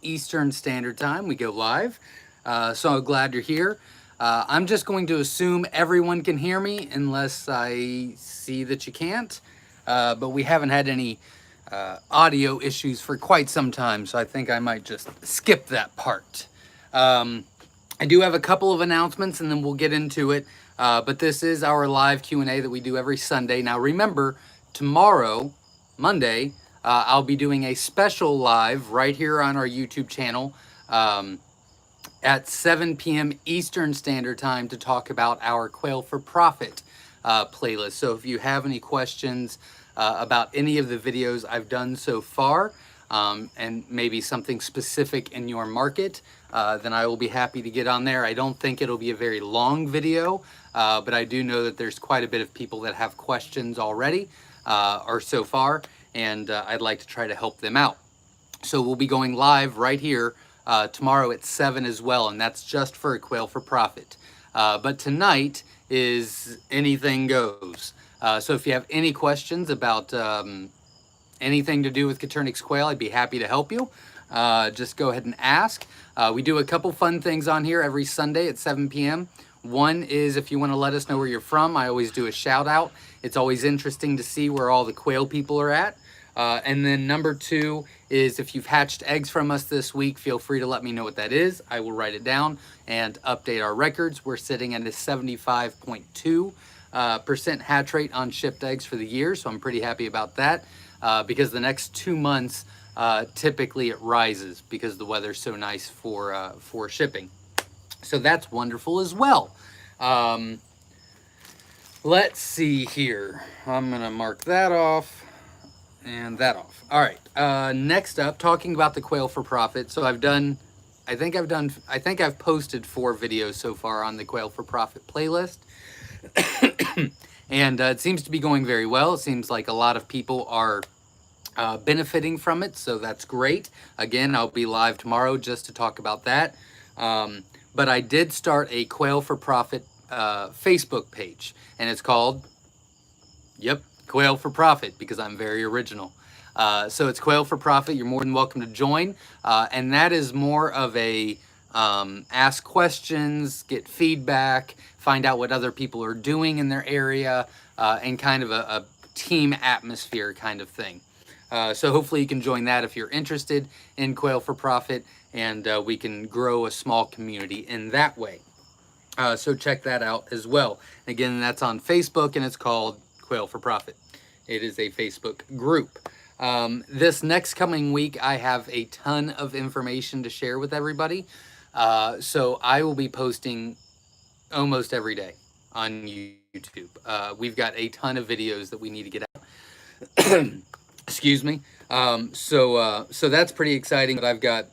Eastern Standard Time. We go live. So glad you're here. I'm just going to assume everyone can hear me unless I see that you can't. But we haven't had any audio issues for quite some time, so I think I might just skip that part. I do have a couple of announcements and then we'll get into it. But this is our live Q&A that we do every Sunday. Now remember, tomorrow, Monday, I'll be doing a special live right here on our YouTube channel at 7 p.m. Eastern Standard Time to talk about our Quail for Profit playlist. So if you have any questions about any of the videos I've done so far, and maybe something specific in your market, then I will be happy to get on there. I don't think it'll be a very long video, but I do know that there's quite a bit of people that have questions already, or so far, and I'd like to try to help them out. So we'll be going live right here tomorrow at 7 as well, and that's just for a Quail for Profit. But tonight is anything goes. So if you have any questions about anything to do with Coturnix quail, I'd be happy to help you. Just go ahead and ask. We do a couple fun things on here every Sunday at 7 p.m. One is if you want to let us know where you're from, I always do a shout out. It's always interesting to see where all the quail people are at. And then number two is if you've hatched eggs from us this week, feel free to let me know what that is. I will write it down and update our records. We're sitting at a 75.2% hatch rate on shipped eggs for the year, so I'm pretty happy about that because the next 2 months typically it rises because the weather's so nice for shipping. So that's wonderful as well. Let's see here. I'm gonna mark that off and that off. All right. Next up, talking about the Quail for Profit. So I think I've posted 4 videos so far on the Quail for Profit playlist. And it seems to be going very well. It seems like a lot of people are benefiting from it, so that's great. Again, I'll be live tomorrow just to talk about that. But I did start a Quail for Profit Facebook page, and it's called, Quail for Profit, because I'm very original. So it's Quail for Profit. You're more than welcome to join. And that is more of a ask questions, get feedback, find out what other people are doing in their area, and kind of a team atmosphere kind of thing. So hopefully you can join that if you're interested in Quail for Profit, and we can grow a small community in that way. So check that out as well. Again, that's on Facebook, and it's called Quail for Profit. It is a Facebook group. This next coming week, I have a ton of information to share with everybody. So I will be posting almost every day on YouTube. We've got a ton of videos that we need to get out. Excuse me. So that's pretty exciting. But I've got,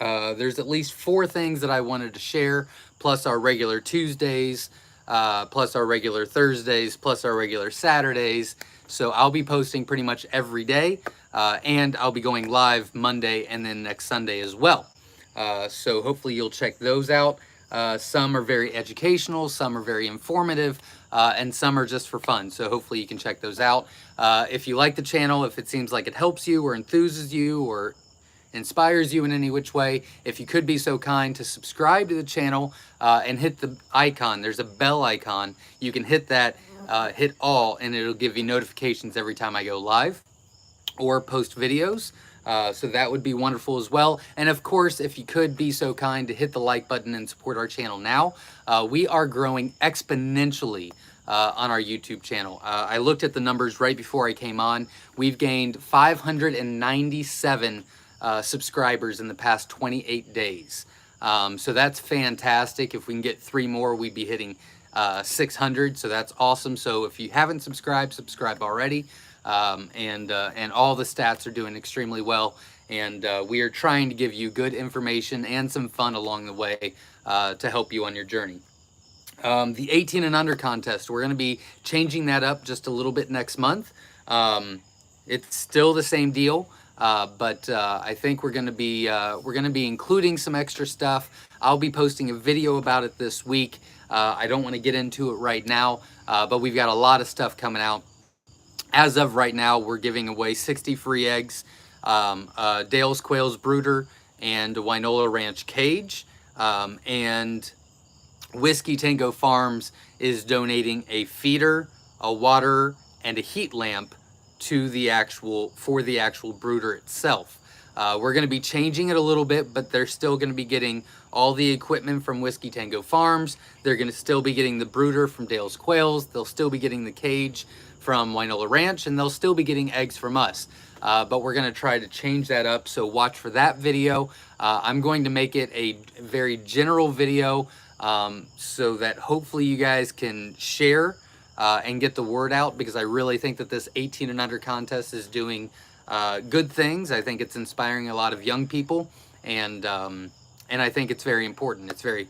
there's at least 4 things that I wanted to share, plus our regular Tuesdays, plus our regular Thursdays, plus our regular Saturdays. So I'll be posting pretty much every day, and I'll be going live Monday and then next Sunday as well. So hopefully you'll check those out. Some are very educational, some are very informative, and some are just for fun. So hopefully you can check those out. If you like the channel, if it seems like it helps you or enthuses you or inspires you in any which way, if you could be so kind to subscribe to the channel and hit the icon. There's a bell icon. You can hit that, hit all, and it'll give you notifications every time I go live or post videos. So that would be wonderful as well. And of course, if you could be so kind to hit the like button and support our channel now. We are growing exponentially on our YouTube channel. I looked at the numbers right before I came on. We've gained 597 subscribers in the past 28 days. So that's fantastic. If we can get 3 more, we'd be hitting 600. So that's awesome. So if you haven't subscribed, subscribe already. And all the stats are doing extremely well. And we are trying to give you good information and some fun along the way to help you on your journey. The 18 and under contest, we're going to be changing that up just a little bit next month. It's still the same deal, but I think we're going to be including some extra stuff. I'll be posting a video about it this week. I don't want to get into it right now, but we've got a lot of stuff coming out. As of right now, we're giving away 60 free eggs, Dale's Quail's brooder, and a Winola Ranch cage. And Whiskey Tango Farms is donating a feeder, a water, and a heat lamp to the actual brooder itself. We're going to be changing it a little bit, but they're still going to be getting all the equipment from Whiskey Tango Farms. They're going to still be getting the brooder from Dale's Quails. They'll still be getting the cage from Winola Ranch, and they'll still be getting eggs from us. But we're going to try to change that up, so watch for that video. I'm going to make it a very general video, so that hopefully you guys can share and get the word out, because I really think that this 18 and under contest is doing good things. I think it's inspiring a lot of young people, and I think it's very important. It's very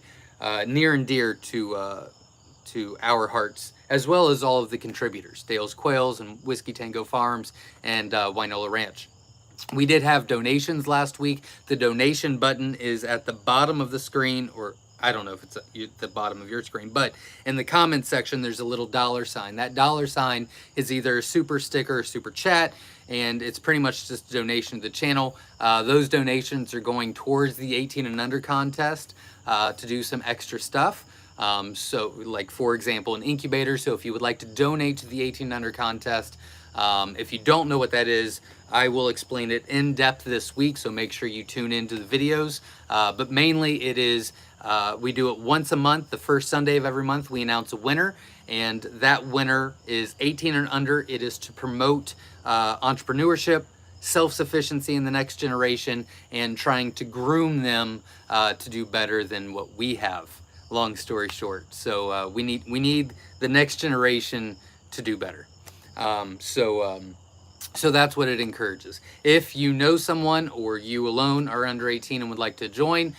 near and dear to our hearts, as well as all of the contributors, Dale's Quails and Whiskey Tango Farms and Winola Ranch. We did have donations last week. The donation button is at the bottom of the screen, or I don't know if it's at the bottom of your screen, but in the comments section, there's a little $sign. That $sign is either a super sticker or super chat, and it's pretty much just a donation to the channel. Those donations are going towards the 18 and under contest to do some extra stuff. So like, for example, an incubator. So if you would like to donate to the 18 and under contest, if you don't know what that is, I will explain it in depth this week, so make sure you tune into the videos. But mainly it is, we do it once a month. The first Sunday of every month, we announce a winner, and that winner is 18 and under. It is to promote entrepreneurship, self-sufficiency in the next generation, and trying to groom them to do better than what we have. Long story short, so we need the next generation to do better. So that's what it encourages. If you know someone or you alone are under 18 and would like to join,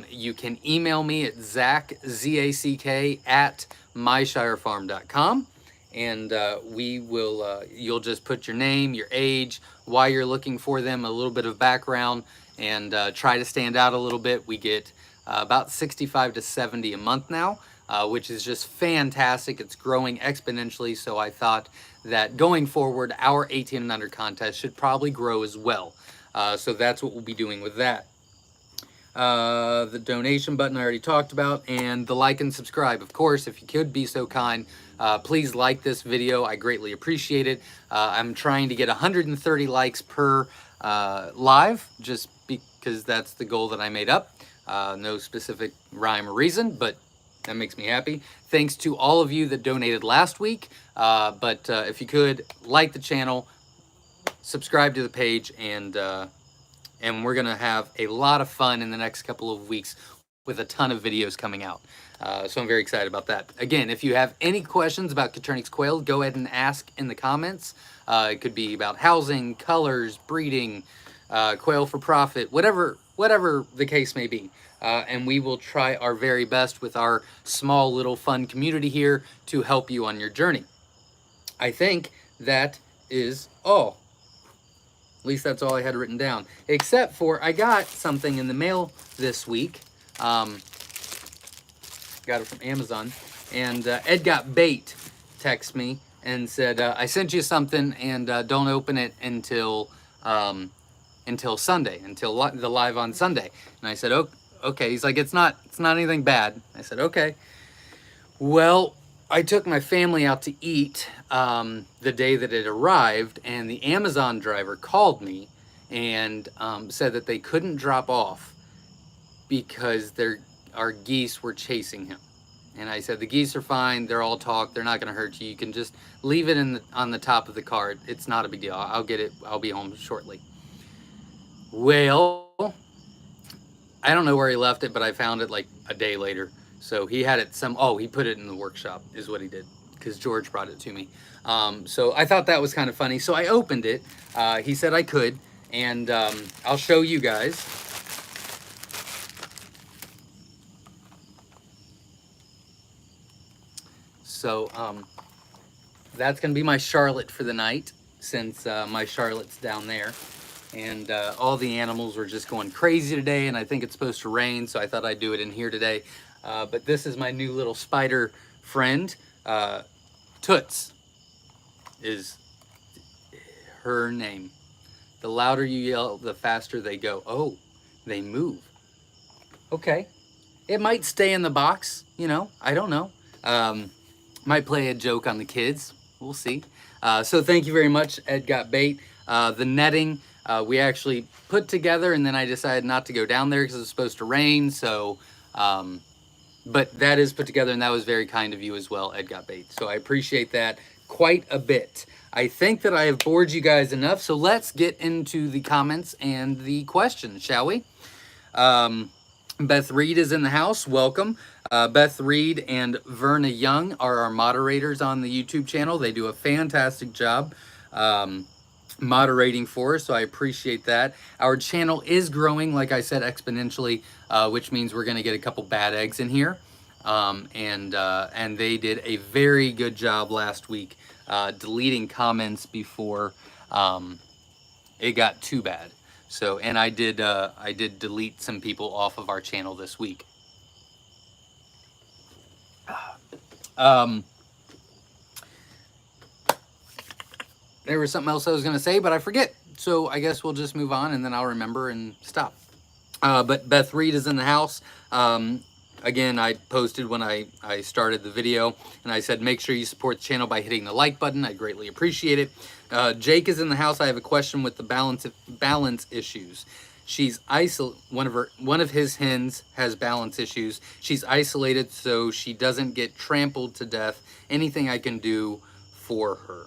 you can email me at Zack, Z-A-C-K, at myshirefarm.com. And we will, you'll just put your name, your age, why you're looking for them, a little bit of background, and try to stand out a little bit. We get about 65 to 70 a month now, which is just fantastic. It's growing exponentially, so I thought that going forward, our 18 and under contest should probably grow as well. So that's what we'll be doing with that. The donation button I already talked about, and the like and subscribe. Of course, if you could be so kind, please like this video. I greatly appreciate it. I'm trying to get 130 likes per live, just because that's the goal that I made up. No specific rhyme or reason, but that makes me happy. Thanks to all of you that donated last week. But if you could, like the channel, subscribe to the page, and we're going to have a lot of fun in the next couple of weeks with a ton of videos coming out. So I'm very excited about that. Again, if you have any questions about Coturnix quail, go ahead and ask in the comments. It could be about housing, colors, breeding, quail for profit, whatever the case may be. And we will try our very best with our small little fun community here to help you on your journey. I think that is all. At least that's all I had written down. Except for I got something in the mail this week. Got it from Amazon. And Ed Got Bait texted me and said, I sent you something, and don't open it until Sunday, until the live on Sunday. And I said, okay. He's like, it's not anything bad. I said, okay. Well, I took my family out to eat the day that it arrived, and the Amazon driver called me and said that they couldn't drop off because our geese were chasing him. And I said, the geese are fine. They're all talk. They're not going to hurt you. You can just leave it on the top of the car. It's not a big deal. I'll get it. I'll be home shortly. Well, I don't know where he left it, but I found it like a day later. So he had it he put it in the workshop is what he did, because George brought it to me. So I thought that was kind of funny. So I opened it. He said I could, and I'll show you guys. So that's going to be my Charlotte for the night, since my Charlotte's down there. And all the animals were just going crazy today, and I think it's supposed to rain, so I thought I'd do it in here today. But this is my new little spider friend. Toots is her name. The louder you yell, the faster they go. Oh, They move. Okay. It might stay in the box, you know, I don't know. Might play a joke on the kids. We'll see. So thank you very much, Ed Got Bait. The netting, we actually put together, and then I decided not to go down there because it was supposed to rain. So, but that is put together, and that was very kind of you as well, Ed Got Bait. So I appreciate that quite a bit. I think that I have bored you guys enough, so let's get into the comments and the questions, shall we? Beth Reed is in the house. Welcome. Beth Reed and Verna Young are our moderators on the YouTube channel. They do a fantastic job moderating for us, so I appreciate that. Our channel is growing, like I said, exponentially, which means we're going to get a couple bad eggs in here. And they did a very good job last week deleting comments before it got too bad. So, and I did delete some people off of our channel this week. There was something else I was going to say, but I forget. So I guess we'll just move on, and then I'll remember and stop. But Beth Reed is in the house. Again, I posted when I started the video, and I said, make sure you support the channel by hitting the like button. I greatly appreciate it. Jake is in the house. I have a question with the balance issues. She's one of his hens has balance issues. She's isolated, so she doesn't get trampled to death. Anything I can do for her?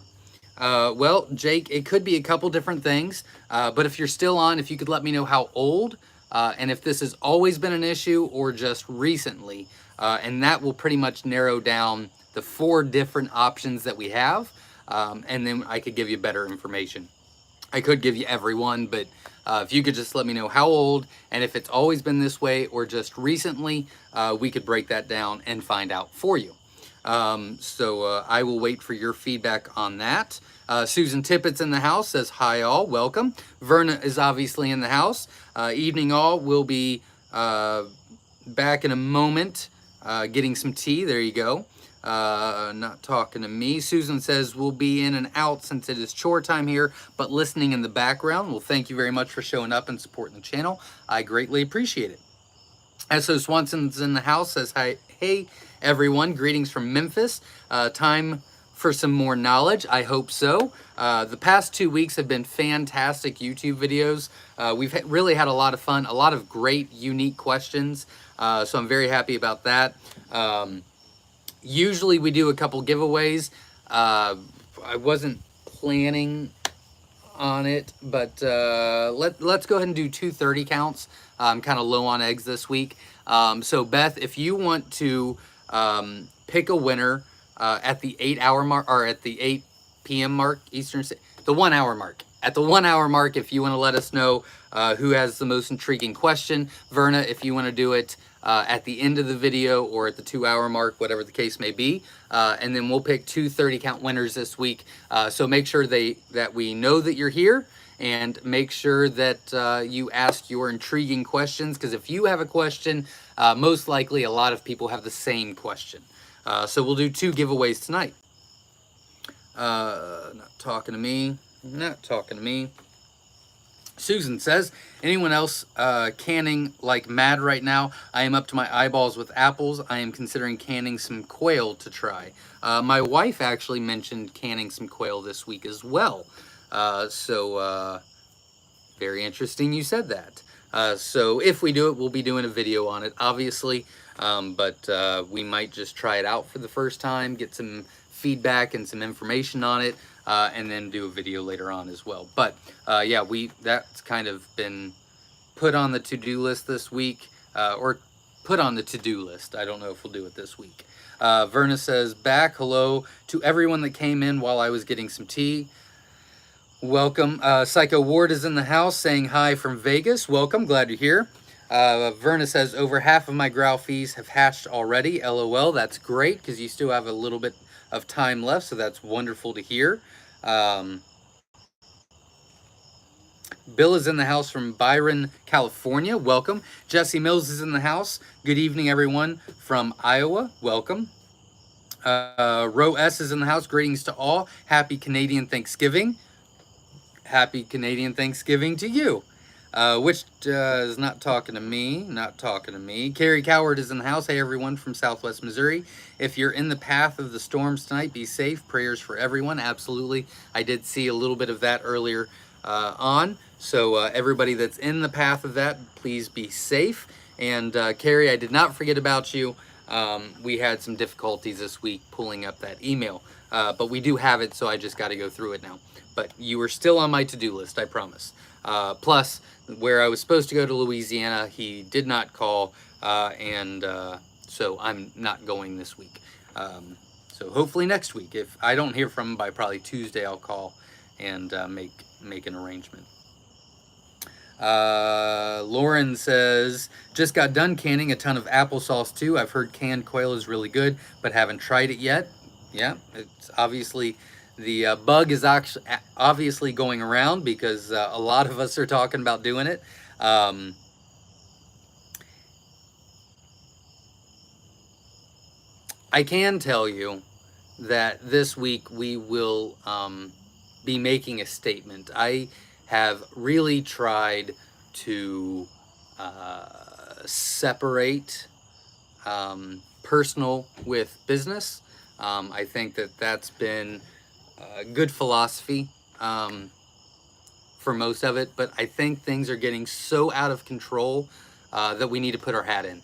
Well, Jake, it could be a couple different things, but if you're still on, if you could let me know how old, and if this has always been an issue or just recently, and that will pretty much narrow down the 4 different options that we have, and then I could give you better information. I could give you every one, but if you could just let me know how old, and if it's always been this way or just recently, we could break that down and find out for you. So I will wait for your feedback on that. Susan Tippett's in the house, says, hi all, welcome. Verna is obviously in the house. Evening all, will be back in a moment, getting some tea, there you go. Not talking to me. Susan says, we'll be in and out since it is chore time here, but listening in the background. Well, thank you very much for showing up and supporting the channel. I greatly appreciate it. S.O. Swanson's in the house, says, hi, hey everyone, greetings from Memphis. Time for some more knowledge, I hope so. The past 2 weeks have been fantastic YouTube videos. We've really had a lot of fun, a lot of great, unique questions. So I'm very happy about that. Usually we do a couple giveaways. I wasn't planning on it, but let's go ahead and do 2 30 counts. I'm kind of low on eggs this week. So Beth, if you want to pick a winner at the 8-hour mark, or at the 8 p.m. mark, Eastern, the 1 hour mark. At the 1 hour mark, if you want to let us know who has the most intriguing question. Verna, if you want to do it at the end of the video or at the 2 hour mark, whatever the case may be. And then we'll pick 2 30 count winners this week. So make sure that we know that you're here, and make sure that you ask your intriguing questions, because if you have a question, most likely a lot of people have the same question. So we'll do 2 giveaways tonight. Not talking to me. Not talking to me. Susan says, anyone else canning like mad right now? I am up to my eyeballs with apples. I am considering canning some quail to try. My wife actually mentioned canning some quail this week as well. So very interesting you said that. So if we do it, we'll be doing a video on it, obviously. But we might just try it out for the first time, get some feedback and some information on it, and then do a video later on as well. But yeah, that's kind of been put on the to-do list this week, or put on the to-do list. I don't know if we'll do it this week. Verna says, back, hello to everyone that came in while I was getting some tea. Welcome. Psycho Ward is in the house saying hi from Vegas. Welcome, glad you're here. Verna says, over half of my growfies have hatched already. LOL, that's great, because you still have a little bit of time left, so that's wonderful to hear. Bill is in the house from Byron, California. Welcome. Jesse Mills is in the house. Good evening, everyone from Iowa. Welcome. Ro S is in the house. Greetings to all. Happy Canadian Thanksgiving. Happy Canadian Thanksgiving to you. Which is not talking to me. Not talking to me. Carrie Coward is in the house. Hey, everyone from Southwest Missouri. If you're in the path of the storms tonight, be safe. Prayers for everyone. Absolutely. I did see a little bit of that earlier on. So everybody that's in the path of that, please be safe. And Carrie, I did not forget about you. We had some difficulties this week pulling up that email, but we do have it, so I just got to go through it now. But you are still on my to-do list, I promise. Plus, where I was supposed to go to Louisiana, he did not call, and so I'm not going this week. So hopefully next week. If I don't hear from him by probably Tuesday, I'll call and make an arrangement. Lauren says, just got done canning a ton of applesauce too. I've heard canned quail is really good, but haven't tried it yet. Yeah, it's obviously, the bug is actually obviously going around because a lot of us are talking about doing it. I can tell you that this week we will be making a statement. I have really tried to separate personal with business. I think that that's been a good philosophy for most of it, but I think things are getting so out of control that we need to put our hat in.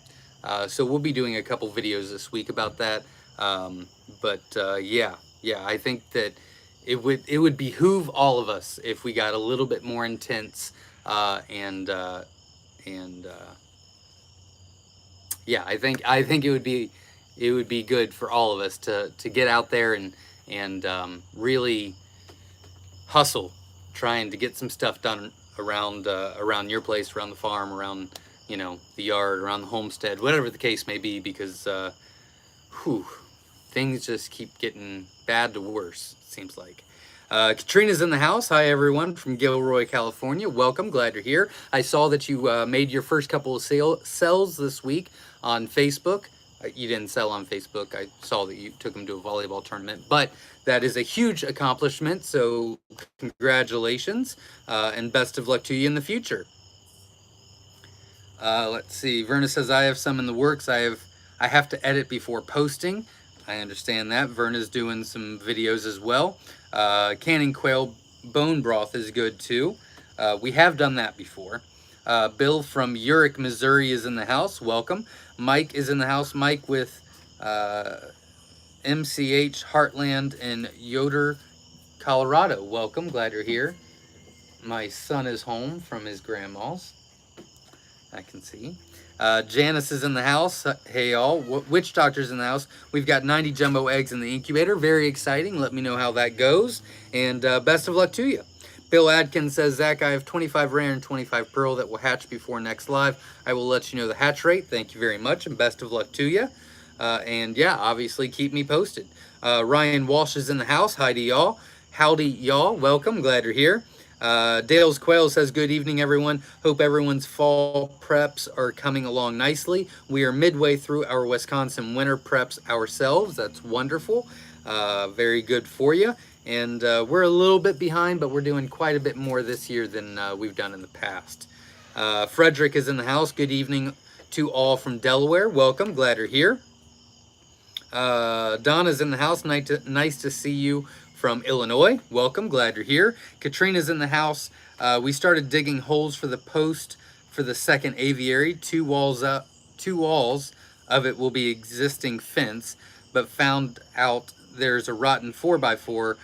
So we'll be doing a couple videos this week about that. Yeah, I think that it would behoove all of us if we got a little bit more intense and yeah, I think it would be good for all of us to get out there and really hustle, trying to get some stuff done around your place, around the farm, around the yard, around the homestead, whatever the case may be, because things just keep getting bad to worse, it seems like. Katrina's in the house. Hi, everyone from Gilroy, California. Welcome. Glad you're here. I saw that you made your first couple of sells this week on Facebook. You didn't sell on Facebook. I saw that you took them to a volleyball tournament, but that is a huge accomplishment. So congratulations and best of luck to you in the future. Let's see. Verna says, I have some in the works. I have to edit before posting. I understand that. Verna's doing some videos as well. Canning quail bone broth is good too. We have done that before. Bill from Urick, Missouri is in the house. Welcome. Mike is in the house. Mike with MCH Heartland in Yoder, Colorado. Welcome. Glad you're here. My son is home from his grandma's. I can see. Janice is in the house. Hey, all. Witch Doctor's in the house. We've got 90 jumbo eggs in the incubator. Very exciting. Let me know how that goes. And best of luck to you. Bill Adkins says, Zach, I have 25 rare and 25 pearl that will hatch before next live. I will let you know the hatch rate. Thank you very much, and best of luck to you. And yeah, obviously keep me posted. Ryan Walsh is in the house. Hi to y'all. Howdy, y'all. Welcome. Glad you're here. Dale's Quail says, good evening, everyone. Hope everyone's fall preps are coming along nicely. We are midway through our Wisconsin winter preps ourselves. That's wonderful. Very good for you. And we're a little bit behind, but we're doing quite a bit more this year than we've done in the past. Frederick is in the house. Good evening to all from Delaware. Welcome. Glad you're here. Donna's in the house. Nice to see you from Illinois. Welcome. Glad you're here. Katrina's in the house. We started digging holes for the post for the second aviary. Two walls of it will be existing fence, but found out there's a rotten 4x4,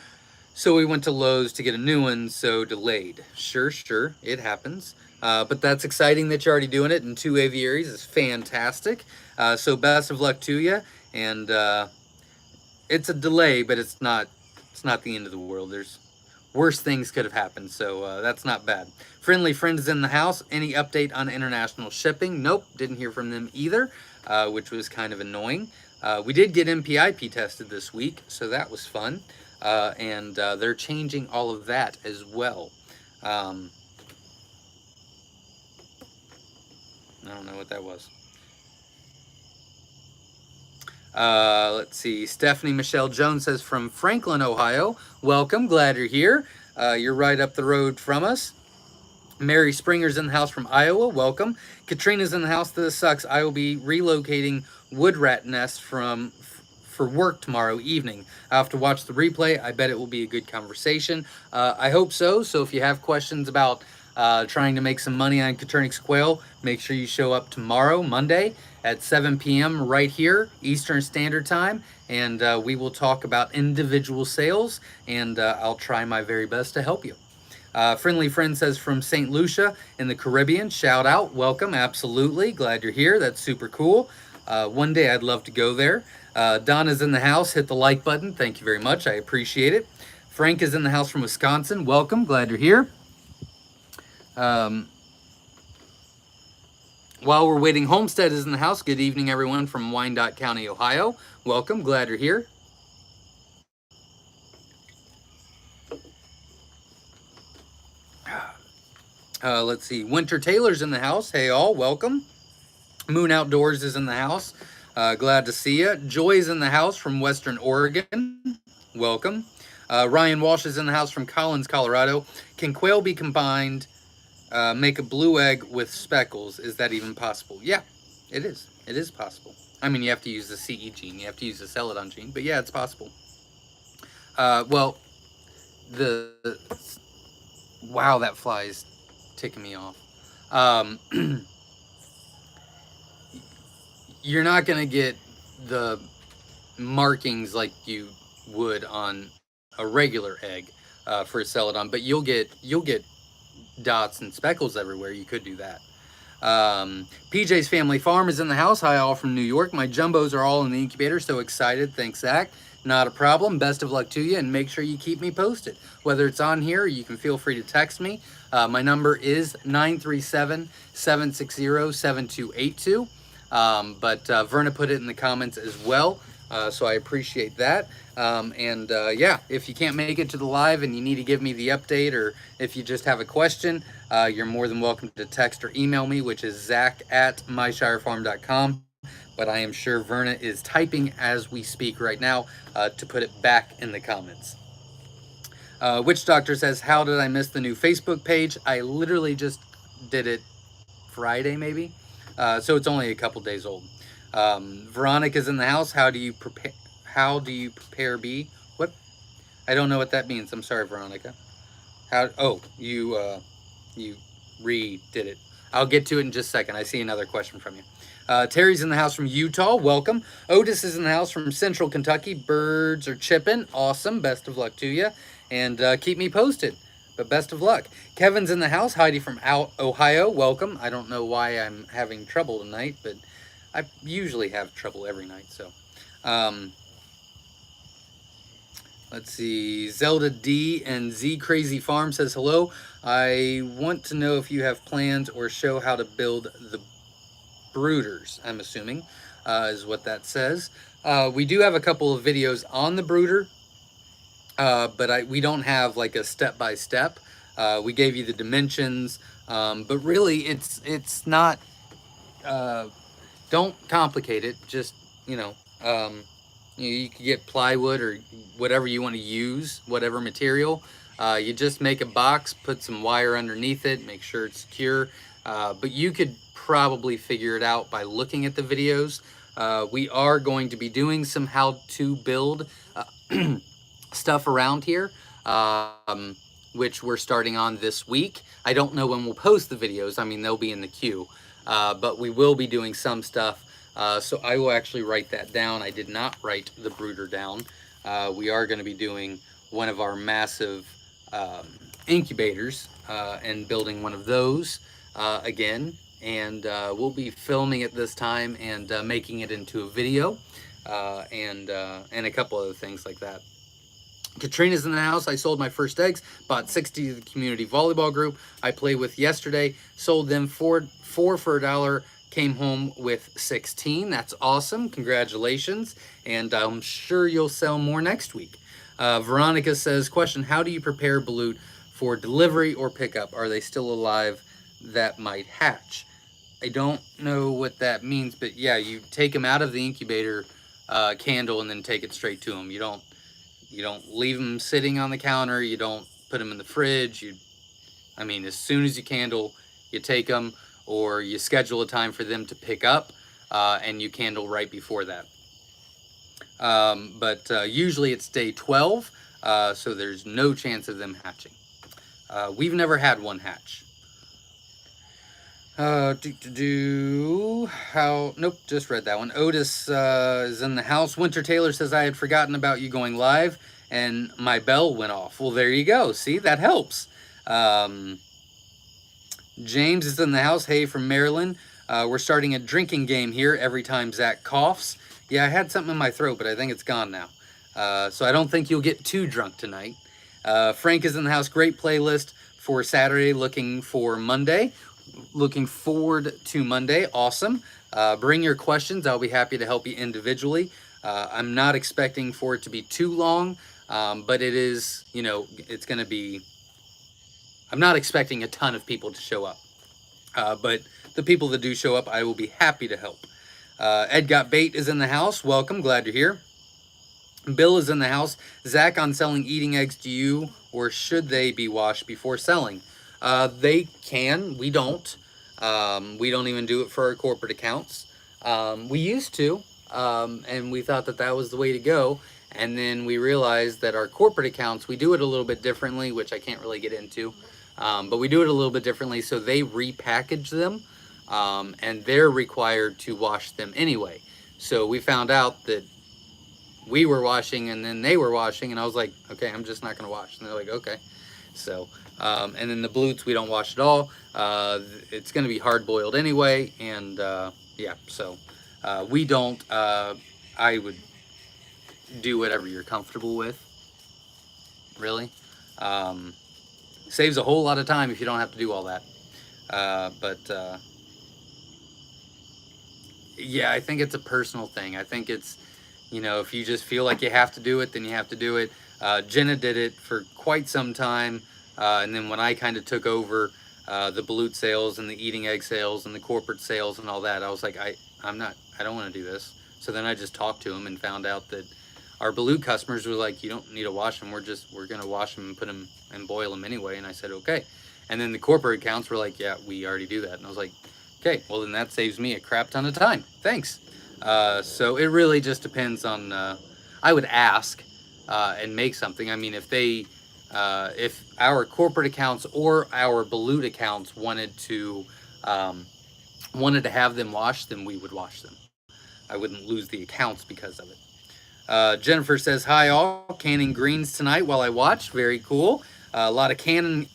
so we went to Lowe's to get a new one, so delayed. Sure, it happens. But that's exciting that you're already doing it, and 2 aviaries is fantastic. So best of luck to you. And it's a delay, but it's not the end of the world. There's worse things could have happened, so that's not bad. Friendly Friend is in the house. Any update on international shipping? Nope, didn't hear from them either, which was kind of annoying. We did get MPIP tested this week, so that was fun. And they're changing all of that as well. I don't know what that was. Let's see. Stephanie Michelle Jones says, from Franklin, Ohio. Welcome. Glad you're here. You're right up the road from us. Mary Springer's in the house from Iowa. Welcome. Katrina's in the house. This sucks. I will be relocating wood rat nests for work tomorrow evening. I have to watch the replay. I bet it will be a good conversation. I hope so. So if you have questions about trying to make some money on Coturnix quail, make sure you show up tomorrow, Monday, at 7 p.m. right here, Eastern Standard Time, and we will talk about individual sales, and I'll try my very best to help you. Friendly Friend says from St. Lucia in the Caribbean, shout out, welcome, absolutely, glad you're here, that's super cool. One day I'd love to go there. Donna's in the house, hit the like button, thank you very much, I appreciate it. Frank is in the house from Wisconsin, welcome, glad you're here. Um, while we're waiting, Homestead is in the house, good evening everyone from Wyandotte County, Ohio, welcome, glad you're here. Let's see, Winter Taylor's in the house, hey all, welcome. Moon Outdoors is in the house. Glad to see you. Joy's in the house from Western Oregon. Welcome. Ryan Walsh is in the house from Collins, Colorado. Can quail be combined, make a blue egg with speckles? Is that even possible? Yeah, it is. It is possible. I mean, you have to use the CE gene. You have to use the celadon gene. But yeah, it's possible. Well, wow, that fly is ticking me off. You're not going to get the markings like you would on a regular egg for a celadon, but you'll get dots and speckles everywhere. You could do that. PJ's Family Farm is in the house. Hi, all from New York. My jumbos are all in the incubator, so excited. Thanks, Zach. Not a problem. Best of luck to you, and make sure you keep me posted. Whether it's on here, or you can feel free to text me. My number is 937-760-7282. But Verna put it in the comments as well, so I appreciate that. Yeah, if you can't make it to the live and you need to give me the update, or if you just have a question, you're more than welcome to text or email me, which is zach@myshirefarm.com. But I am sure Verna is typing as we speak right now to put it back in the comments. Witch Doctor says, how did I miss the new Facebook page? I literally just did it Friday, maybe. So it's only a couple days old. Veronica's in the house. How do you prepare bee? What? I don't know what that means. I'm sorry, Veronica. You redid it. I'll get to it in just a second. I see another question from you. Terry's in the house from Utah. Welcome. Otis is in the house from Central Kentucky. Birds are chipping. Awesome. Best of luck to you. And keep me posted. But best of luck. Kevin's in the house. Heidi from Ohio. Welcome. I don't know why I'm having trouble tonight, but I usually have trouble every night. So, let's see. Zelda D and Z Crazy Farm says hello. I want to know if you have plans or show how to build the brooders, I'm assuming, is what that says. We do have a couple of videos on the brooder, but we don't have like a step-by-step. We gave you the dimensions, but really it's not, don't complicate it. Just, you could get plywood or whatever you want to use, whatever material. You just make a box, put some wire underneath it, make sure it's secure. But you could probably figure it out by looking at the videos. We are going to be doing some how to build stuff around here, which we're starting on this week. I don't know when we'll post the videos. I mean, they'll be in the queue, but we will be doing some stuff. So I will actually write that down. I did not write the brooder down. We are going to be doing one of our massive incubators and building one of those again. And we'll be filming it this time and making it into a video and a couple other things like that. Katrina's in the house. I sold my first eggs, bought 60 to the community volleyball group I play with yesterday, sold them four for $1, came home with 16. That's awesome. Congratulations. And I'm sure you'll sell more next week. Veronica says, question, how do you prepare balut for delivery or pickup? Are they still alive that might hatch? I don't know what that means, but yeah, you take them out of the incubator candle and then take it straight to them. You don't leave them sitting on the counter. You don't put them in the fridge. You I mean, as soon as you candle, you take them, or you schedule a time for them to pick up, and you candle right before that. But usually it's day 12, so there's no chance of them hatching. We've never had one hatch. Nope, just read that one. Otis is in the house. Winter Taylor says, I had forgotten about you going live, and my bell went off. Well, there you go. See, that helps. James is in the house. Hey, from Maryland. We're starting a drinking game here every time Zach coughs. Yeah, I had something in my throat, but I think it's gone now. So I don't think you'll get too drunk tonight. Frank is in the house. Great playlist for Saturday. Looking for Monday. Looking forward to Monday. Awesome. Bring your questions. I'll be happy to help you individually. I'm not expecting for it to be too long, but it is, you know, it's going to be, I'm not expecting a ton of people to show up. But the people that do show up, I will be happy to help. Ed Got Bait is in the house. Welcome. Glad you're here. Bill is in the house. Zach, on selling eating eggs, do you or should they be washed before selling? They can. We don't. We don't even do it for our corporate accounts. We used to, and we thought that that was the way to go. And then we realized that our corporate accounts, we do it a little bit differently, which I can't really get into. But we do it a little bit differently. So they repackage them, and they're required to wash them anyway. So we found out that we were washing and then they were washing, and I was like, okay, I'm just not going to wash. And they're like, okay. So, and then the blutes, we don't wash at all. It's going to be hard boiled anyway. And, yeah, so, we don't, I would do whatever you're comfortable with, really. Saves a whole lot of time if you don't have to do all that. Yeah, I think it's a personal thing. I think it's, you know, if you just feel like you have to do it, then you have to do it. Jenna did it for quite some time. And then when I kind of took over the balut sales and the eating egg sales and the corporate sales and all that, I was like, I don't want to do this. So then I just talked to them and found out that our balut customers were like, you don't need to wash them. We're going to wash them and put them and boil them anyway. And I said, okay. And then the corporate accounts were like, yeah, we already do that. And I was like, okay, well then that saves me a crap ton of time. Thanks. So it really just depends on, I would ask, and make something. I mean, if our corporate accounts or our balut accounts wanted to have them washed, then we would wash them. I wouldn't lose the accounts because of it. Jennifer says, hi all, canning greens tonight while I watch. Very cool. A lot of canning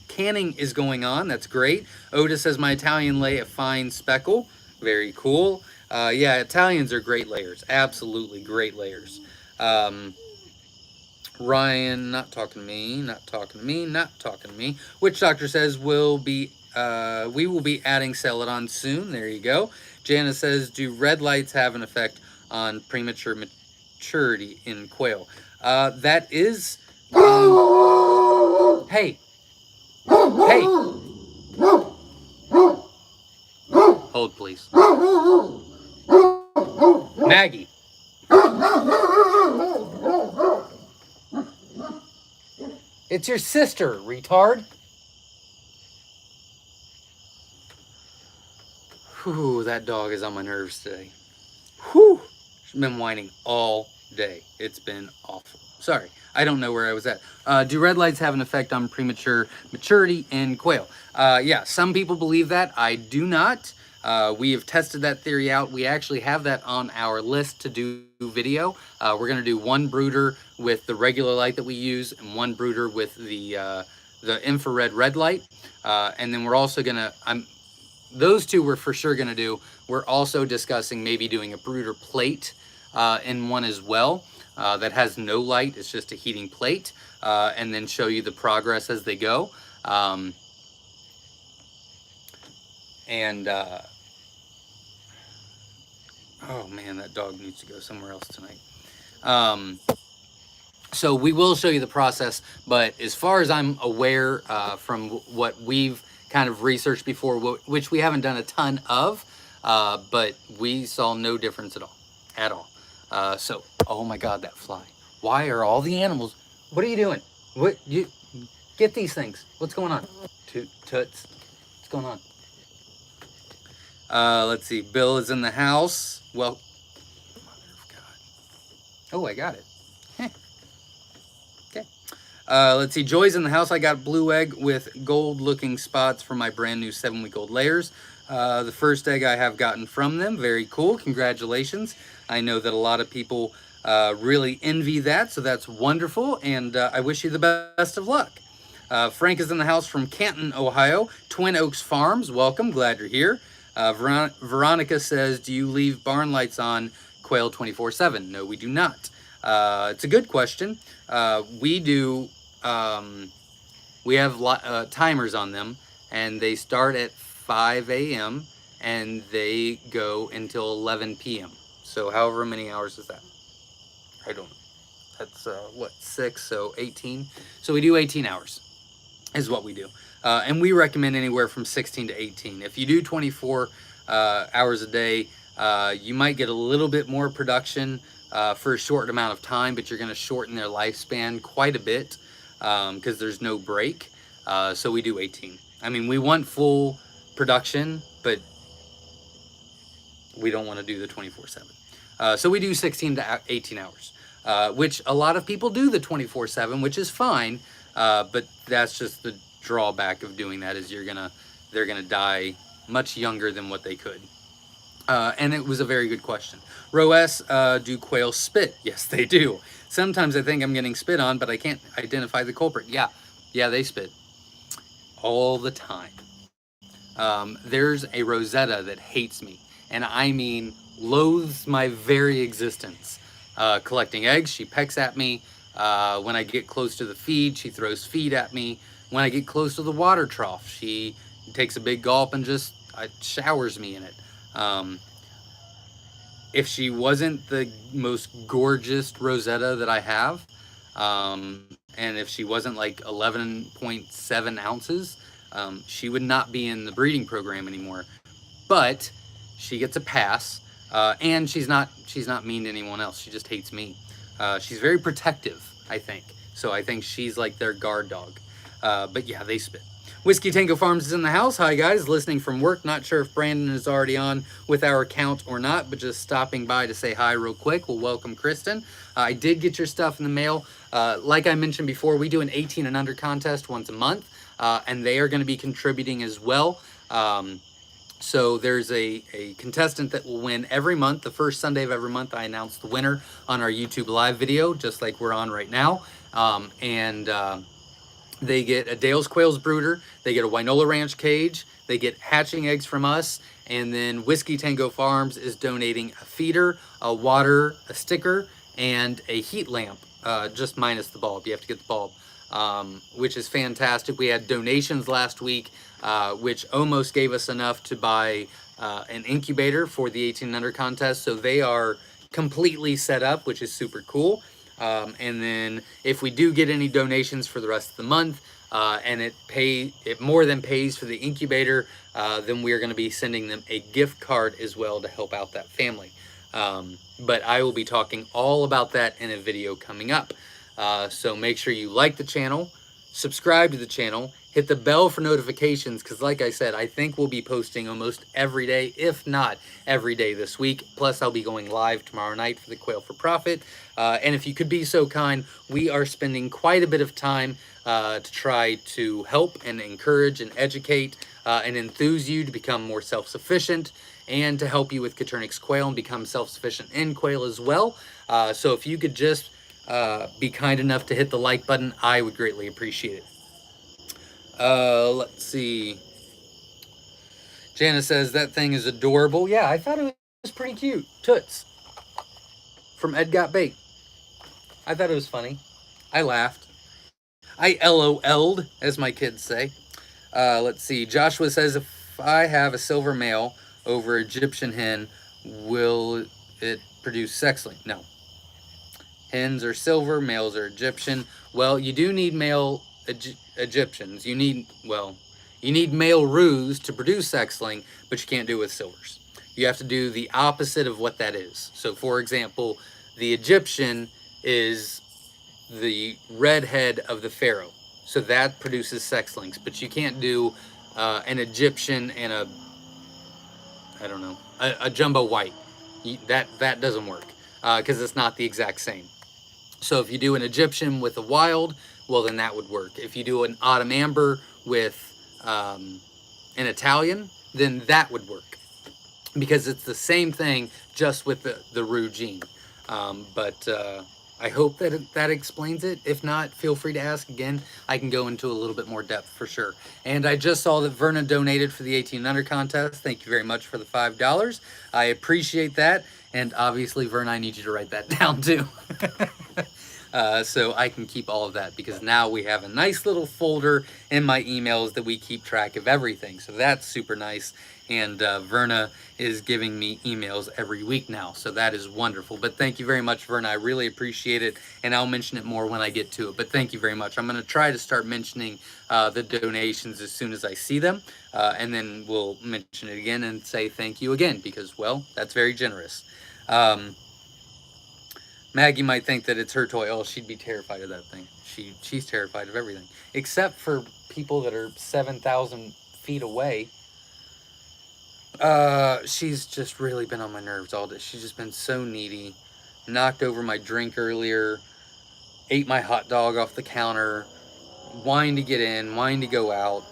is going on. That's great. Otis says, my Italian lay a fine speckle. Very cool. Yeah, Italians are great layers. Absolutely great layers. Ryan, not talking to me. Witch Doctor says, we will be adding celadon soon. There you go. Jana says, do red lights have an effect on premature maturity in quail? That is... Hey. Hold, please. Maggie. It's your sister, retard. Whew, that dog is on my nerves today. Whew. She's been whining all day. It's been awful. Sorry, I don't know where I was at. Do red lights have an effect on premature maturity in quail? Yeah, some people believe that. I do not. We have tested that theory out. We actually have that on our list to do video. We're going to do one brooder with the regular light that we use and one brooder with the infrared red light. And then we're also going to, those two we're for sure going to do. We're also discussing maybe doing a brooder plate in one as well. That has no light. It's just a heating plate. And then show you the progress as they go. Oh man, that dog needs to go somewhere else tonight. So we will show you the process, but as far as I'm aware from what we've kind of researched before, which we haven't done a ton of, but we saw no difference at all. Oh my God, that fly. Why are all the animals, what are you doing? Get these things. What's going on? Toots. What's going on? Let's see. Bill is in the house. Well, mother of God. Oh, I got it. Okay. Let's see. Joy's in the house. I got blue egg with gold-looking spots for my brand new 7-week-old layers. The first egg I have gotten from them. Very cool. Congratulations. I know that a lot of people really envy that, so that's wonderful, and I wish you the best of luck. Frank is in the house from Canton, Ohio. Twin Oaks Farms. Welcome. Glad you're here. Veronica says, do you leave barn lights on quail 24/7? No, we do not. It's a good question. We do. We have timers on them, and they start at 5 a.m. and they go until 11 p.m. So however many hours is that? I don't know. That's what, 6, so 18. So we do 18 hours is what we do. And we recommend anywhere from 16 to 18. If you do 24 hours a day, you might get a little bit more production for a short amount of time, but you're going to shorten their lifespan quite a bit because there's no break. So we do 18. I mean, we want full production, but we don't want to do the 24/7. So we do 16 to 18 hours, which a lot of people do the 24/7, which is fine. But that's just the drawback of doing that, is they're gonna die much younger than what they could. And it was a very good question. Roes, do quail spit? Yes, they do. Sometimes I think I'm getting spit on, but I can't identify the culprit. Yeah, they spit all the time. There's a Rosetta that hates me, and I mean loathes my very existence. Collecting eggs, she pecks at me. When I get close to the feed, she throws feed at me. When I get close to the water trough, she takes a big gulp and just showers me in it. If she wasn't the most gorgeous Rosetta that I have, and if she wasn't like 11.7 ounces, she would not be in the breeding program anymore. But she gets a pass, and she's not mean to anyone else. She just hates me. She's very protective, I think. So I think she's like their guard dog. But yeah, they spit. Whiskey Tango Farms is in the house. Hi guys, listening from work. Not sure if Brandon is already on with our account or not, but just stopping by to say hi real quick. Well, welcome Kristen. I did get your stuff in the mail. Like I mentioned before, we do an 18 and under contest once a month, and they are going to be contributing as well. So there's a contestant that will win every month. The first Sunday of every month, I announce the winner on our YouTube live video, just like we're on right now. They get a Dale's Quails brooder, they get a Winola Ranch cage, they get hatching eggs from us, and then Whiskey Tango Farms is donating a feeder, a water, a sticker, and a heat lamp, just minus the bulb. You have to get the bulb, which is fantastic. We had donations last week, which almost gave us enough to buy an incubator for the 18 and under contest, so they are completely set up, which is super cool. And then if we do get any donations for the rest of the month, and it more than pays for the incubator, then we are going to be sending them a gift card as well to help out that family. But I will be talking all about that in a video coming up. So make sure you like the channel, subscribe to the channel, hit the bell for notifications, because like I said, I think we'll be posting almost every day, if not every day this week. Plus, I'll be going live tomorrow night for the Quail for Profit. And if you could be so kind, we are spending quite a bit of time to try to help and encourage and educate and enthuse you to become more self-sufficient, and to help you with Coturnix quail and become self-sufficient in quail as well. So if you could just be kind enough to hit the like button, I would greatly appreciate it. Let's see. Jana says that thing is adorable. Yeah, I thought it was pretty cute. Toots from Ed Got Bait. I thought it was funny. I laughed. I LOL'd, as my kids say. Let's see. Joshua says, if I have a silver male over Egyptian hen, will it produce sexling? No. Hens are silver, males are Egyptian. Well, you do need male Egyptians. You need male roos to produce sexling, but you can't do it with silvers. You have to do the opposite of what that is. So for example, the Egyptian is the red head of the pharaoh. So that produces sex-links, but you can't do an Egyptian and I don't know, a jumbo white. That doesn't work because it's not the exact same. So if you do an Egyptian with a wild, well, then that would work. If you do an autumn amber with an Italian, then that would work because it's the same thing, just with the Roo gene. But I hope that explains it. If not, feel free to ask again. I can go into a little bit more depth for sure. And I just saw that Verna donated for the 18 and under contest. Thank you very much for the $5. I appreciate that. And obviously, Verna, I need you to write that down too. So I can keep all of that, because now we have a nice little folder in my emails that we keep track of everything. So that's super nice. And Verna is giving me emails every week now. So that is wonderful. But thank you very much, Verna. I really appreciate it. And I'll mention it more when I get to it. But thank you very much. I'm going to try to start mentioning the donations as soon as I see them. And then we'll mention it again and say thank you again, because, well, that's very generous. Maggie might think that it's her toy. Oh, she'd be terrified of that thing. She's terrified of everything, except for people that are 7,000 feet away. She's just really been on my nerves all day. She's just been so needy. Knocked over my drink earlier. Ate my hot dog off the counter. Whined to get in. Whined to go out.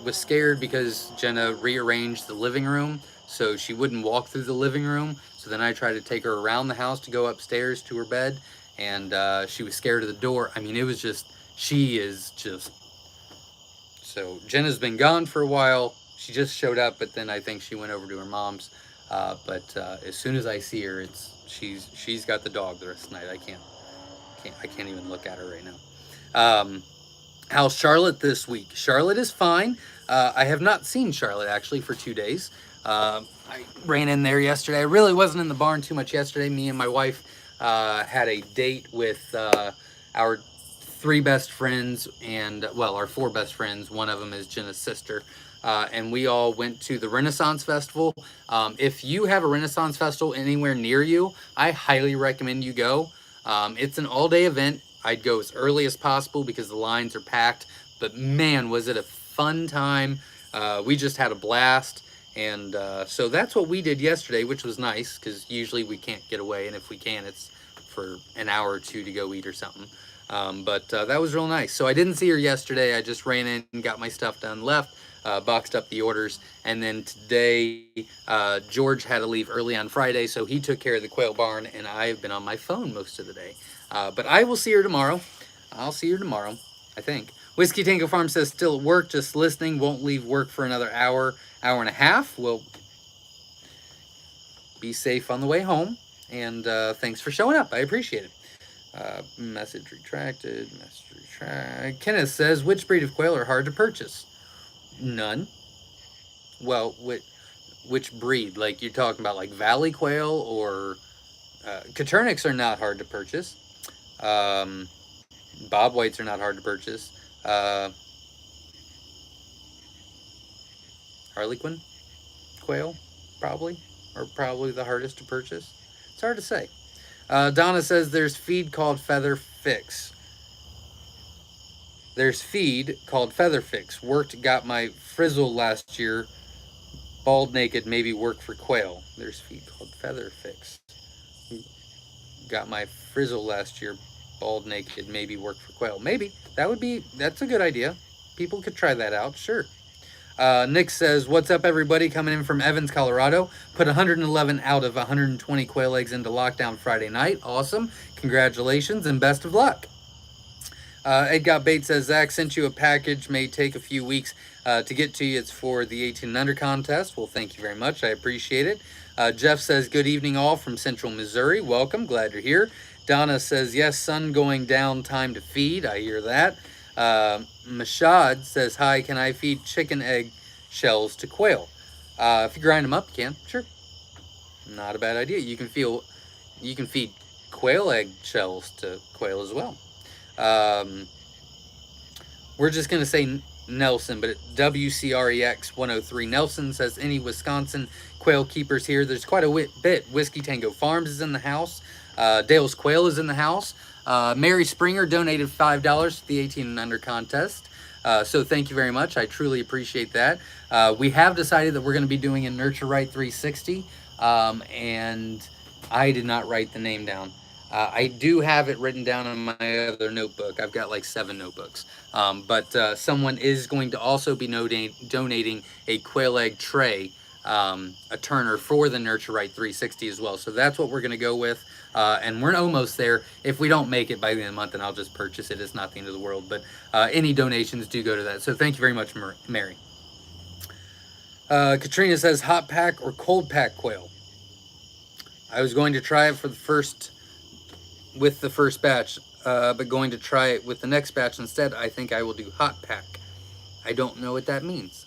Was scared because Jenna rearranged the living room so she wouldn't walk through the living room. So then I tried to take her around the house to go upstairs to her bed, and she was scared of the door. I mean, it was just, she is just, so Jenna's been gone for a while. She just showed up, but then I think she went over to her mom's. But as soon as I see her, she's got the dog the rest of the night. I can't even look at her right now. How's Charlotte this week? Charlotte is fine. I have not seen Charlotte actually for 2 days. I ran in there yesterday. I really wasn't in the barn too much yesterday. Me and my wife had a date with our 3 best friends, and, well, our 4 best friends. One of them is Jenna's sister. And we all went to the Renaissance Festival. If you have a Renaissance Festival anywhere near you, I highly recommend you go. It's an all-day event. I'd go as early as possible because the lines are packed. But man, was it a fun time. We just had a blast. And so that's what we did yesterday, which was nice, because usually we can't get away. And if we can, it's for an hour or 2 to go eat or something. But that was real nice. So I didn't see her yesterday. I just ran in and got my stuff done, left, boxed up the orders. And then today, George had to leave early on Friday, so he took care of the quail barn, and I've been on my phone most of the day. But I will see her tomorrow. I'll see her tomorrow, I think. Whiskey Tango Farm says, still at work, just listening, won't leave work for another hour and a half. Well, be safe on the way home, and thanks for showing up. I appreciate it. Message retracted. Kenneth says, which breed of quail are hard to purchase? None. Well, which breed? Like, you're talking about like valley quail, or Coturnics are not hard to purchase. Bob Whites are not hard to purchase. Harlequin quail probably the hardest to purchase. It's hard to say. Donna says there's feed called Feather Fix. Worked, got my frizzle last year. Bald naked, maybe work for quail. There's feed called Feather Fix. Got my frizzle last year. Bald naked, maybe work for quail. Maybe. That's a good idea. People could try that out, sure. Nick says, what's up, everybody? Coming in from Evans, Colorado. Put 111 out of 120 quail eggs into lockdown Friday night. Awesome. Congratulations and best of luck. Ed Got Bait says, Zach sent you a package. May take a few weeks to get to you. It's for the 18 and under contest. Well, thank you very much. I appreciate it. Jeff says, good evening all from Central Missouri. Welcome. Glad you're here. Donna says, yes, sun going down, time to feed. I hear that. Mashad says, hi, can I feed chicken egg shells to quail? If you grind them up, you can. Sure. Not a bad idea. You can feed quail egg shells to quail as well. We're just going to say Nelson, but WCREX 103. Nelson says, any Wisconsin quail keepers here? There's quite a bit. Whiskey Tango Farms is in the house. Dale's Quail is in the house. Mary Springer donated $5 to the 18 and under contest. So thank you very much. I truly appreciate that. We have decided that we're going to be doing a Nurture Right 360, and I did not write the name down. I do have it written down in my other notebook. I've got like 7 notebooks. But someone is going to also be donating a quail egg tray, a turner for the Nurture Right 360 as well. So that's what we're going to go with. And we're almost there. If we don't make it by the end of the month, then I'll just purchase it. It's not the end of the world. But any donations do go to that. So thank you very much, Mary. Katrina says, hot pack or cold pack quail? I was going to try it with the first batch, but going to try it with the next batch instead. I think I will do hot pack. I don't know what that means.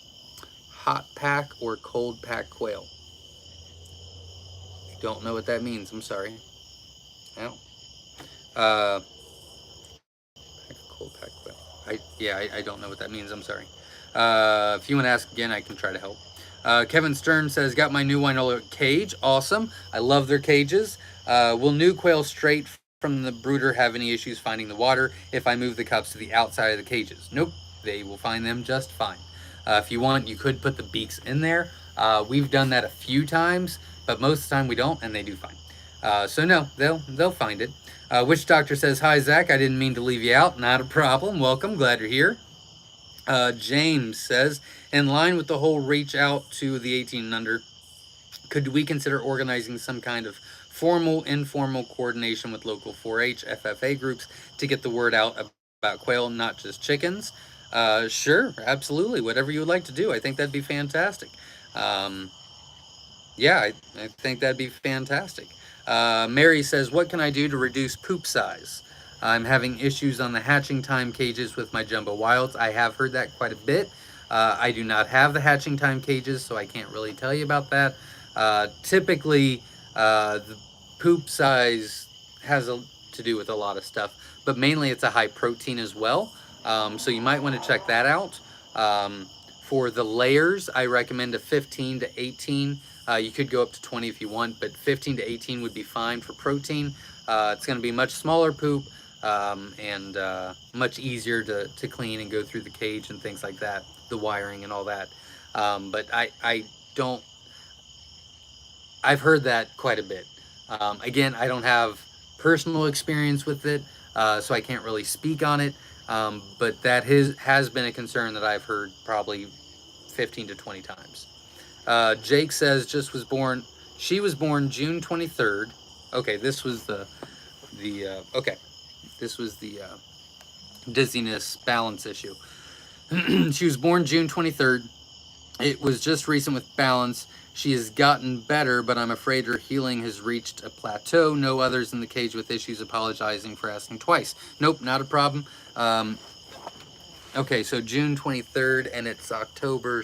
Hot pack or cold pack quail? I don't know what that means. I'm sorry. No. Cold pack quail. I don't know what that means. I'm sorry. If you want to ask again, I can try to help. Kevin Stern says, got my new Winola cage. Awesome. I love their cages. Will new quail straight from the brooder have any issues finding the water if I move the cups to the outside of the cages? Nope. They will find them just fine. If you want, you could put the beaks in there. We've done that a few times, but most of the time we don't, and they do fine. So no, they'll find it. Witch Doctor says, hi, Zach. I didn't mean to leave you out. Not a problem. Welcome. Glad you're here. James says, in line with the whole reach out to the 18 and under, could we consider organizing some kind of formal, informal coordination with local 4-H, FFA groups to get the word out about quail, not just chickens? Sure, absolutely. Whatever you would like to do. I think that'd be fantastic. Yeah, I think that'd be fantastic. Mary says, what can I do to reduce poop size? I'm having issues on the hatching time cages with my jumbo wilds. I have heard that quite a bit. I do not have the hatching time cages, so I can't really tell you about that. Typically, the poop size has to do with a lot of stuff, but mainly it's a high protein as well. So you might want to check that out. For the layers, I recommend a 15 to 18. You could go up to 20 if you want, but 15 to 18 would be fine for protein. It's going to be much smaller poop and much easier to clean and go through the cage and things like that, the wiring and all that. But I've heard that quite a bit. Again, I don't have personal experience with it, so I can't really speak on it. But that has been a concern that I've heard probably 15 to 20 times. Jake says, she was born June 23rd. Okay, this was the dizziness balance issue. She was born June 23rd. It was just recent with balance. She has gotten better, but I'm afraid her healing has reached a plateau. No others in the cage with issues. Apologizing for asking twice. Nope, not a problem. Okay, so June 23rd, and it's October,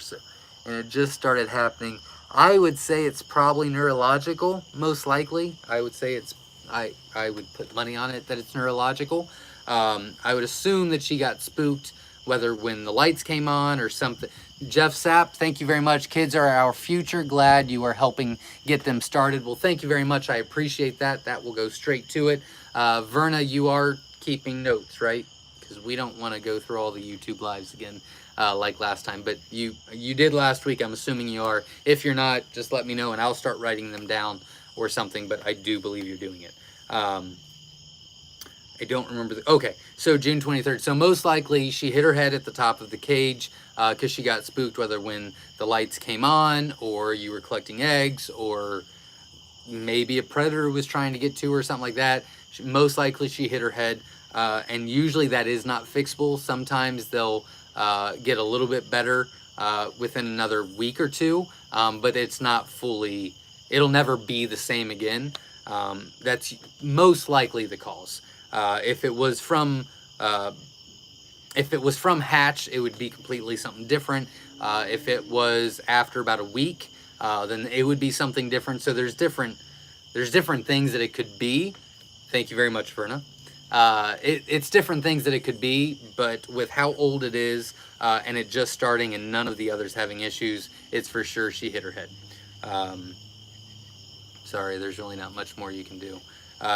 and it just started happening. I would say it's probably neurological, most likely. I would say I would put money on it that it's neurological. I would assume that she got spooked, whether when the lights came on or something. Jeff Sapp, thank you very much. Kids are our future. Glad you are helping get them started. Well, thank you very much. I appreciate that. That will go straight to it. Verna, you are keeping notes, right? Because we don't want to go through all the YouTube lives again like last time. But you did last week. I'm assuming you are. If you're not, just let me know and I'll start writing them down or something. But I do believe you're doing it. I don't remember. Okay, so June 23rd. So most likely she hit her head at the top of the cage because she got spooked, whether when the lights came on or you were collecting eggs or maybe a predator was trying to get to her or something like that. Most likely she hit her head. And usually that is not fixable. Sometimes they'll get a little bit better within another week or two, but it's not fully, it'll never be the same again. That's most likely the cause. If it was from hatch, it would be completely something different. If it was after about a week, then it would be something different. So there's different things that it could be. Thank you very much, Verna. It's different things that it could be, but with how old it is and it just starting and none of the others having issues, it's for sure she hit her head. Sorry, there's really not much more you can do.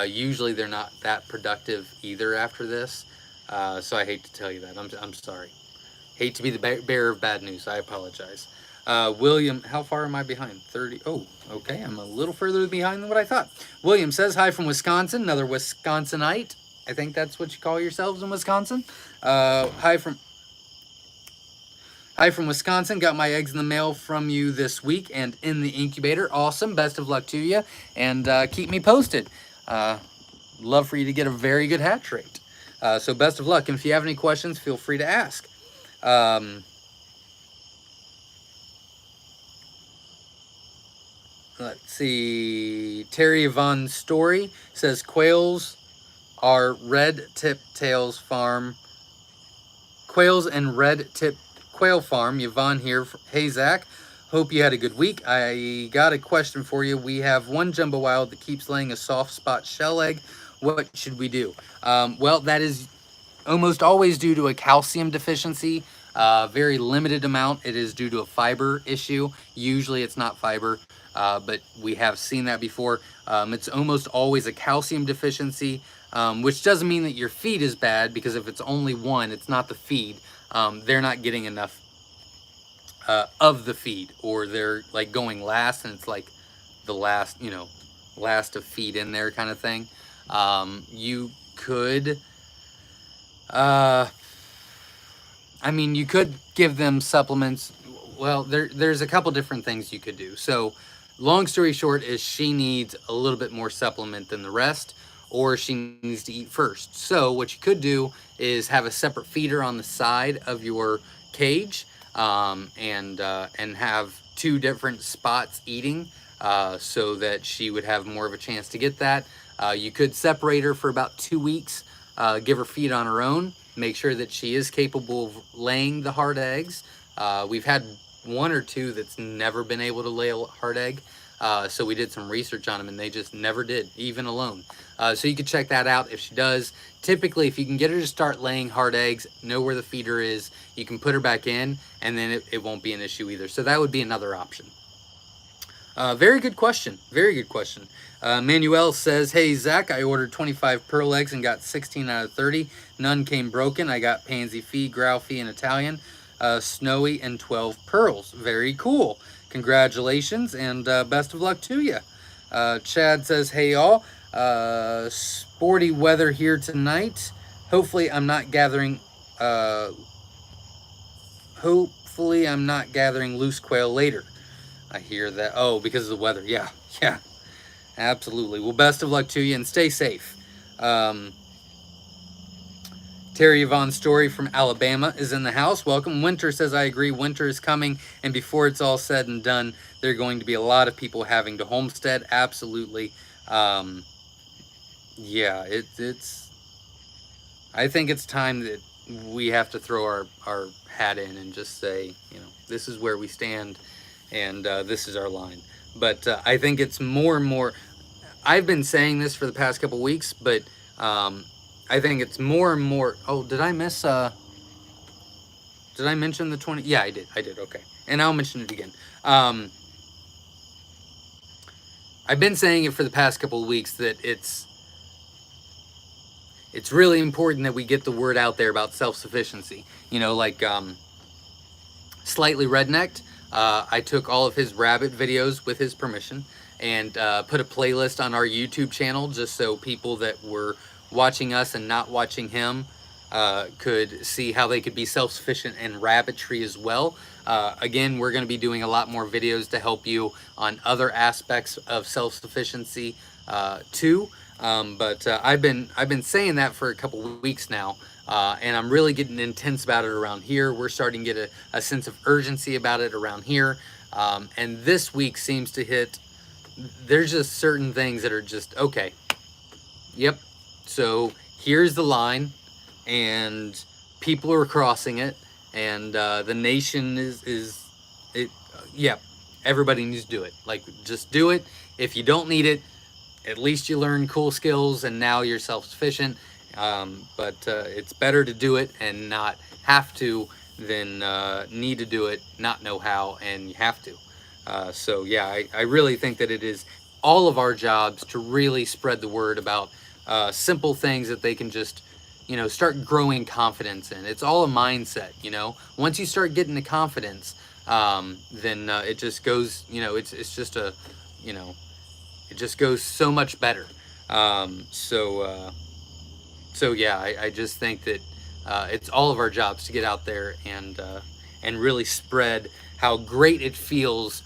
Usually they're not that productive either after this. So I hate to tell you that. I'm sorry. Hate to be the bearer of bad news. I apologize. William, how far am I behind? 30. Oh, okay. I'm a little further behind than what I thought. William says, hi from Wisconsin. Another Wisconsinite. I think that's what you call yourselves in Wisconsin. Hi from Wisconsin. Got my eggs in the mail from you this week and in the incubator. Awesome. Best of luck to you. And keep me posted. Love for you to get a very good hatch rate. So best of luck. And if you have any questions, feel free to ask. Let's see. Terry Yvonne Story says quails are red tip tails farm. Quails and red tip quail farm. Yvonne here. Hey Zach. Hope you had a good week. I got a question for you. We have one jumbo wild that keeps laying a soft spot shell egg. What should we do? Well, that is almost always due to a calcium deficiency. Very limited amount. It is due to a fiber issue. Usually it's not fiber, but we have seen that before. It's almost always a calcium deficiency, which doesn't mean that your feed is bad, because if it's only one, it's not the feed. They're not getting enough of the feed, or they're like going last and it's like the last, last of feed in there kind of thing. You could, you could give them supplements. Well, there's a couple different things you could do. So long story short is she needs a little bit more supplement than the rest, or she needs to eat first. So what you could do is have a separate feeder on the side of your cage, and have two different spots eating, so that she would have more of a chance to get that. You could separate her for about 2 weeks, give her feed on her own, make sure that she is capable of laying the hard eggs. We've had one or two that's never been able to lay a hard egg. So we did some research on them and they just never did, even alone. So you could check that out if she does. Typically, if you can get her to start laying hard eggs, know where the feeder is, you can put her back in, and then it won't be an issue either. So that would be another option. Very good question. Very good question. Manuel says, hey, Zach, I ordered 25 pearl eggs and got 16 out of 30. None came broken. I got Pansy Fee, Growlfee, and Italian, Snowy, and 12 pearls. Very cool. Congratulations, and best of luck to you. Chad says, hey, y'all. Sporty weather here tonight. Hopefully I'm not gathering loose quail later. I hear that. Oh, because of the weather. Yeah, absolutely. Well, best of luck to you and stay safe. Terry Yvonne Story from Alabama is in the house. Welcome. Winter says, I agree. Winter is coming, and before it's all said and done, there are going to be a lot of people having to homestead. Absolutely. Yeah, it's. I think it's time that we have to throw our hat in and just say, this is where we stand, and this is our line. But I think it's more and more. I've been saying this for the past couple weeks, but I think it's more and more. Oh, did I miss? Did I mention the 20? Yeah, I did. Okay, and I'll mention it again. I've been saying it for the past couple of weeks that it's really important that we get the word out there about self-sufficiency. Slightly Rednecked, I took all of his rabbit videos with his permission and put a playlist on our YouTube channel just so people that were watching us and not watching him could see how they could be self-sufficient in rabbitry as well. Again, we're going to be doing a lot more videos to help you on other aspects of self-sufficiency too. But I've been saying that for a couple weeks now, and I'm really getting intense about it around here. We're starting to get a sense of urgency about it around here, and this week seems to hit. There's just certain things that are just okay. Yep. So here's the line, and people are crossing it, and the nation is it. Yeah, everybody needs to do it. Like, just do it. If you don't need it, at least you learn cool skills, and now you're self-sufficient. But it's better to do it and not have to than need to do it, not know how, and you have to. So yeah, I really think that it is all of our jobs to really spread the word about simple things that they can just, you know, start growing confidence in. It's all a mindset, you know. Once you start getting the confidence, then it just goes, you know, it's just a, you know, it just goes so much better. So yeah, I just think that it's all of our jobs to get out there and really spread how great it feels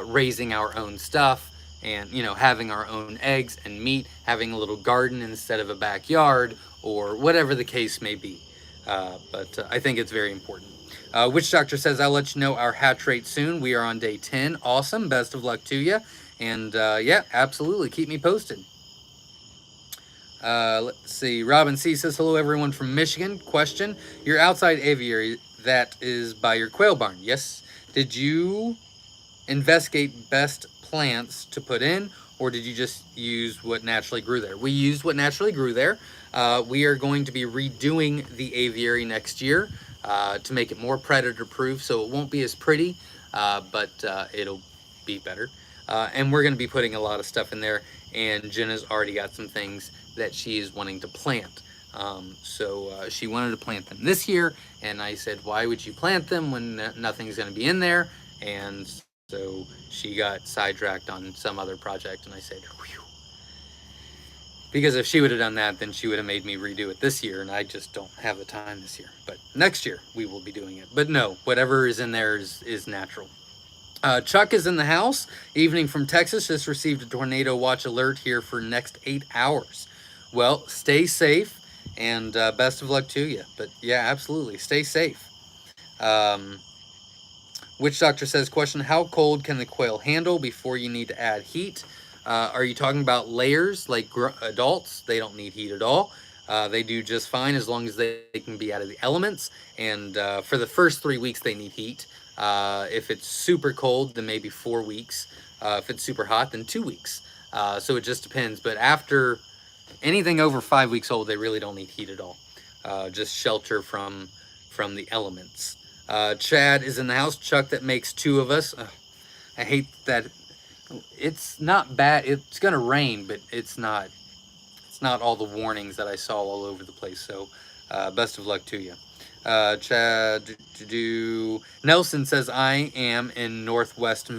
raising our own stuff, and you know, having our own eggs and meat, having a little garden instead of a backyard, or whatever the case may be. But I think it's very important. Witch Doctor says, I'll let you know our hatch rate soon. We are on day 10. Awesome. Best of luck to you. And yeah, absolutely. Keep me posted. Let's see. Robin C says, hello everyone from Michigan. Question, your outside aviary, that is by your quail barn, yes? Did you investigate best plants to put in, or did you just use what naturally grew there? We used what naturally grew there. We are going to be redoing the aviary next year to make it more predator proof, so it won't be as pretty, but it'll be better. And we're going to be putting a lot of stuff in there, and Jenna's already got some things that she is wanting to plant. So she wanted to plant them this year, and I said, why would you plant them when nothing's going to be in there? And so she got sidetracked on some other project, and I said, whew. Because if she would have done that, then she would have made me redo it this year, and I just don't have the time this year. But next year, we will be doing it. But no, whatever is in there is natural. Chuck is in the house. Evening from Texas. Just received a tornado watch alert here for next 8 hours. Well, stay safe, and best of luck to you. But yeah, absolutely, stay safe. Witch Doctor says, question, how cold can the quail handle before you need to add heat? Are you talking about layers like adults? They don't need heat at all. They do just fine as long as they can be out of the elements. And for the first 3 weeks, they need heat. If it's super cold, then maybe 4 weeks. If it's super hot, then 2 weeks. So it just depends. But after anything over 5 weeks old, they really don't need heat at all. Just shelter from the elements. Chad is in the house. Chuck, that makes 2 of us. I hate that. It's not bad. It's gonna rain, but it's not all the warnings that I saw all over the place. So best of luck to you. Chad Nelson says, I am in Northwest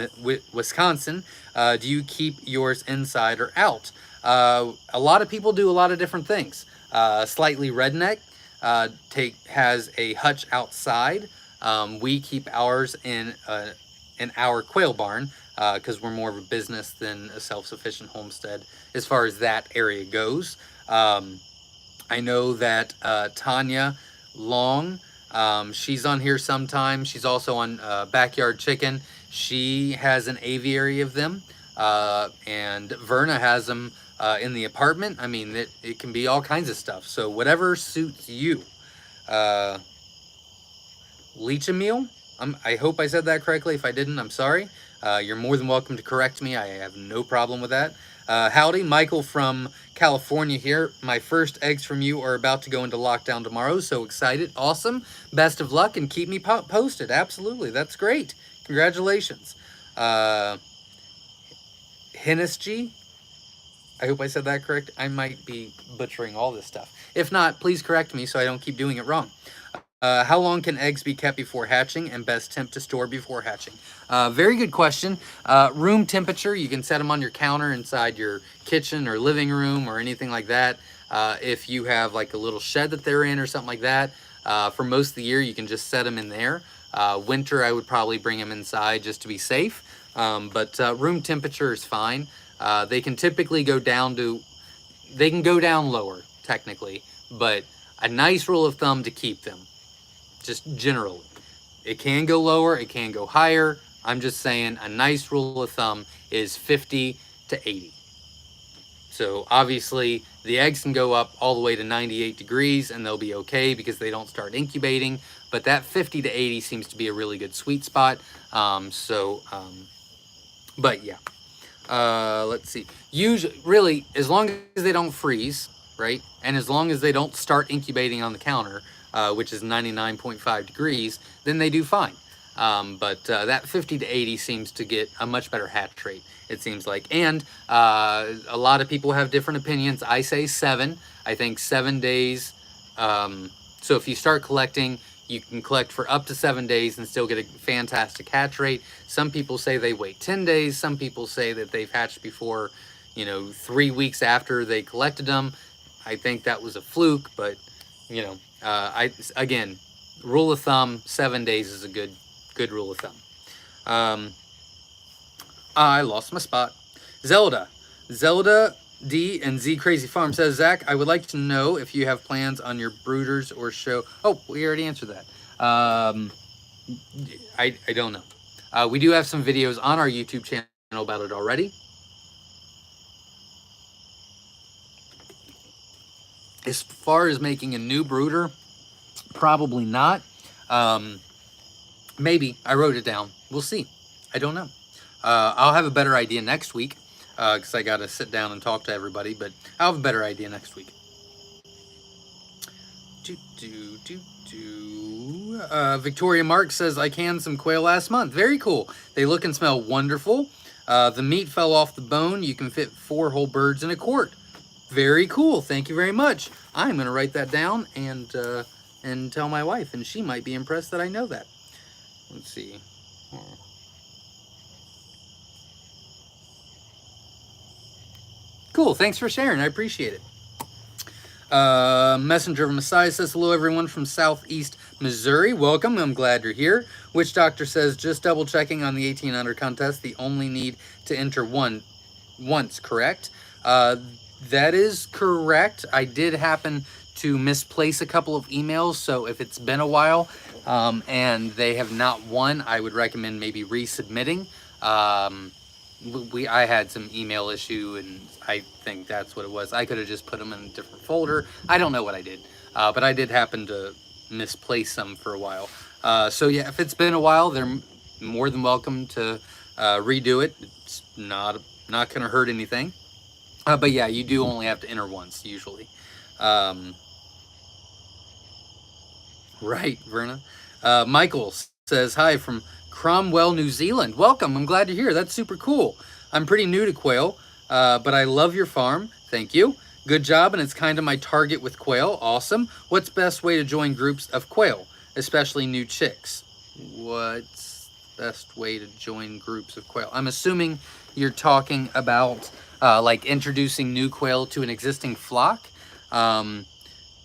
Wisconsin. Do you keep yours inside or out? A lot of people do a lot of different things. Slightly Redneck has a hutch outside. We keep ours in our quail barn because we're more of a business than a self-sufficient homestead as far as that area goes. I know that Tanya Long, she's on here sometime. She's also on Backyard Chicken. She has an aviary of them, and Verna has them in the apartment. I mean, it can be all kinds of stuff. So whatever suits you. Leechamil, I hope I said that correctly. If I didn't, I'm sorry. You're more than welcome to correct me. I have no problem with that. Howdy, Michael from California here. My first eggs from you are about to go into lockdown tomorrow. So excited. Awesome. Best of luck, and keep me posted. Absolutely. That's great. Congratulations. Hennessy, I hope I said that correct. I might be butchering all this stuff. If not, please correct me so I don't keep doing it wrong. How long can eggs be kept before hatching, and best temp to store before hatching? Very good question. Room temperature, you can set them on your counter inside your kitchen or living room or anything like that. If you have like a little shed that they're in or something like that, for most of the year, you can just set them in there. Winter, I would probably bring them inside just to be safe. But room temperature is fine. They can typically go down lower, technically, but a nice rule of thumb to keep them. Just generally, it can go lower, it can go higher. I'm just saying a nice rule of thumb is 50 to 80. So obviously the eggs can go up all the way to 98 degrees and they'll be okay because they don't start incubating. But that 50 to 80 seems to be a really good sweet spot. But yeah, let's see. Usually, really, as long as they don't freeze, right? And as long as they don't start incubating on the counter, which is 99.5 degrees, then they do fine. But that 50 to 80 seems to get a much better hatch rate, it seems like. And a lot of people have different opinions. I say 7. I think 7 days. So if you start collecting, you can collect for up to 7 days and still get a fantastic hatch rate. Some people say they wait 10 days. Some people say that they've hatched before, 3 weeks after they collected them. I think that was a fluke, but again, rule of thumb, 7 days is a good rule of thumb. I lost my spot. Zelda D and Z Crazy Farm says, Zach, I would like to know if you have plans on your brooders or show. Oh, we already answered that. I don't know. We do have some videos on our YouTube channel about it already. As far as making a new brooder, probably not. Maybe. I wrote it down. We'll see. I don't know. I'll have a better idea next week, because I got to sit down and talk to everybody, but I'll have a better idea next week. Victoria Mark says, I canned some quail last month. Very cool. They look and smell wonderful. The meat fell off the bone. You can fit 4 whole birds in a quart. Very cool. Thank you very much. I'm going to write that down and tell my wife, and she might be impressed that I know that. Let's see. Cool. Thanks for sharing. I appreciate it. Messenger of Messiah says, hello, everyone from Southeast Missouri. Welcome. I'm glad you're here. Witch Doctor says, just double checking on the 1800 contest. The only need to enter once, correct? That is correct. I did happen to misplace a couple of emails, so if it's been a while and they have not won, I would recommend maybe resubmitting. I had some email issue, and I think that's what it was. I could have just put them in a different folder. I don't know what I did, but I did happen to misplace them for a while. So yeah, if it's been a while, they're more than welcome to redo it. It's not going to hurt anything. But yeah, you do only have to enter once, usually. Right, Verna. Michael says, hi from Cromwell, New Zealand. Welcome. I'm glad you're here. That's super cool. I'm pretty new to quail, but I love your farm. Thank you. Good job, and it's kind of my target with quail. Awesome. What's best way to join groups of quail, especially new chicks? What's best way to join groups of quail? I'm assuming you're talking about like introducing new quail to an existing flock.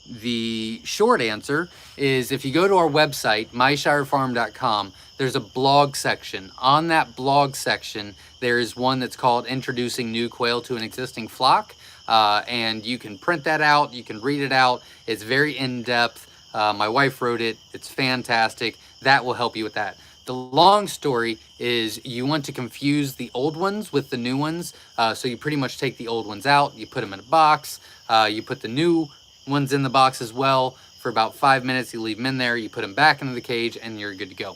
The short answer is, if you go to our website, myshirefarm.com, there's a blog section. On that blog section, there is one that's called Introducing New Quail to an Existing Flock. And you can print that out. You can read it out. It's very in-depth. My wife wrote it. It's fantastic. That will help you with that. The long story is, you want to confuse the old ones with the new ones. So you pretty much take the old ones out. You put them in a box. You put the new one's in the box as well for about 5 minutes. You leave them in there, you put them back into the cage, and you're good to go.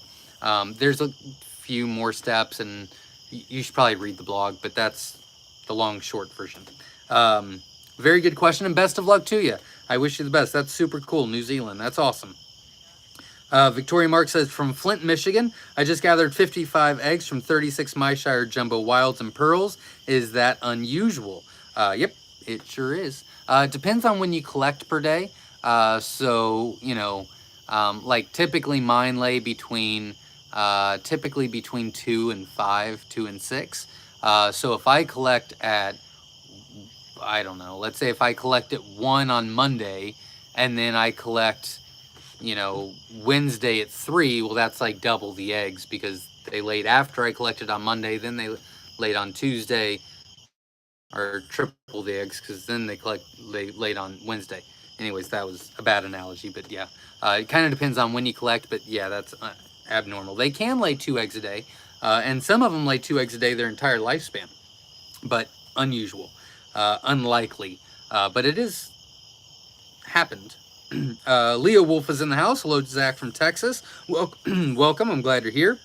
There's a few more steps, and you should probably read the blog, but that's the long short version. Very good question, and best of luck to you. I wish you the best. That's super cool. New Zealand, that's awesome. Victoria Mark says, from Flint, Michigan, I just gathered 55 eggs from 36 Myshire Jumbo Wilds and Pearls. Is that unusual? Yep, it sure is. It depends on when you collect per day. So, like typically mine lay between 2 and 5, 2 and 6. So if I collect at, I don't know, let's say if I collect at 1 on Monday, and then I collect, Wednesday at 3, well, that's like double the eggs, because they laid after I collected on Monday, then they laid on Tuesday, or triple the eggs, because then they laid on Wednesday. Anyways, that was a bad analogy, but yeah. It kind of depends on when you collect, but yeah, that's abnormal. They can lay 2 eggs a day, and some of them lay 2 eggs a day their entire lifespan, but unusual, unlikely, but it is happened. Leo Wolf is in the house. Hello, Zach from Texas. Welcome. I'm glad you're here.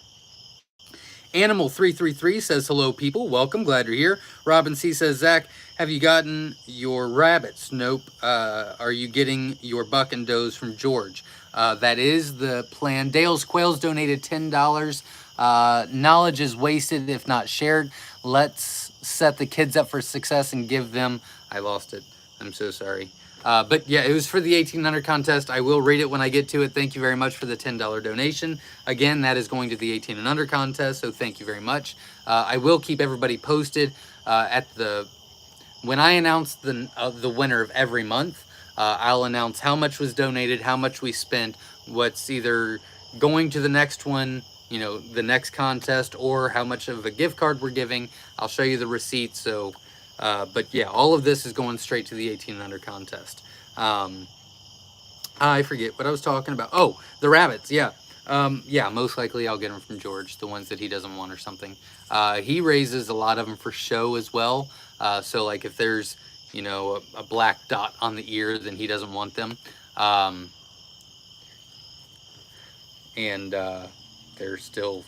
Animal333 says, hello, people. Welcome. Glad you're here. Robin C says, Zach, have you gotten your rabbits? Nope. Are you getting your buck and does from George? That is the plan. Dale's Quails donated $10. Knowledge is wasted if not shared. Let's set the kids up for success and give them... I lost it. I'm so sorry. But yeah, it was for the 1800 contest. I will read it when I get to it. Thank you very much for the $10 donation. Again, that is going to the 18 and under contest, so thank you very much. I will keep everybody posted when I announce the winner of every month. I'll announce how much was donated, how much we spent, what's either going to the next one, you know, the next contest, or how much of a gift card we're giving. I'll show you the receipt. So, but yeah, all of this is going straight to the 18 and under contest. I forget what I was talking about. Oh, the rabbits. Yeah. Yeah, most likely I'll get them from George, the ones that he doesn't want or something. He raises a lot of them for show as well. So like if there's, you know, a black dot on the ear, then he doesn't want them. And they're still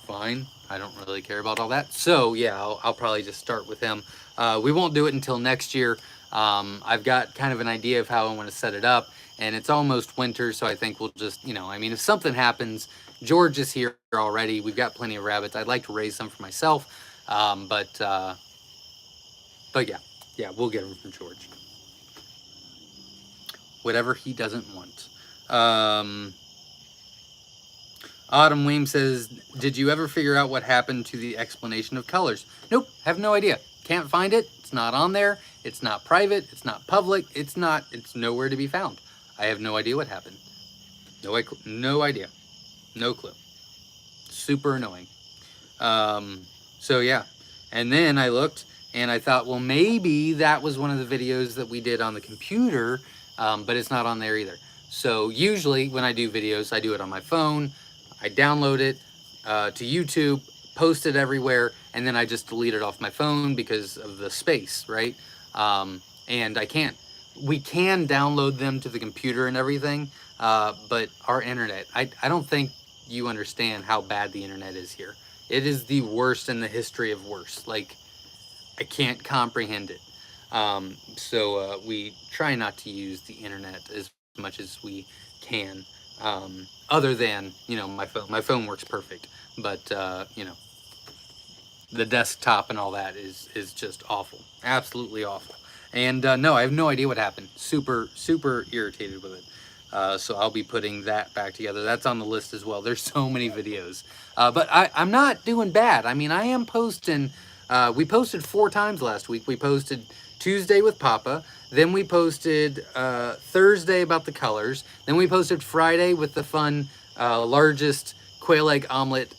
fine. I don't really care about all that. So yeah, I'll probably just start with him. We won't do it until next year. I've got kind of an idea of how I want to set it up, and it's almost winter, so I think we'll just, you know, I mean, if something happens, George is here already. We've got plenty of rabbits. I'd like to raise some for myself, but yeah, we'll get them from George. Whatever he doesn't want. Autumn Weem says, did you ever figure out what happened to the explanation of colors? Nope, have no idea. Can't find it. It's not on there. It's not private. It's not public. It's nowhere to be found. I have no idea what happened. No idea. No clue. Super annoying. So yeah. And then I looked and I thought, well, maybe that was one of the videos that we did on the computer, but it's not on there either. So usually when I do videos, I do it on my phone. I download it to YouTube, post it everywhere, and then I just delete it off my phone because of the space, right? And I can't. We can download them to the computer and everything, but our internet, I don't think you understand how bad the internet is here. It is the worst in the history of worst. Like, I can't comprehend it. So we try not to use the internet as much as we can. Other than, you know, my phone works perfect, but you know, the desktop and all that is just awful, absolutely awful. And no, I have no idea what happened. Super irritated with it. So I'll be putting that back together. That's on the list as well. There's so many videos, but I'm not doing bad. I mean, I am posting. We posted 4 times last week. We posted Tuesday with Papa. Then we posted Thursday about the colors. Then we posted Friday with the fun largest quail egg omelet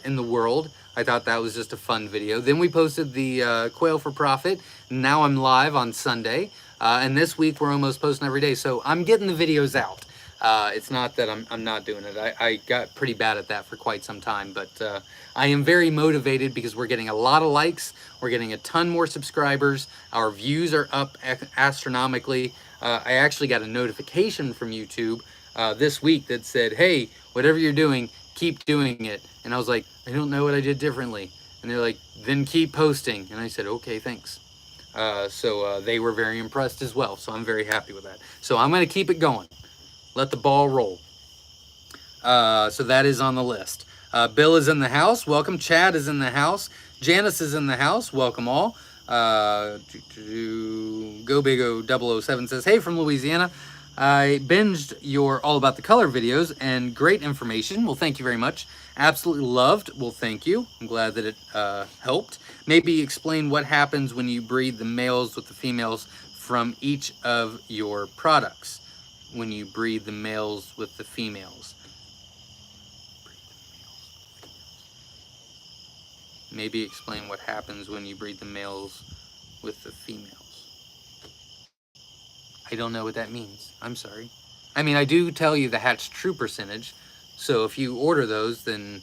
in the world. I thought that was just a fun video. Then we posted the quail for profit. Now I'm live on Sunday. And this week we're almost posting every day. So I'm getting the videos out. It's not that I'm not doing it. I got pretty bad at that for quite some time, but I am very motivated because we're getting a lot of likes. We're getting a ton more subscribers. Our views are up astronomically. I actually got a notification from YouTube this week that said, hey, whatever you're doing, keep doing it. And I was like, I don't know what I did differently. And they're like, then keep posting. And I said, okay, thanks. So they were very impressed as well. So I'm very happy with that. So I'm going to keep it going. Let the ball roll. So that is on the list. Bill is in the house. Welcome. Chad is in the house. Janice is in the house. Welcome all. Go Big O 007 says, hey, from Louisiana. I binged your All About the Color videos and great information. Well, thank you very much. Absolutely loved. Well, thank you. I'm glad that it helped. Maybe explain what happens when you breed the males with the females from each of your products. When you breed the males with the females. Maybe explain what happens when you breed the males with the females. I don't know what that means. I'm sorry. I mean, I do tell you the hatch true percentage. So if you order those, then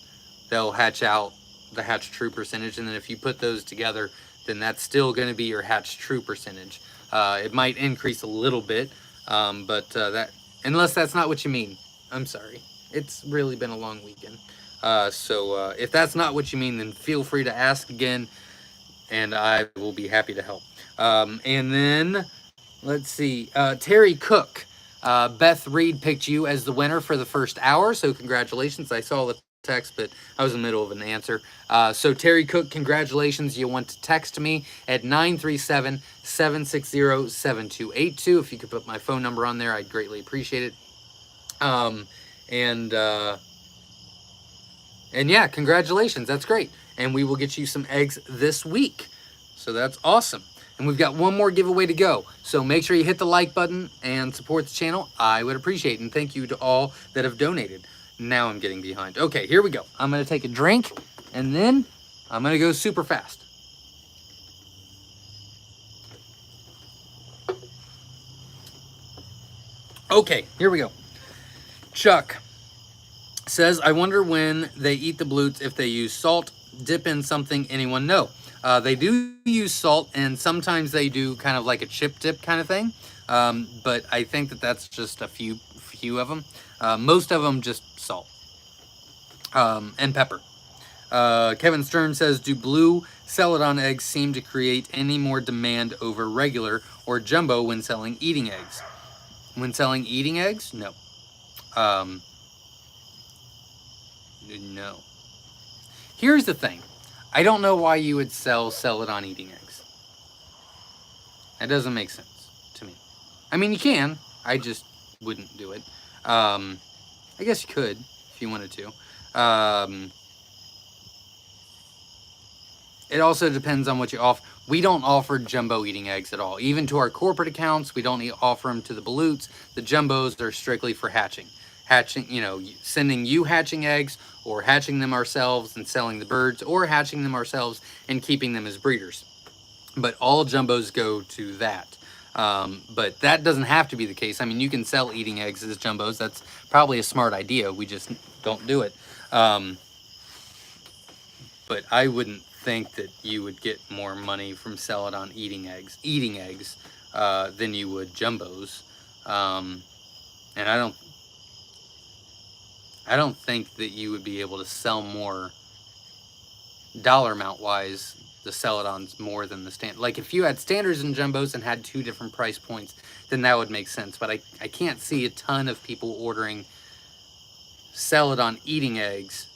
they'll hatch out the hatch true percentage. And then if you put those together, then that's still going to be your hatch true percentage. It might increase a little bit, but that, unless that's not what you mean, I'm sorry. It's really been a long weekend. So if that's not what you mean, then feel free to ask again, and I will be happy to help. And then, let's see, Terry Cook. Beth Reed picked you as the winner for the first hour, so congratulations. I saw the text, but I was in the middle of an answer. So Terry Cook, congratulations. You want to text me at 937-760-7282. If you could put my phone number on there, I'd greatly appreciate it. And yeah, congratulations. That's great. And we will get you some eggs this week. So that's awesome. And we've got one more giveaway to go. So make sure you hit the like button and support the channel. I would appreciate it. And thank you to all that have donated. Now I'm getting behind. Okay, here we go. I'm going to take a drink and then I'm going to go super fast. Okay, here we go. Chuck says, I wonder when they eat the blutes if they use salt, dip in something, anyone know? They do use salt, and sometimes they do kind of like a chip dip kind of thing. But I think that that's just a few of them. Most of them just salt and pepper. Kevin Stern says, do blue celadon eggs seem to create any more demand over regular or jumbo when selling eating eggs? When selling eating eggs? No. No. Here's the thing. I don't know why you would sell celadon eating eggs. That doesn't make sense to me. I mean, you can. I just wouldn't do it. I guess you could if you wanted to. It also depends on what you offer. We don't offer jumbo eating eggs at all. Even to our corporate accounts, we don't offer them to the balutes. The jumbos are strictly for hatching. Hatching, you know, sending you hatching eggs, or hatching them ourselves and selling the birds, or hatching them ourselves and keeping them as breeders. But all jumbos go to that. But that doesn't have to be the case. I mean, you can sell eating eggs as jumbos. That's probably a smart idea. We just don't do it. But I wouldn't think that you would get more money from celadon eating eggs than you would jumbos. And I don't think that you would be able to sell more dollar amount wise the celadons more than the stand. Like if you had standards and jumbos and had two different price points, then that would make sense. But I can't see a ton of people ordering celadon eating eggs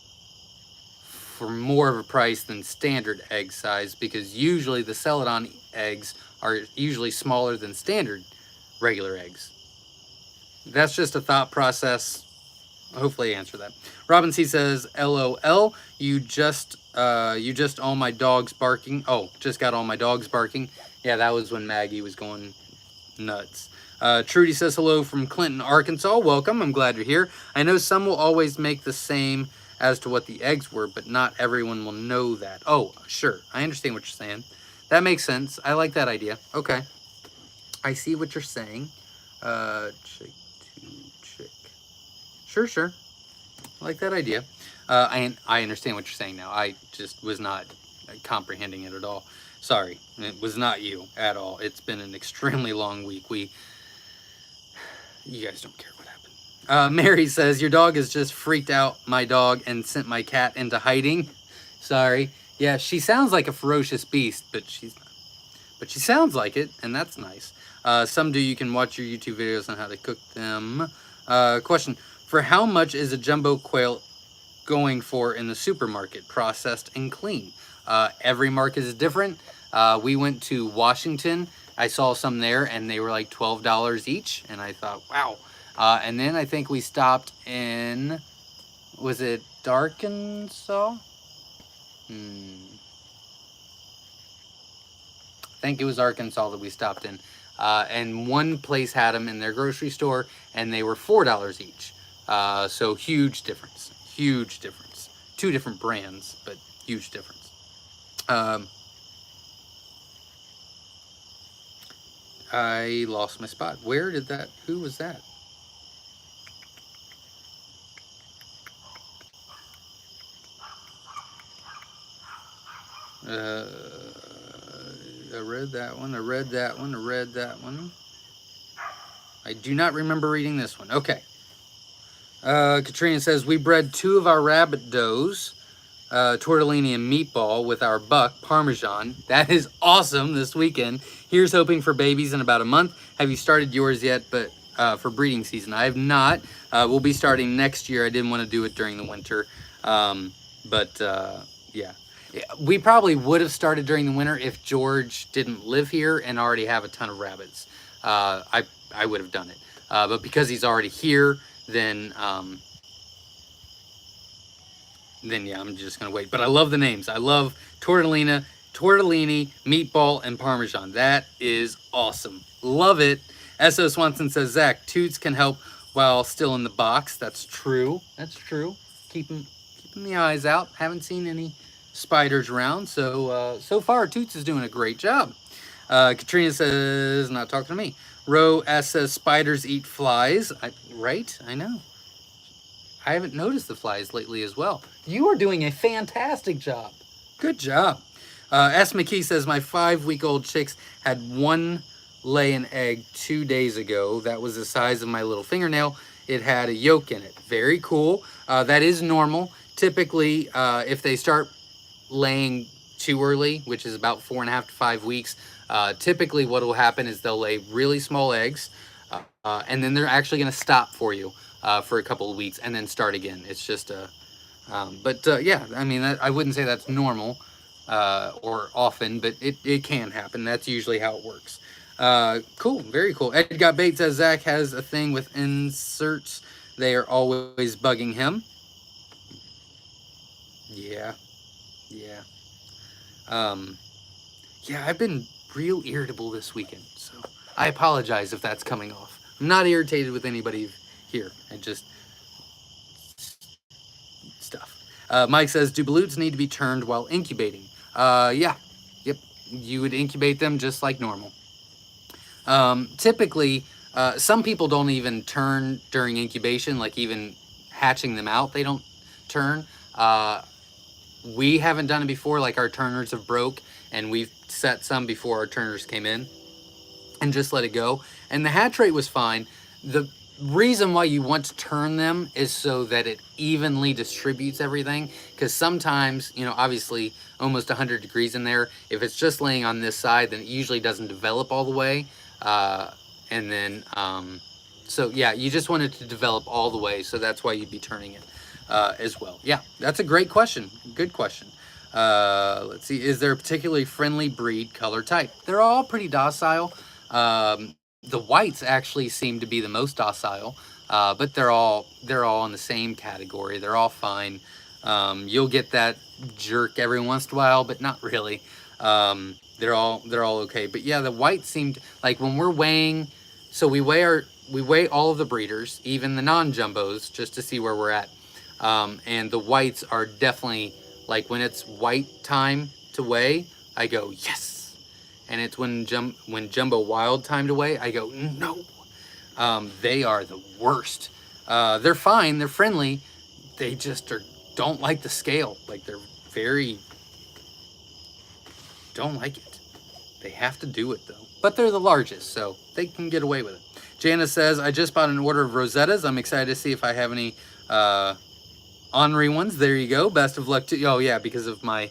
for more of a price than standard egg size, because usually the celadon eggs are usually smaller than standard regular eggs. That's just a thought process. Hopefully I answer that. Robin C says, LOL, you just all my dogs barking. Oh, just got all my dogs barking. Yeah, that was when Maggie was going nuts. Trudy says, hello from Clinton, Arkansas. Welcome. I'm glad you're here. I know some will always make the same as to what the eggs were, but not everyone will know that. Oh, sure. I understand what you're saying. That makes sense. I like that idea. Okay. I see what you're saying. Chick to chick. Sure. I like that idea. I understand what you're saying now. I just was not comprehending it at all. Sorry. It was not you at all. It's been an extremely long week. You guys don't care what happened. Mary says, your dog has just freaked out my dog and sent my cat into hiding. Sorry. Yeah, she sounds like a ferocious beast, but she's not. But she sounds like it, and that's nice. You can watch your YouTube videos on how to cook them. Question, for how much is a jumbo quail going for in the supermarket, processed and clean? Every market is different. We went to Washington. I saw some there, and they were like $12 each, and I thought, wow. And then I think we stopped in, was it Arkansas? I think it was Arkansas that we stopped in. And one place had them in their grocery store, and they were $4 each. So huge difference. Two different brands, but huge difference. I lost my spot. Where did that, who was that? I read that one. I do not remember reading this one. Okay. Katrina says, we bred 2 of our rabbit does, tortellini and meatball with our buck, Parmesan. That is awesome this weekend. Here's hoping for babies in about a month. Have you started yours yet? But for breeding season. I have not. We'll be starting next year. I didn't want to do it during the winter, but yeah. We probably would have started during the winter if George didn't live here and already have a ton of rabbits. I would have done it, but because he's already here, then yeah, I'm just gonna wait. But I love the names. I love tortellini, meatball, and parmesan. That is awesome. Love it. S.O. Swanson says, Zach, toots can help while still in the box. That's true. That's true. Keeping the eyes out. Haven't seen any spiders around. So so far, Toots is doing a great job. Katrina says, not talking to me. Ro S says, spiders eat flies. Right? I know. I haven't noticed the flies lately as well. You are doing a fantastic job. Good job. S. McKee says, my 5-week-old chicks had one lay an egg 2 days ago. That was the size of my little fingernail. It had a yolk in it. Very cool. That is normal. Typically, if they start laying too early, which is about 4.5 to 5 weeks, typically what will happen is they'll lay really small eggs, and then they're actually going to stop for you for a couple of weeks and then start again. It's just a, yeah, I mean, I wouldn't say that's normal or often, but it can happen. That's usually how it works. Cool, very cool. Ed Got Bait says Zach has a thing with inserts. They are always bugging him. Yeah. Yeah, I've been real irritable this weekend, so I apologize if that's coming off. I'm not irritated with anybody here. I just stuff. Mike says, do balloons need to be turned while incubating? Yeah. Yep. You would incubate them just like normal. Typically, some people don't even turn during incubation, like even hatching them out, they don't turn. We haven't done it before, like our turners have broke, and we've set some before our turners came in and just let it go. And the hatch rate was fine. The reason why you want to turn them is so that it evenly distributes everything, because sometimes, you know, obviously almost 100 degrees in there, if it's just laying on this side, then it usually doesn't develop all the way. And then, so yeah, you just want it to develop all the way, so that's why you'd be turning it as well. Yeah, that's a great question. Good question. Let's see, is there a particularly friendly breed, color, type? They're all pretty docile. The whites actually seem to be the most docile, but they're all in the same category. They're all fine. You'll get that jerk every once in a while, but not really. They're all okay. But yeah, the whites seemed like when we're weighing, so we weigh all of the breeders, even the non-jumbos, just to see where we're at. And the whites are definitely, like when it's white time to weigh, I go, yes. And it's when jumbo wild time to weigh, I go, no. They are the worst. They're fine, they're friendly. They just don't like the scale. Like they're don't like it. They have to do it though. But they're the largest, so they can get away with it. Jana says, I just bought an order of Rosettas. I'm excited to see if I have any ornery ones. There you go. Best of luck to you. Oh yeah, because of my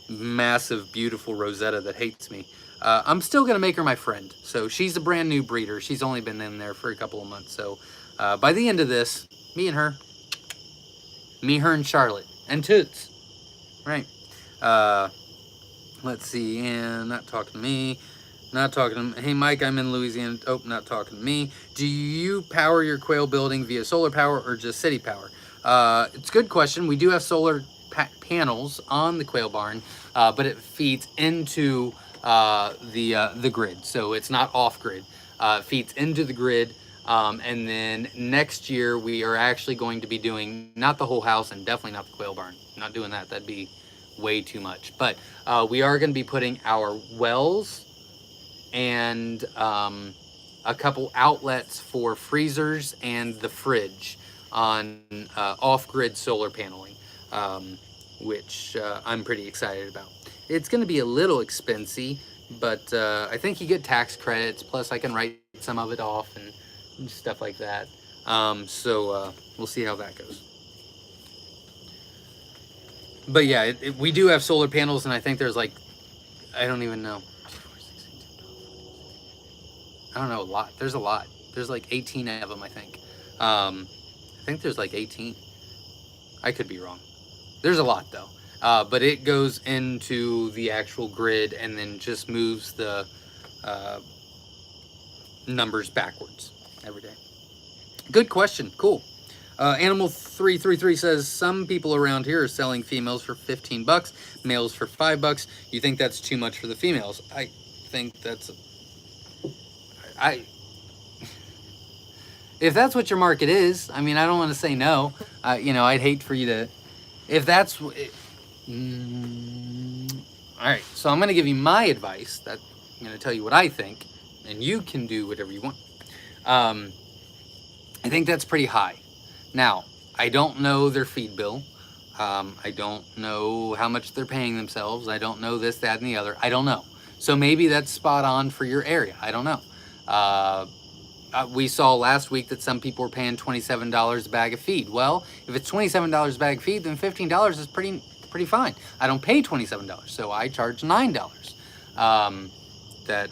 massive, beautiful Rosetta that hates me. I'm still going to make her my friend. So she's a brand new breeder. She's only been in there for a couple of months. So by the end of this, me, her, and Charlotte, and Toots. Right. Let's see. And not talking to me. Not talking to, hey Mike, I'm in Louisiana. Oh, not talking to me. Do you power your quail building via solar power or just city power? It's a good question. We do have solar panels on the quail barn, but it feeds into the grid, so it's not off grid. It feeds into the grid, and then next year we are actually going to be doing not the whole house and definitely not the quail barn. Not doing that. That'd be way too much. But we are going to be putting our wells and a couple outlets for freezers and the fridge on off-grid solar paneling, which I'm pretty excited about. It's going to be a little expensive, but I think you get tax credits, plus I can write some of it off and stuff like that. So we'll see how that goes. But yeah, we do have solar panels, and I think there's like, I don't even know. I don't know, a lot. There's a lot. There's like 18 of them, I think. I think there's like 18. I could be wrong. There's a lot though. But it goes into the actual grid and then just moves the uh, numbers backwards every day. Good question. Cool. Animal 333 says some people around here are selling females for 15 bucks, males for $5. You think that's too much for the females? I think that's I if that's what your market is. I mean, I don't want to say no. I'd hate for you to if that's all right. So I'm going to give you my advice. That I'm going to tell you what I think, and you can do whatever you want. I think that's pretty high. Now, I don't know their feed bill. I don't know how much they're paying themselves. I don't know this, that, and the other. I don't know. So maybe that's spot on for your area. I don't know. We saw last week that some people were paying $27 a bag of feed. Well, if it's $27 a bag of feed, then $15 is pretty fine. I don't pay $27, so I charge $9. That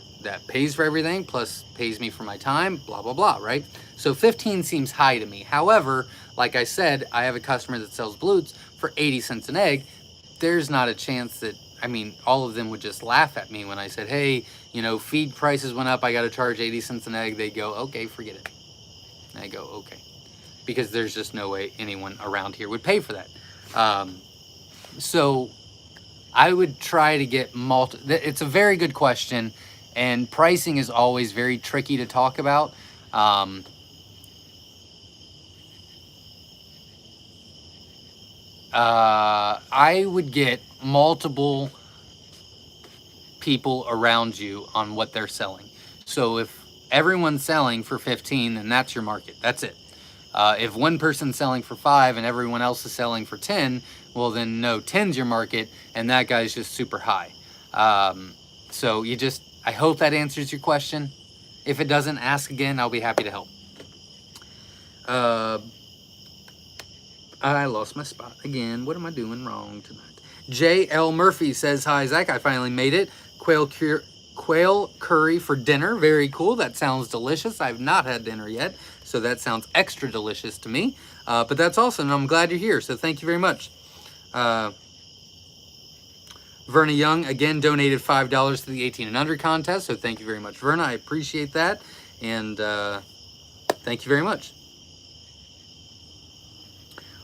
pays for everything, plus pays me for my time, blah, blah, blah, right? So 15 seems high to me. However, like I said, I have a customer that sells blutes for 80 cents an egg. There's not a chance that, all of them would just laugh at me when I said, hey, feed prices went up, I got to charge 80 cents an egg. They go, okay, forget it. And I go, okay. Because there's just no way anyone around here would pay for that. So I would try to get it's a very good question, and pricing is always very tricky to talk about. I would get multiple people around you on what they're selling. So if everyone's selling for 15, then that's your market. That's it. If one person's selling for 5 and everyone else is selling for 10, well then no, 10's your market, and that guy's just super high. So I hope that answers your question. If it doesn't, ask again. I'll be happy to help. I lost my spot again. What am I doing wrong tonight? J.L. Murphy says, hi, Zach. I finally made it. Quail curry for dinner. Very cool. That sounds delicious. I've not had dinner yet, so that sounds extra delicious to me. But that's awesome, and I'm glad you're here, so thank you very much. Verna Young, again, donated $5 to the 18 and under contest, so thank you very much, Verna. I appreciate that, and thank you very much.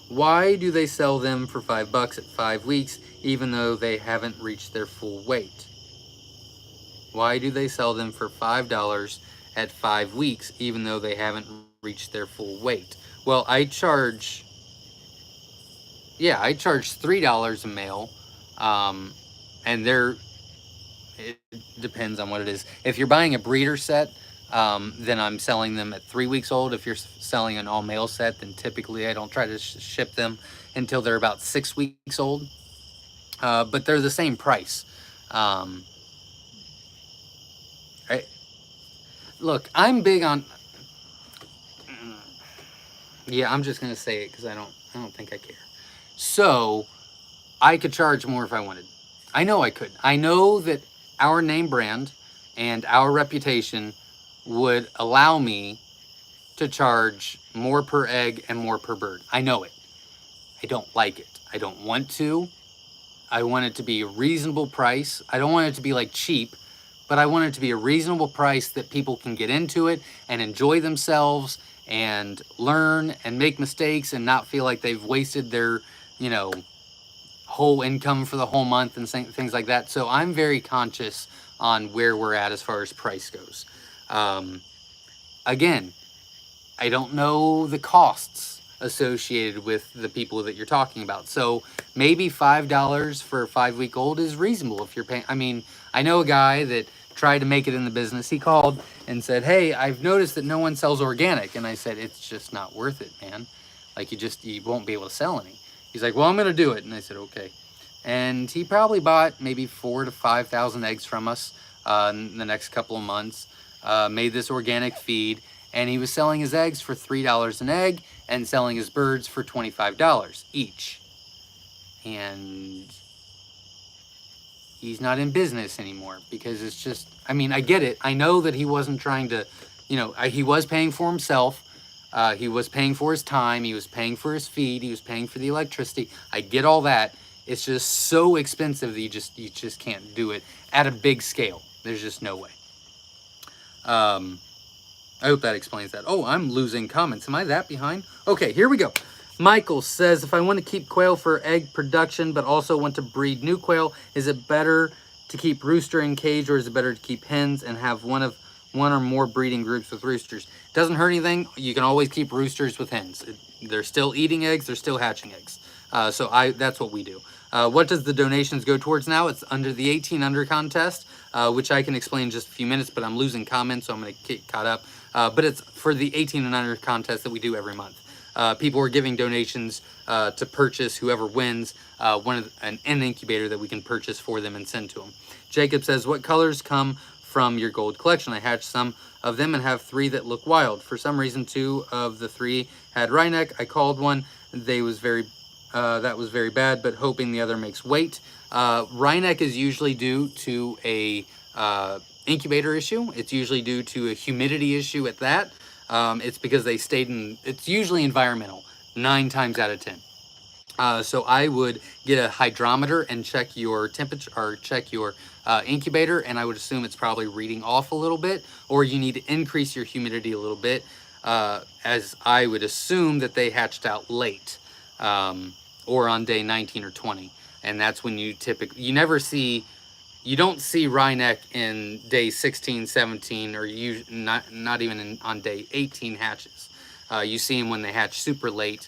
Why do they sell them for $5 at 5 weeks, even though they haven't reached their full weight? Why do they sell them for $5 at 5 weeks, even though they haven't reached their full weight? Well, I charge $3 a male, and it depends on what it is. If you're buying a breeder set, then I'm selling them at 3 weeks old. If you're selling an all-male set, then typically I don't try to ship them until they're about 6 weeks old. But they're the same price. Look, I'm big on... Yeah, I'm just going to say it because I don't think I care. So, I could charge more if I wanted. I know I could. I know that our name brand and our reputation would allow me to charge more per egg and more per bird. I know it. I don't like it. I don't want to. I want it to be a reasonable price. I don't want it to be like cheap, but I want it to be a reasonable price that people can get into it and enjoy themselves and learn and make mistakes and not feel like they've wasted their, whole income for the whole month and things like that. So I'm very conscious on where we're at as far as price goes. Again, I don't know the costs associated with the people that you're talking about. So maybe $5 for a 5-week-old is reasonable if you're paying. I know a guy that tried to make it in the business. He called and said, hey, I've noticed that no one sells organic. And I said, it's just not worth it, man. Like you won't be able to sell any. He's like, well, I'm going to do it. And I said, okay. And he probably bought maybe 4,000 to 5,000 eggs from us in the next couple of months, made this organic feed, and he was selling his eggs for $3 an egg and selling his birds for $25 each. And he's not in business anymore because it's just, I get it. I know that he wasn't trying to, you know, he was paying for himself. He was paying for his time. He was paying for his feed. He was paying for the electricity. I get all that. It's just so expensive that you just can't do it at a big scale. There's just no way. I hope that explains that. Oh, I'm losing comments. Am I that behind? Okay, here we go. Michael says, if I want to keep quail for egg production, but also want to breed new quail, is it better to keep rooster in cage, or is it better to keep hens and have one or more breeding groups with roosters? Doesn't hurt anything. You can always keep roosters with hens. They're still eating eggs. They're still hatching eggs. So that's what we do. What does the donations go towards now? It's under the 18 under contest, which I can explain in just a few minutes, but I'm losing comments, so I'm going to get caught up. But it's for the 18 and under contest that we do every month. People are giving donations to purchase whoever wins an incubator that we can purchase for them and send to them. Jacob says, what colors come from your gold collection? I hatched some of them and have 3 that look wild. For some reason, 2 of the 3 had wryneck. I called one. That was very bad, but hoping the other makes weight. Wryneck is usually due to a incubator issue. It's usually due to a humidity issue at that. It's because they stayed in, it's usually environmental, 9 times out of 10. So I would get a hydrometer and check your temperature, or check your incubator, and I would assume it's probably reading off a little bit, or you need to increase your humidity a little bit, as I would assume that they hatched out late, or on day 19 or 20. And that's when you typically, you don't see wryneck in day 16, 17, or not even on day 18 hatches. You see them when they hatch super late.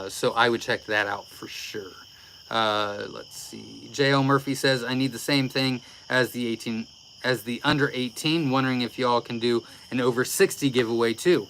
So I would check that out for sure. Let's see. J.O. Murphy says, I need the same thing as the under 18. Wondering if y'all can do an over 60 giveaway too.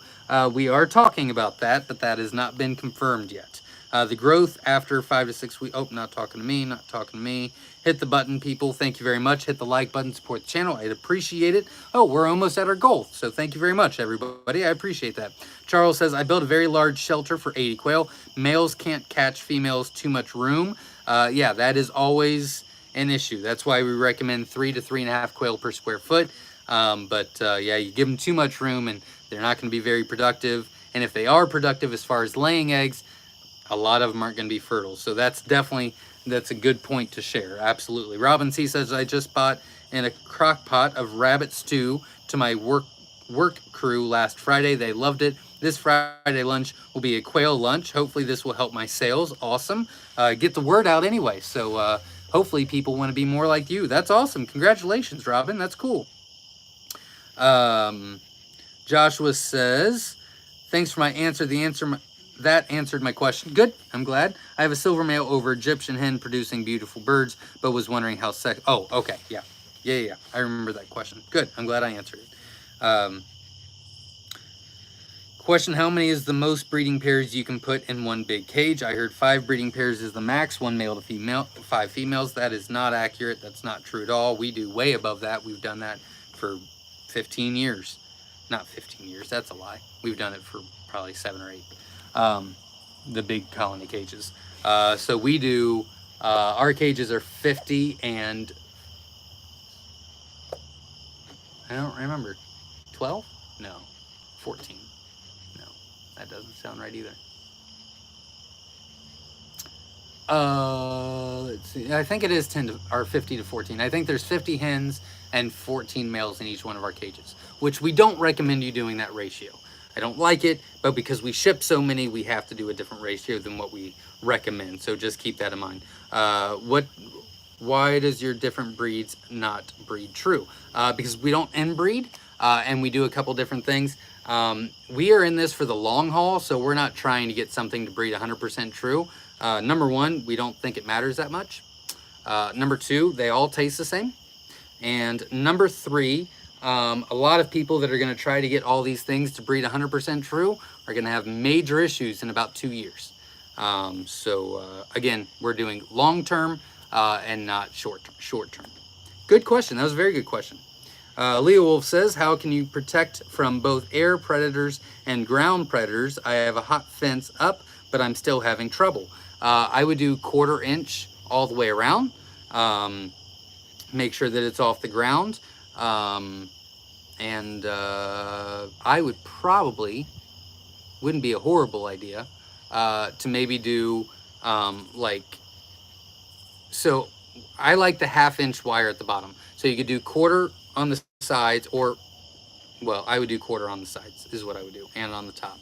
We are talking about that, but that has not been confirmed yet. The growth after 5 to 6 weeks. Oh, not talking to me. Hit the button, people. Thank you very much. Hit the like button, support the channel. I'd appreciate it. Oh, we're almost at our goal. So thank you very much, everybody. I appreciate that. Charles says, I built a very large shelter for 80 quail. Males can't catch females, too much room. Yeah, that is always an issue. That's why we recommend 3 to 3.5 quail per square foot. Yeah, you give them too much room and they're not going to be very productive. And if they are productive as far as laying eggs, a lot of them aren't going to be fertile. So that's a good point to share. Absolutely. Robin C says, I just bought in a crock pot of rabbit stew to my work crew last Friday. They loved it. This Friday lunch will be a quail lunch. Hopefully this will help my sales. Awesome. Get the word out anyway. So hopefully people want to be more like you. That's awesome. Congratulations, Robin. That's cool. Joshua says, thanks for my answer. That answered my question. Good. I'm glad. I have a silver male over Egyptian hen producing beautiful birds, but was wondering how oh, okay. Yeah. I remember that question. Good. I'm glad I answered it. Question, how many is the most breeding pairs you can put in one big cage? I heard 5 breeding pairs is the max, 1 male to female, 5 females. That is not accurate. That's not true at all. We do way above that. We've done that for 15 years. Not 15 years. That's a lie. We've done it for probably 7 or 8. The big colony cages. So we do, our cages are 50 and, I don't remember, 12? No, 14. No, that doesn't sound right either. Let's see, I think it is 50 to 14. I think there's 50 hens and 14 males in each one of our cages, which we don't recommend you doing that ratio. I don't like it, but because we ship so many, we have to do a different ratio than what we recommend. So just keep that in mind. Why does your different breeds not breed true? Because we don't inbreed, and we do a couple different things. We are in this for the long haul, so we're not trying to get something to breed 100% true. Number 1, we don't think it matters that much. Number 2, they all taste the same. And number 3, a lot of people that are going to try to get all these things to breed 100% true are going to have major issues in about 2 years. Again, we're doing long-term and not short-term. Good question. That was a very good question. Leo Wolf says, how can you protect from both air predators and ground predators? I have a hot fence up, but I'm still having trouble. I would do 1/4 inch all the way around. Make sure that it's off the ground. And I would probably, wouldn't be a horrible idea, to maybe do like, so I like the 1/2 inch wire at the bottom. So you could do quarter on the sides, or, well, I would do quarter on the sides is what I would do, and on the top,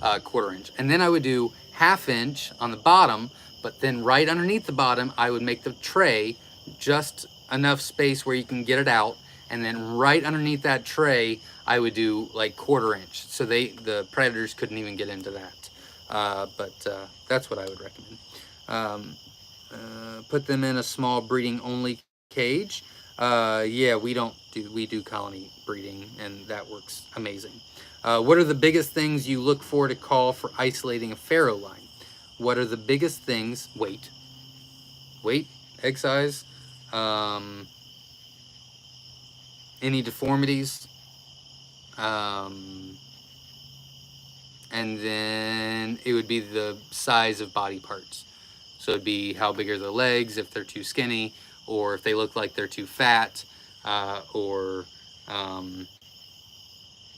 1/4 inch. And then I would do 1/2 inch on the bottom, but then right underneath the bottom, I would make the tray just enough space where you can get it out. And then right underneath that tray, I would do like 1/4 inch. So the predators couldn't even get into that. But that's what I would recommend. Um, Put them in a small breeding only cage. Yeah, we do colony breeding, and that works amazing. What are the biggest things you look for to call for isolating a Pharaoh line? What are the biggest things? Weight, egg size, any deformities, and then it would be the size of body parts. So it'd be how big are the legs, if they're too skinny, or if they look like they're too fat, or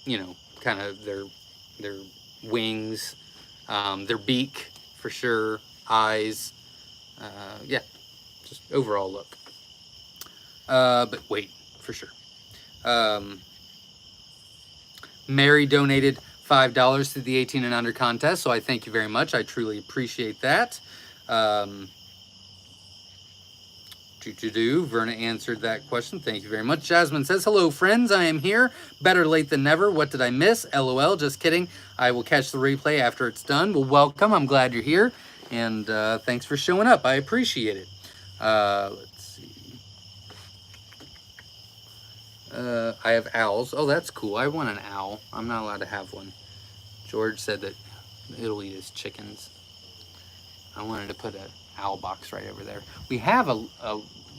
you know, kind of their wings, their beak for sure, eyes, yeah, just overall look. But weight for sure. Mary donated $5 to the 18 and under contest, so I thank you very much. I truly appreciate that. Verna answered that question. Thank you very much. Jasmine says, hello, friends. I am here. Better late than never. What did I miss? LOL. Just kidding. I will catch the replay after it's done. Well, welcome. I'm glad you're here. And thanks for showing up. I appreciate it. Let's see. I have owls. Oh, that's cool. I want an owl. I'm not allowed to have one. George said that it'll eat his chickens. I wanted to put an owl box right over there. We have a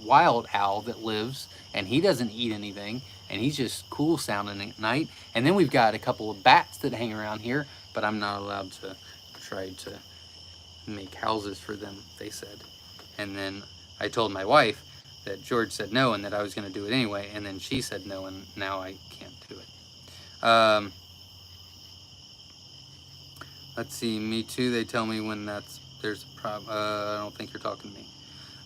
wild owl that lives, and he doesn't eat anything, and he's just cool sounding at night. And then we've got a couple of bats that hang around here, but I'm not allowed to try to make houses for them, they said. And then I told my wife that George said no and that I was going to do it anyway, and then she said no, and now I can't do it. Let's see, me too. They tell me when there's a problem. I don't think you're talking to me.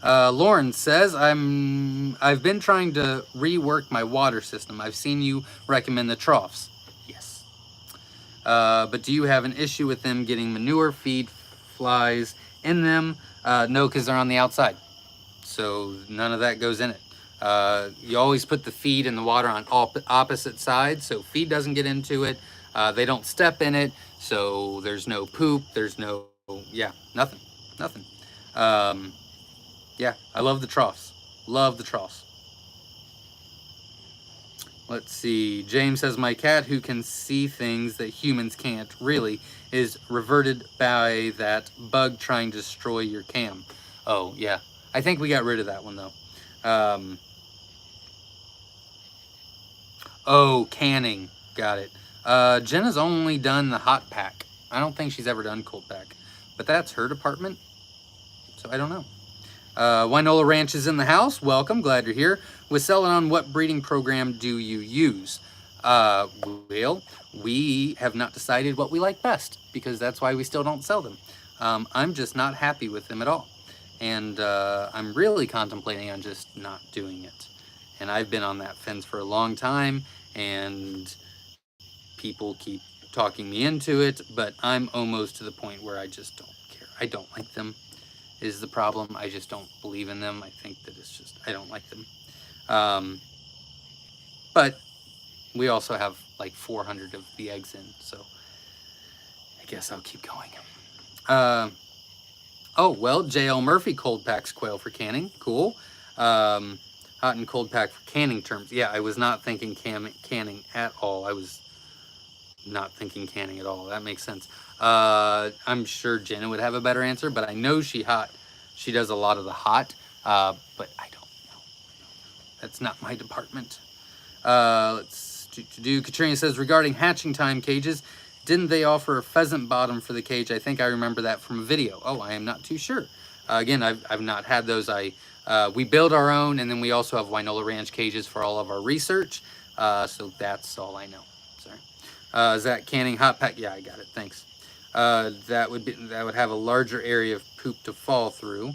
Lauren says, I've been trying to rework my water system. I've seen you recommend the troughs. Yes. But do you have an issue with them getting manure, feed, flies in them? No, because they're on the outside. So none of that goes in it. You always put the feed and the water on opposite sides, so feed doesn't get into it. They don't step in it, so there's no poop, there's no, yeah, nothing. Yeah, I love the troughs. Love the troughs. Let's see. James says, my cat, who can see things that humans can't, really, is reverted by that bug trying to destroy your cam. Oh, yeah. I think we got rid of that one, though. Oh, canning. Got it. Jenna's only done the hot pack. I don't think she's ever done cold pack. But that's her department. So I don't know. Winola Ranch is in the house. Welcome. Glad you're here. With Celadon, what breeding program do you use? Well, we have not decided what we like best, because that's why we still don't sell them. I'm just not happy with them at all. And I'm really contemplating on just not doing it. And I've been on that fence for a long time, and people keep talking me into it, but I'm almost to the point where I just don't care. I don't like them is the problem. I just don't believe in them. I think that it's just, I don't like them. But we also have like 400 of the eggs in, so I guess I'll keep going. Oh, well, J.L. Murphy cold packs quail for canning. Cool. Hot and cold pack for canning terms. Yeah, I was not thinking canning at all. I was not thinking canning at all. That makes sense. I'm sure Jenna would have a better answer, but I know she does a lot of the hot, but I don't know. That's not my department. Let's do. Katrina says, regarding hatching time cages, didn't they offer a pheasant bottom for the cage? I think I remember that from a video. Oh, I am not too sure. Again, I've not had those. We build our own, and then we also have Winola Ranch cages for all of our research. So that's all I know. Sorry. Is that canning hot pack? Yeah, I got it. Thanks. That would have a larger area of poop to fall through.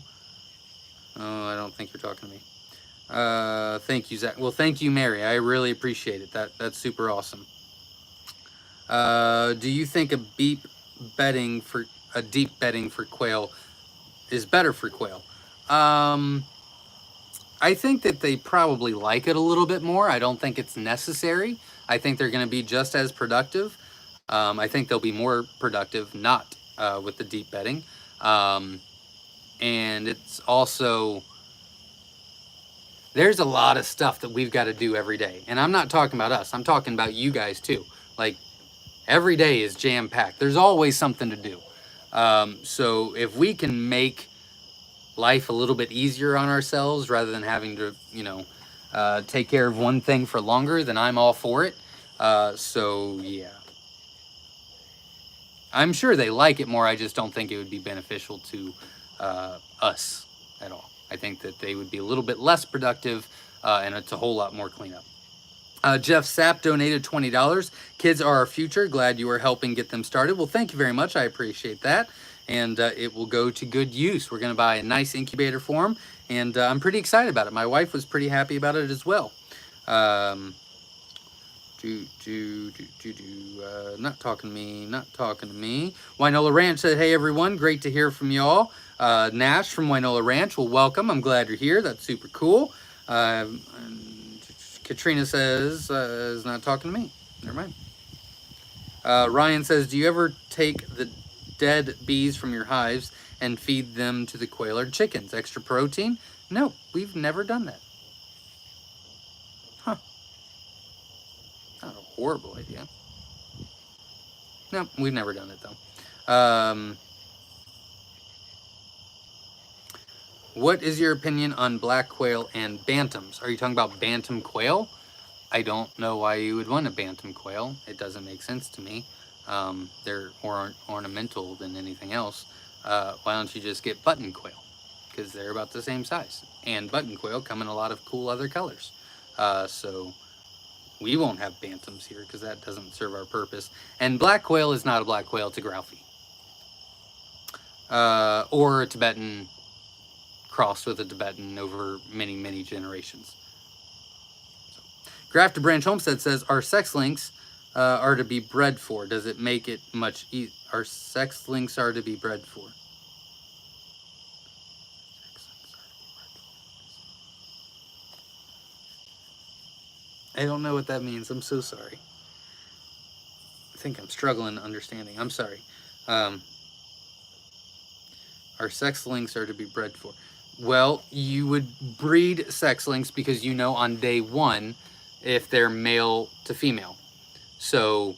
Oh, I don't think you're talking to me. Thank you, Zach. Well, thank you, Mary. I really appreciate it. That's super awesome. Do you think a deep bedding for quail is better for quail? I think that they probably like it a little bit more. I don't think it's necessary. I think they're going to be just as productive. I think they'll be more productive not with the deep bedding. And it's also, there's a lot of stuff that we've got to do every day. And I'm not talking about us. I'm talking about you guys too. Like, every day is jam-packed. There's always something to do. So if we can make life a little bit easier on ourselves rather than having to, take care of one thing for longer, then I'm all for it. So yeah. I'm sure they like it more. I just don't think it would be beneficial to us at all. I think that they would be a little bit less productive, and it's a whole lot more cleanup. Jeff Sapp donated $20. Kids are our future. Glad you are helping get them started. Well, thank you very much. I appreciate that. And it will go to good use. We're going to buy a nice incubator for them. And I'm pretty excited about it. My wife was pretty happy about it as well. Not talking to me. Wynola Ranch said, hey, everyone. Great to hear from y'all. Nash from Wynola Ranch. Well, welcome. I'm glad you're here. That's super cool. Katrina says, is not talking to me. Never mind. Ryan says, do you ever take the dead bees from your hives and feed them to the quail or chickens? Extra protein? No, we've never done that. Huh. Not a horrible idea. No, we've never done it though. What is your opinion on black quail and bantams? Are you talking about bantam quail? I don't know why you would want a bantam quail. It doesn't make sense to me. They're more ornamental than anything else. Why don't you just get button quail? Because they're about the same size. And button quail come in a lot of cool other colors. So we won't have bantams here because that doesn't serve our purpose. And black quail is not a black quail, it's a grouse. Or a Tibetan crossed with a Tibetan over many, many generations. So, Grafted Branch Homestead says, our sex links are to be bred for. Does it make it much easier? Our sex links are to be bred for. I don't know what that means. I'm so sorry. I think I'm struggling understanding. I'm sorry. Our sex links are to be bred for. Well, you would breed sex links because you know on day one if they're male to female. So,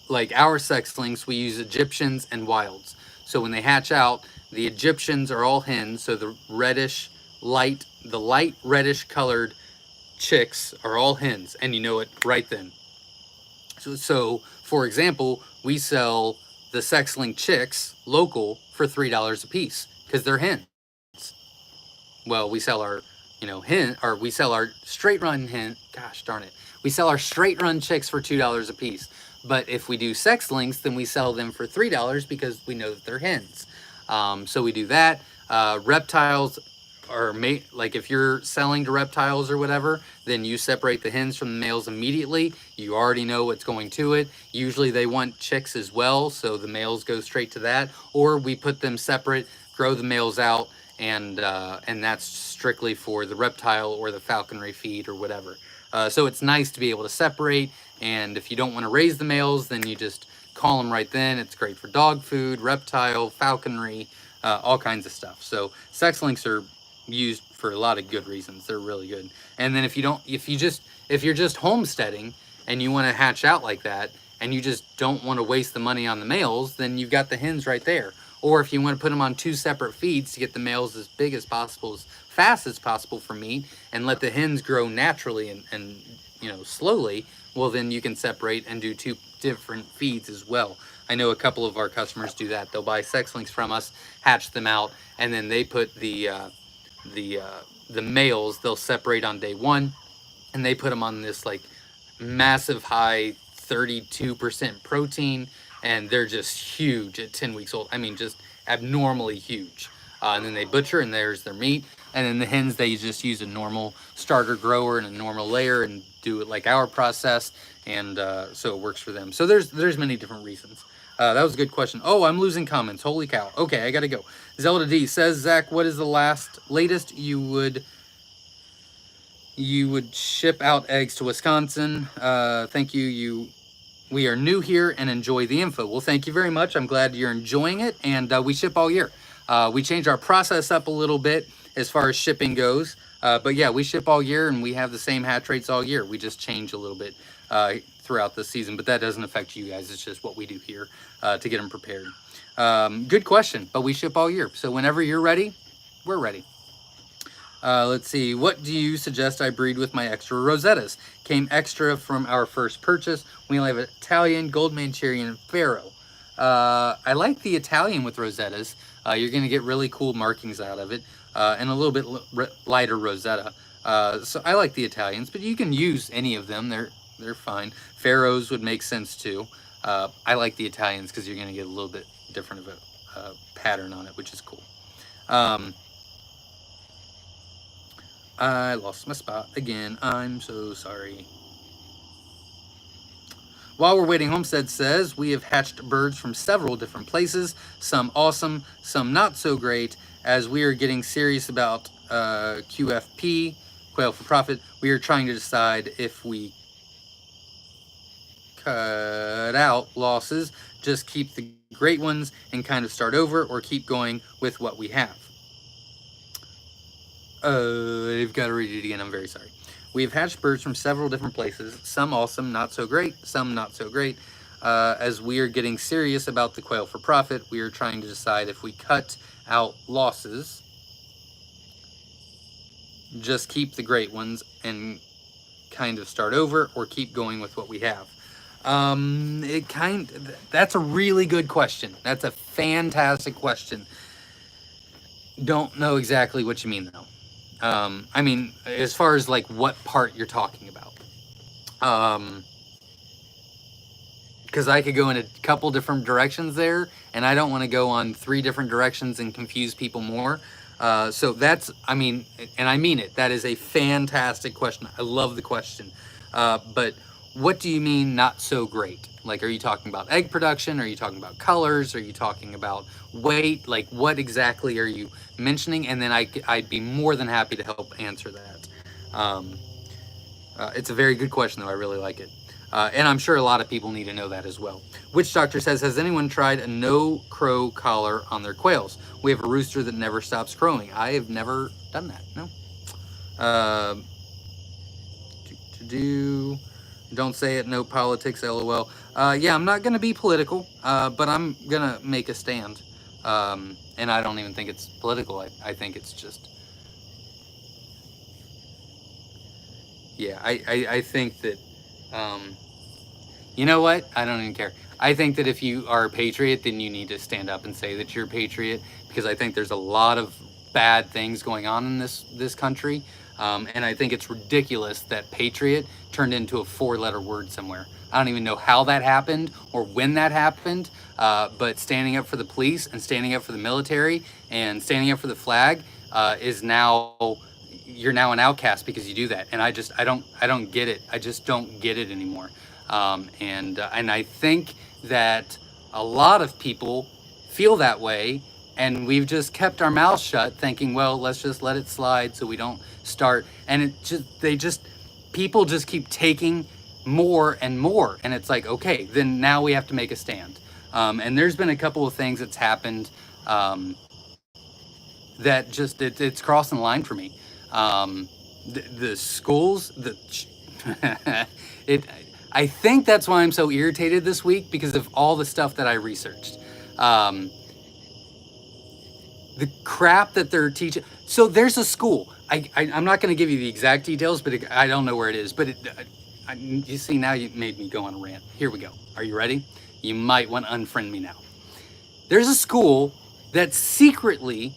like our sex links, we use Egyptians and wilds. So when they hatch out, the Egyptians are all hens. So the light reddish colored chicks are all hens, and you know it right then. So for example, we sell the sex link chicks local for $3 a piece because they're hens. Well, we sell our, we sell our straight run hen. Gosh darn it, we sell our straight run chicks for $2 a piece. But if we do sex links, then we sell them for $3 because we know that they're hens. So we do that. Reptiles are like if you're selling to reptiles or whatever, then you separate the hens from the males immediately. You already know what's going to it. Usually they want chicks as well, so the males go straight to that. Or we put them separate, grow the males out, and that's strictly for the reptile or the falconry feed or whatever. So it's nice to be able to separate, and if you don't want to raise the males, then you just call them right then. It's great for dog food, reptile, falconry, all kinds of stuff. So sex links are used for a lot of good reasons. They're really good. And then if you're just homesteading and you want to hatch out like that, and you just don't want to waste the money on the males, then you've got the hens right there. Or if you want to put them on 2 separate feeds to get the males as big as possible, as fast as possible for meat, and let the hens grow naturally and slowly, well, then you can separate and do 2 different feeds as well. I know a couple of our customers do that. They'll buy sex links from us, hatch them out, and then they put the males, they'll separate on day 1, and they put them on this like massive high 32% protein, and they're just huge at 10 weeks old. I mean, just abnormally huge. And then they butcher, and there's their meat. And then the hens, they just use a normal starter grower and a normal layer and do it like our process, and so it works for them. So there's many different reasons. That was a good question. Oh, I'm losing comments. Holy cow. Okay, I gotta go. Zelda D says, Zach, what is the latest you would ship out eggs to Wisconsin? Thank you. We are new here and enjoy the info. Well, thank you very much. I'm glad you're enjoying it, and we ship all year. We change our process up a little bit as far as shipping goes, but yeah, we ship all year, and we have the same hatch rates all year. We just change a little bit throughout the season, but that doesn't affect you guys. It's just what we do here to get them prepared. Good question, but we ship all year. So whenever you're ready, we're ready. Let's see. What do you suggest I breed with my extra Rosettas? Came extra from our first purchase. We only have Italian, Gold Manchurian, and Pharaoh. I like the Italian with Rosettas. You're going to get really cool markings out of it, and a little bit lighter Rosetta. So I like the Italians, but you can use any of them. They're fine. Pharaohs would make sense too. I like the Italians because you're going to get a little bit different of a pattern on it, which is cool. I lost my spot again. I'm so sorry. While we're waiting, Homestead says, we have hatched birds from several different places, some awesome, some not so great. As we are getting serious about QFP, Quail for Profit, we are trying to decide if we cut out losses, just keep the great ones and kind of start over, or keep going with what we have. I've got to read it again. I'm very sorry. We've hatched birds from several different places, some awesome, not so great, some not so great. As we are getting serious about the Quail for Profit, we are trying to decide if we cut out losses, just keep the great ones and kind of start over, or keep going with what we have. That's a really good question. That's a fantastic question. Don't know exactly what you mean though. I mean, as far as like what part you're talking about, because I could go in a couple different directions there, and I don't want to go on 3 different directions and confuse people more. So that's, I mean, and I mean it, that is a fantastic question. I love the question. But what do you mean not so great? Like, are you talking about egg production? Are you talking about colors? Are you talking about weight? Like, what exactly are you mentioning? And then I'd be more than happy to help answer that. It's a very good question, though. I really like it. And I'm sure a lot of people need to know that as well. Witch Doctor says, has anyone tried a no crow collar on their quails? We have a rooster that never stops crowing. I have never done that, no. Don't say it, no politics, LOL. Yeah, I'm not going to be political, but I'm going to make a stand. And I don't even think it's political. I think it's just... Yeah, I think that... you know what? I don't even care. I think that if you are a patriot, then you need to stand up and say that you're a patriot, because I think there's a lot of bad things going on in this country. And I think it's ridiculous that patriot turned into a 4-letter word somewhere. I don't even know how that happened or when that happened, but standing up for the police and standing up for the military and standing up for the flag is now, you're now an outcast because you do that. And I don't get it. I just don't get it anymore. And I think that a lot of people feel that way, and we've just kept our mouths shut thinking, well, let's just let it slide so we don't start. And people just keep taking more and more. And it's like, okay, then now we have to make a stand. And there's been a couple of things that's happened that just, it's crossing the line for me. The schools, I think that's why I'm so irritated this week, because of all the stuff that I researched. The crap that they're teaching. So there's a school. I'm not going to give you the exact details, but I don't know where it is. But you see, now you made me go on a rant. Here we go. Are you ready? You might want to unfriend me now. There's a school that secretly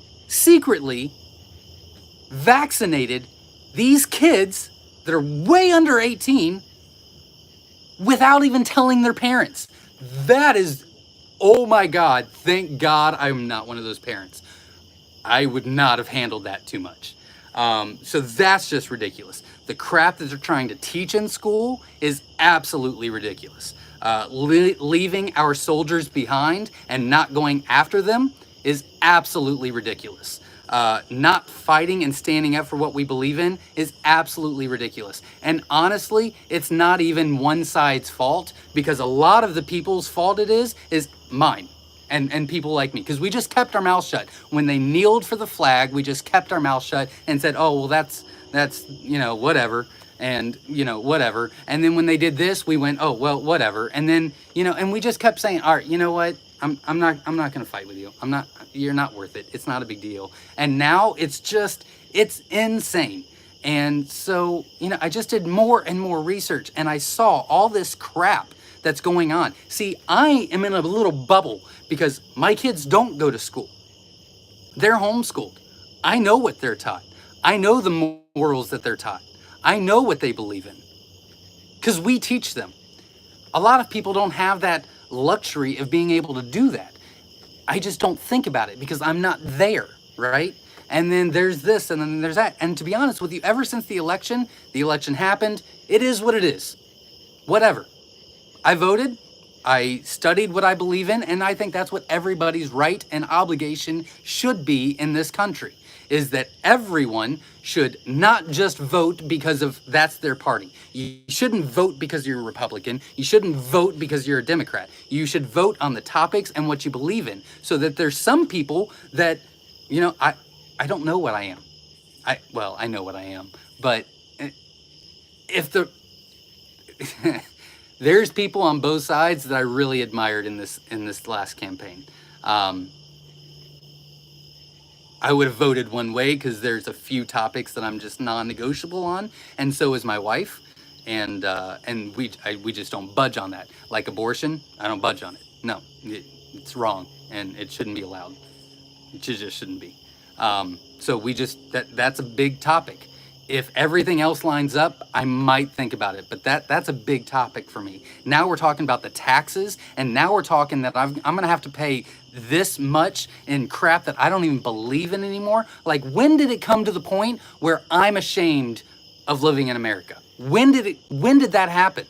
vaccinated these kids that are way under 18 without even telling their parents. That is, oh my God, thank God I'm not one of those parents. I would not have handled that too much. So that's just ridiculous. The crap that they're trying to teach in school is absolutely ridiculous. Leaving our soldiers behind and not going after them is absolutely ridiculous. Not fighting and standing up for what we believe in is absolutely ridiculous. And honestly, it's not even one side's fault, because a lot of the people's fault it is mine and people like me, because we just kept our mouth shut. When they kneeled for the flag, we just kept our mouth shut and said, oh, well, that's whatever. And, whatever. And then when they did this, we went, oh, well, whatever. And then, and we just kept saying, all right, you know what? I'm not going to fight with you. You're not worth it. It's not a big deal. And now it's insane. And so, I just did more and more research, and I saw all this crap that's going on. See, I am in a little bubble because my kids don't go to school. They're homeschooled. I know what they're taught. I know the morals that they're taught. I know what they believe in because we teach them. A lot of people don't have that luxury of being able to do that. I just don't think about it because I'm not there, right? And then there's this and then there's that. And to be honest with you, ever since the election happened, it is what it is. Whatever. I voted, I studied what I believe in, and I think that's what everybody's right and obligation should be in this country, is that everyone should not just vote because of that's their party. You shouldn't vote because you're a Republican. You shouldn't vote because you're a Democrat. You should vote on the topics and what you believe in, so that there's some people that, I don't know what I am. I know what I am, but if the... There's people on both sides that I really admired in this last campaign. I would have voted one way because there's a few topics that I'm just non-negotiable on, and so is my wife, and we just don't budge on that. Like abortion, I don't budge on it. No, it's wrong, and it shouldn't be allowed. It just shouldn't be. So we just that's a big topic. If everything else lines up, I might think about it, but that's a big topic for me. Now we're talking about the taxes, and now we're talking that I'm going to have to pay this much in crap that I don't even believe in anymore. Like, when did it come to the point where I'm ashamed of living in America? When did that happen?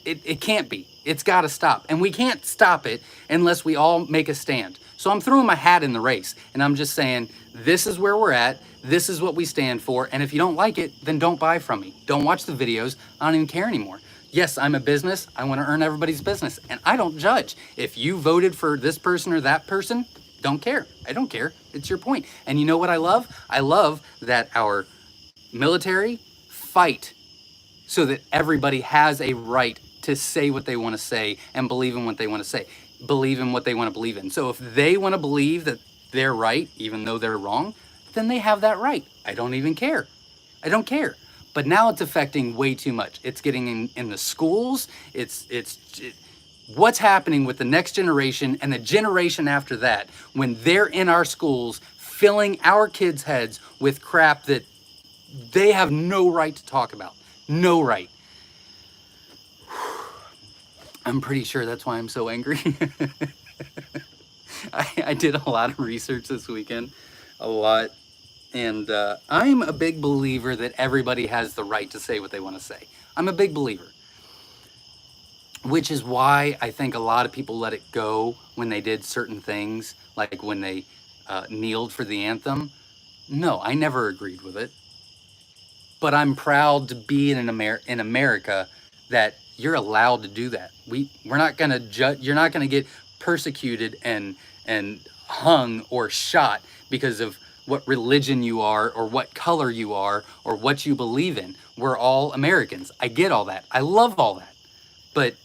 It can't be. It's got to stop, and we can't stop it unless we all make a stand. So I'm throwing my hat in the race, and I'm just saying, this is where we're at. This is what we stand for. And if you don't like it, then don't buy from me. Don't watch the videos. I don't even care anymore. Yes, I'm a business. I want to earn everybody's business. And I don't judge. If you voted for this person or that person, don't care. I don't care. It's your point. And you know what I love? I love that our military fight so that everybody has a right to say what they want to say and believe in what they want to say. Believe in what they want to believe in. So if they want to believe that they're right, even though they're wrong, then they have that right. I don't even care. I don't care. But now it's affecting way too much. It's getting in the schools. What's happening with the next generation and the generation after that when they're in our schools filling our kids' heads with crap that they have no right to talk about. No right. I'm pretty sure that's why I'm so angry. I did a lot of research this weekend. A lot. And I'm a big believer that everybody has the right to say what they want to say. I'm a big believer. Which is why I think a lot of people let it go when they did certain things, like when they kneeled for the anthem. No, I never agreed with it. But I'm proud to be in America that you're allowed to do that. We're not going to judge. You're not going to get persecuted and hung or shot because of what religion you are or what color you are or what you believe in. We're all Americans. I get all that. I love all that. But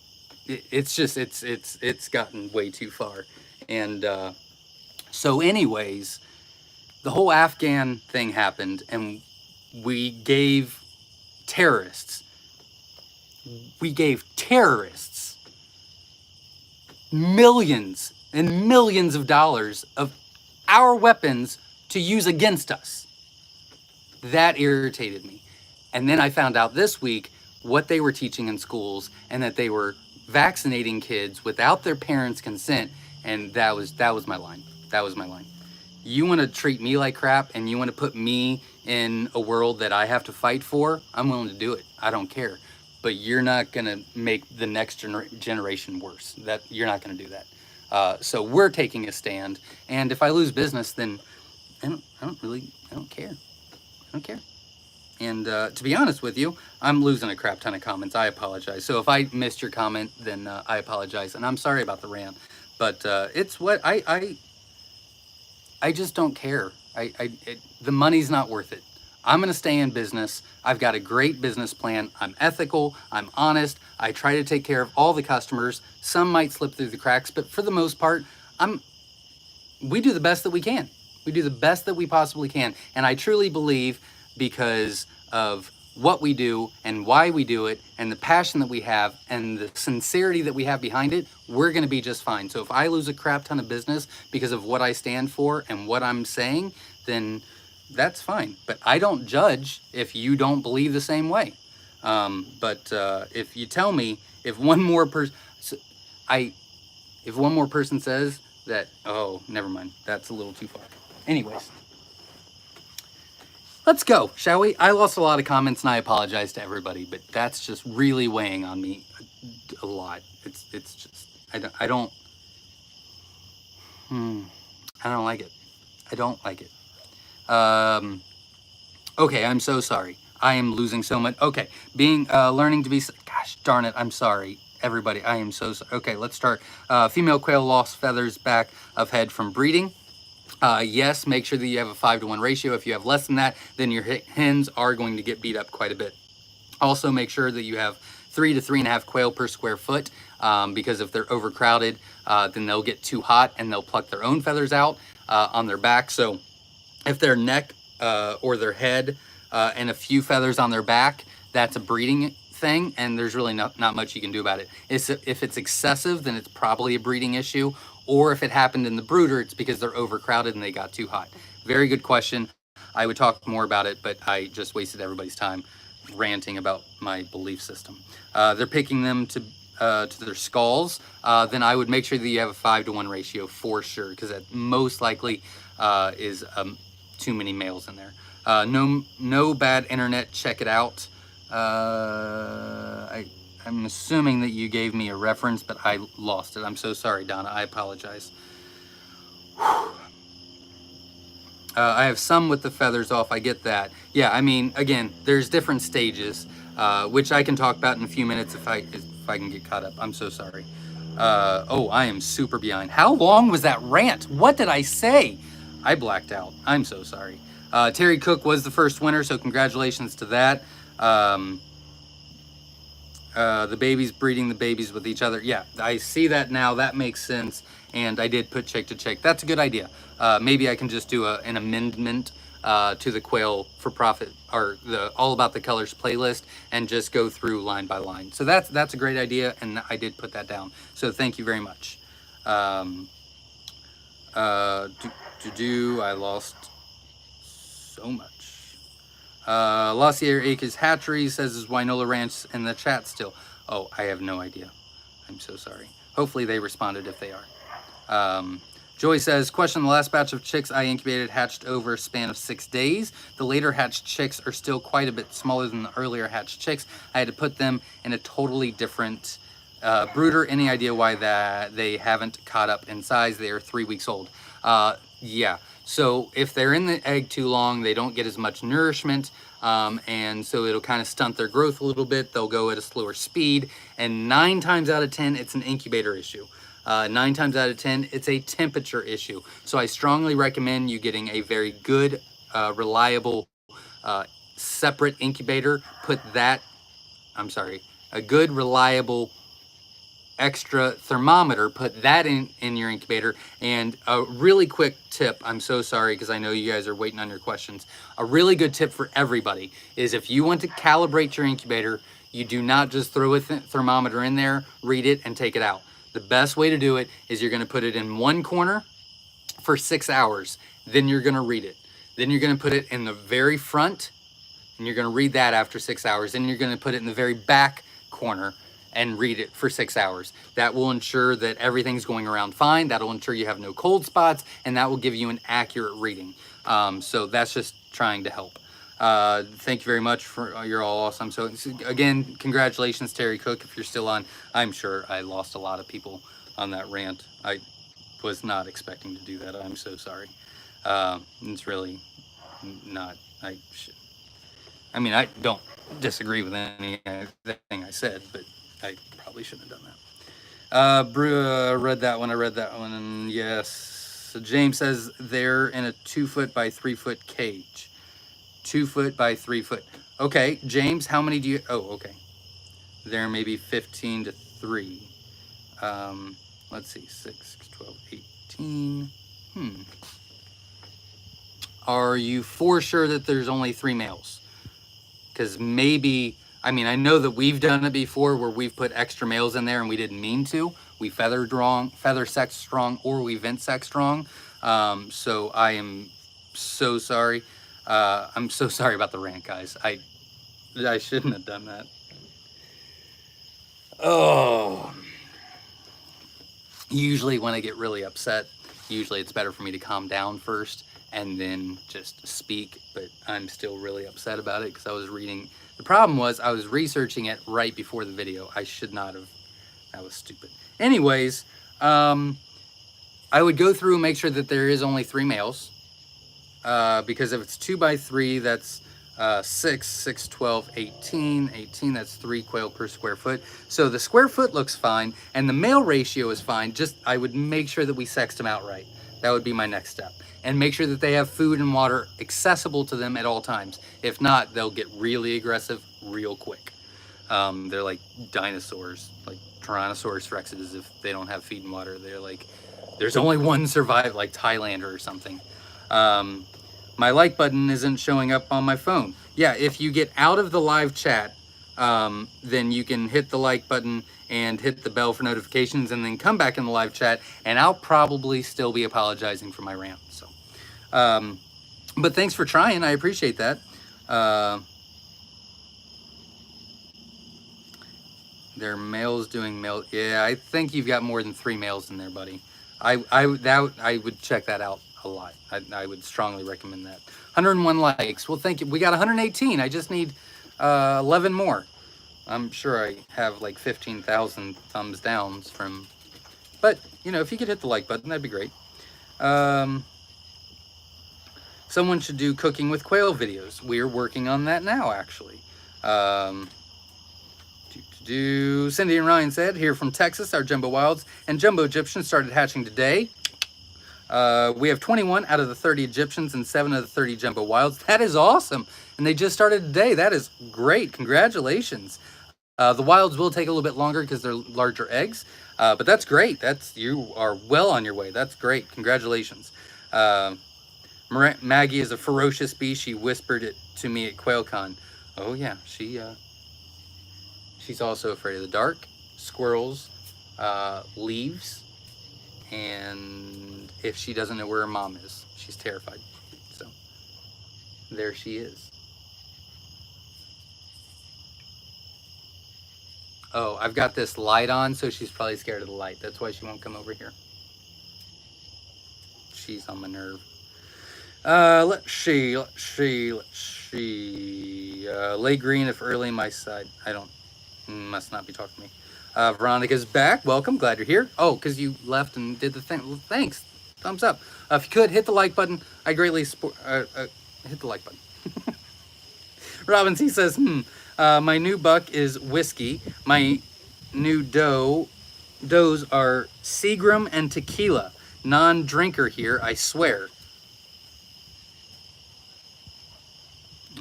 it's gotten way too far. And so anyways, the whole Afghan thing happened, and we gave terrorists millions and millions of dollars of our weapons to use against us. That irritated me. And then I found out this week what they were teaching in schools, and that they were vaccinating kids without their parents' consent. And that was my line. That was my line. You want to treat me like crap, and you want to put me in a world that I have to fight for, I'm willing to do it. I don't care. But you're not going to make the next generation worse. That you're not going to do that. So we're taking a stand. And if I lose business, then I don't care. I don't care. And to be honest with you, I'm losing a crap ton of comments. I apologize. So if I missed your comment, then I apologize. And I'm sorry about the rant. But it's what I just don't care. The money's not worth it. I'm going to stay in business. I've got a great business plan. I'm ethical. I'm honest. I try to take care of all the customers. Some might slip through the cracks, but for the most part, we do the best that we can. We do the best that we possibly can. And I truly believe, because of what we do and why we do it and the passion that we have and the sincerity that we have behind it, we're going to be just fine. So if I lose a crap ton of business because of what I stand for and what I'm saying, then that's fine. But I don't judge if you don't believe the same way. But if you tell me, if one more person says that, oh, never mind, that's a little too far. Anyways, let's go, shall we? I lost a lot of comments, and I apologize to everybody, but that's just really weighing on me a lot. It's just I don't like it. I don't like it. Okay, I'm so sorry. I am losing so much. Okay, learning to be. Gosh darn it! I'm sorry, everybody. I am so sorry. Okay, let's start. Female quail lost feathers back of head from breeding. Yes, make sure that you have a 5-to-1 ratio. If you have less than that, then your hens are going to get beat up quite a bit. Also, make sure that you have 3 to 3.5 quail per square foot, because if they're overcrowded, then they'll get too hot and they'll pluck their own feathers out on their back. So if their neck or their head and a few feathers on their back, that's a breeding thing, and there's really not much you can do about it. If it's excessive, then it's probably a breeding issue. Or if it happened in the brooder, it's because they're overcrowded and they got too hot. Very good question. I would talk more about it, but I just wasted everybody's time ranting about my belief system. They're picking them to their skulls. Then I would make sure that you have a 5-to-1 ratio for sure, because that most likely is too many males in there. No bad internet. Check it out. I'm assuming that you gave me a reference, but I lost it. I'm so sorry, Donna. I apologize. I have some with the feathers off. I get that. Yeah, I mean, again, there's different stages, which I can talk about in a few minutes if I can get caught up. I'm so sorry. Oh, I am super behind. How long was that rant? What did I say? I blacked out. I'm so sorry. Terry Cook was the first winner, so congratulations to that. The babies breeding the babies with each other. Yeah, I see that now. That makes sense. And I did put chick to chick. That's a good idea. Maybe I can just do an amendment to the Quail for Profit, or the All About the Colors playlist, and just go through line by line. So that's a great idea, and I did put that down. So thank you very much. I lost so much. Lassier Acres Hatchery says, is Wynola Ranch in the chat still? Oh, I have no idea. I'm so sorry. Hopefully they responded if they are. Joy says, question, the last batch of chicks I incubated hatched over a span of 6 days. The later hatched chicks are still quite a bit smaller than the earlier hatched chicks. I had to put them in a totally different brooder. Any idea why that they haven't caught up in size? They are 3 weeks old. Yeah. So if they're in the egg too long, they don't get as much nourishment, and so it'll kind of stunt their growth a little bit. They'll go at a slower speed, and 9 times out of 10, it's an incubator issue. 9 times out of 10, it's a temperature issue. So I strongly recommend you getting a very good, reliable, separate incubator. A good, reliable, extra thermometer, put that in your incubator. And a really quick tip, I'm so sorry because I know you guys are waiting on your questions. A really good tip for everybody is, if you want to calibrate your incubator, you do not just throw a thermometer in there, read it, and take it out. The best way to do it is you're going to put it in one corner for 6 hours. Then you're going to read it. Then you're going to put it in the very front and you're going to read that after 6 hours, and you're going to put it in the very back corner and read it for 6 hours. That will ensure that everything's going around fine. That'll ensure you have no cold spots, and that will give you an accurate reading. So that's just trying to help. Thank you very much for, you're all awesome. So again, congratulations, Terry Cook, if you're still on. I'm sure I lost a lot of people on that rant. I was not expecting to do that. I'm so sorry. It's really not, I mean, I don't disagree with anything I said, but I probably shouldn't have done that. Read that one, I read that one, and yes. So James says they're in a 2 foot by 3 foot cage. 2 foot by 3 foot. Okay, James, how many do you, oh, okay. There may be 15 to 3. Let's see, 6, 12, 18. Are you for sure that there's only 3 males? Because maybe, I mean, I know that we've done it before where we've put extra males in there and we didn't mean to. We feather sexed wrong, or we vent sexed wrong. So I am so sorry. I'm so sorry about the rant, guys. I shouldn't have done that. Oh. Usually when I get really upset, usually it's better for me to calm down first and then just speak, but I'm still really upset about it because I was reading. The problem was I was researching it right before the video. I should not have. That was stupid. Anyways, I would go through and make sure that there is only 3 males, because if it's 2 by 3, that's 6, 12, 18. 18, that's 3 quail per square foot. So the square foot looks fine, and the male ratio is fine. Just, I would make sure that we sexed them out right. That would be my next step. And make sure that they have food and water accessible to them at all times. If not, they'll get really aggressive real quick. They're like dinosaurs, like Tyrannosaurus rexes. If they don't have feed and water, they're like, there's only one survive, like Thailander or something. My like button isn't showing up on my phone. Yeah, if you get out of the live chat, then you can hit the like button and hit the bell for notifications, and then come back in the live chat, and I'll probably still be apologizing for my rant. So, but thanks for trying. I appreciate that. They're males doing male. Yeah, I think you've got more than 3 males in there, buddy. I would check that out a lot. I would strongly recommend that. 101 likes. Well, thank you. We got 118. I just need 11 more. I'm sure I have like 15,000 thumbs downs from, but you know, if you could hit the like button, that'd be great. Someone should do cooking with quail videos. We're working on that now, actually. Cindy and Ryan said, here from Texas, our jumbo wilds and jumbo Egyptians started hatching today. We have 21 out of the 30 Egyptians and 7 of the 30 jumbo wilds. That is awesome. And they just started today. That is great. Congratulations. The wilds will take a little bit longer because they're larger eggs, but that's great. You are well on your way. That's great. Congratulations. Maggie is a ferocious beast. She whispered it to me at QuailCon. Oh yeah, she's also afraid of the dark, squirrels, leaves, and if she doesn't know where her mom is, she's terrified. So there she is. Oh, I've got this light on, so she's probably scared of the light. That's why she won't come over here. She's on my nerve. Let's see. Lay green if early my side. Must not be talking to me. Veronica's back. Welcome. Glad you're here. Oh, because you left and did the thing. Well, thanks. Thumbs up. If you could, hit the like button. I greatly support. Hit the like button. Robin C says, my new buck is whiskey. My new does are Seagram and tequila. Non-drinker here, I swear.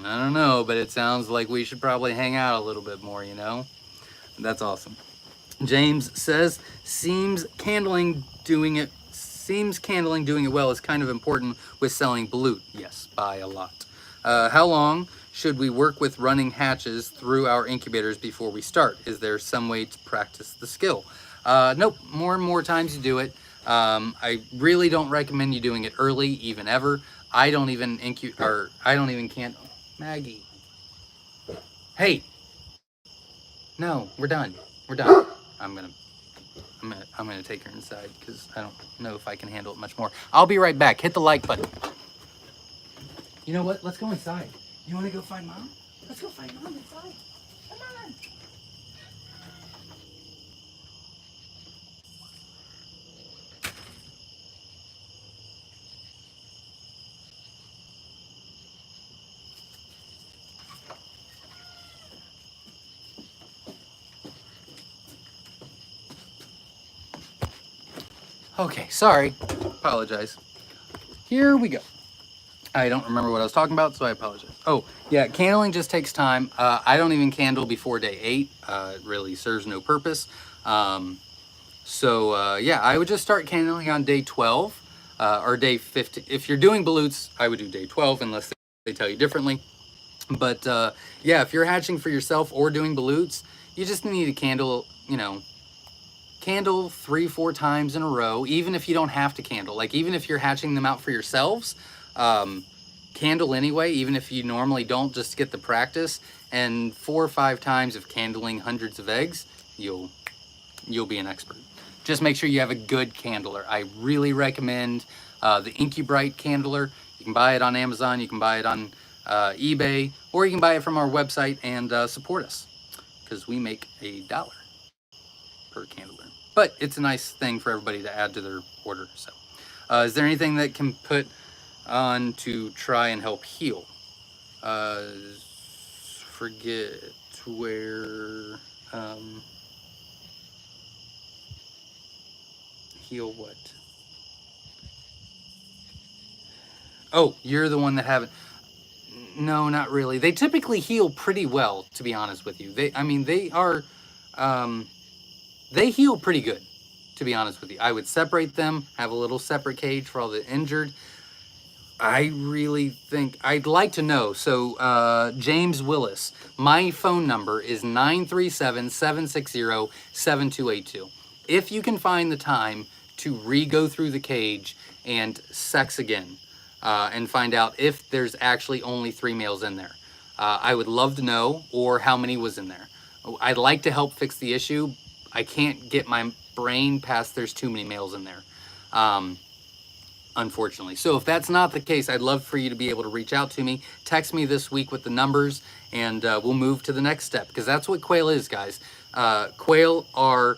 I don't know, but it sounds like we should probably hang out a little bit more, you know? That's awesome. James says, seems candling doing it well is kind of important with selling balut. Yes, by a lot. How long should we work with running hatches through our incubators before we start? Is there some way to practice the skill? Nope, more and more times you do it. I really don't recommend you doing it early, even ever. I don't even candle. Maggie, Hey, no, we're done. We're done. I'm gonna take her inside because I don't know if I can handle it much more. I'll be right back. Hit the like button. You know what? Let's go inside. You want to go find Mom? Let's go find Mom inside. Come on. Okay, sorry. Apologize. Here we go. I don't remember what I was talking about, so I apologize. Oh, yeah, candling just takes time. I don't even candle before day 8. It really serves no purpose. Yeah, I would just start candling on day 12 or day 15. If you're doing balloons, I would do day 12 unless they tell you differently. But yeah, if you're hatching for yourself or doing balloons, you just need a candle, candle 3-4 times in a row, even if you don't have to candle. Like, even if you're hatching them out for yourselves, candle anyway, even if you normally don't, just to get the practice. And 4 or 5 times of candling hundreds of eggs, you'll be an expert. Just make sure you have a good candler. I really recommend the Incubating candler. You can buy it on Amazon, you can buy it on eBay, or you can buy it from our website and support us, because we make $1 per candler. But it's a nice thing for everybody to add to their order. So, is there anything that can put on to try and help heal? Forget where. Heal what? Oh, you're the one that haven't. No, not really. They typically heal pretty well, to be honest with you. They are, they heal pretty good, to be honest with you. I would separate them, have a little separate cage for all the injured. I really think, I'd like to know. So, James Willis, my phone number is 937-760-7282. If you can find the time to re-go through the cage and sex again, and find out if there's actually only 3 males in there. I would love to know, or how many was in there. I'd like to help fix the issue. I can't get my brain past there's too many males in there, unfortunately. So if that's not the case, I'd love for you to be able to reach out to me. Text me this week with the numbers, and we'll move to the next step, because that's what quail is, guys. Quail are...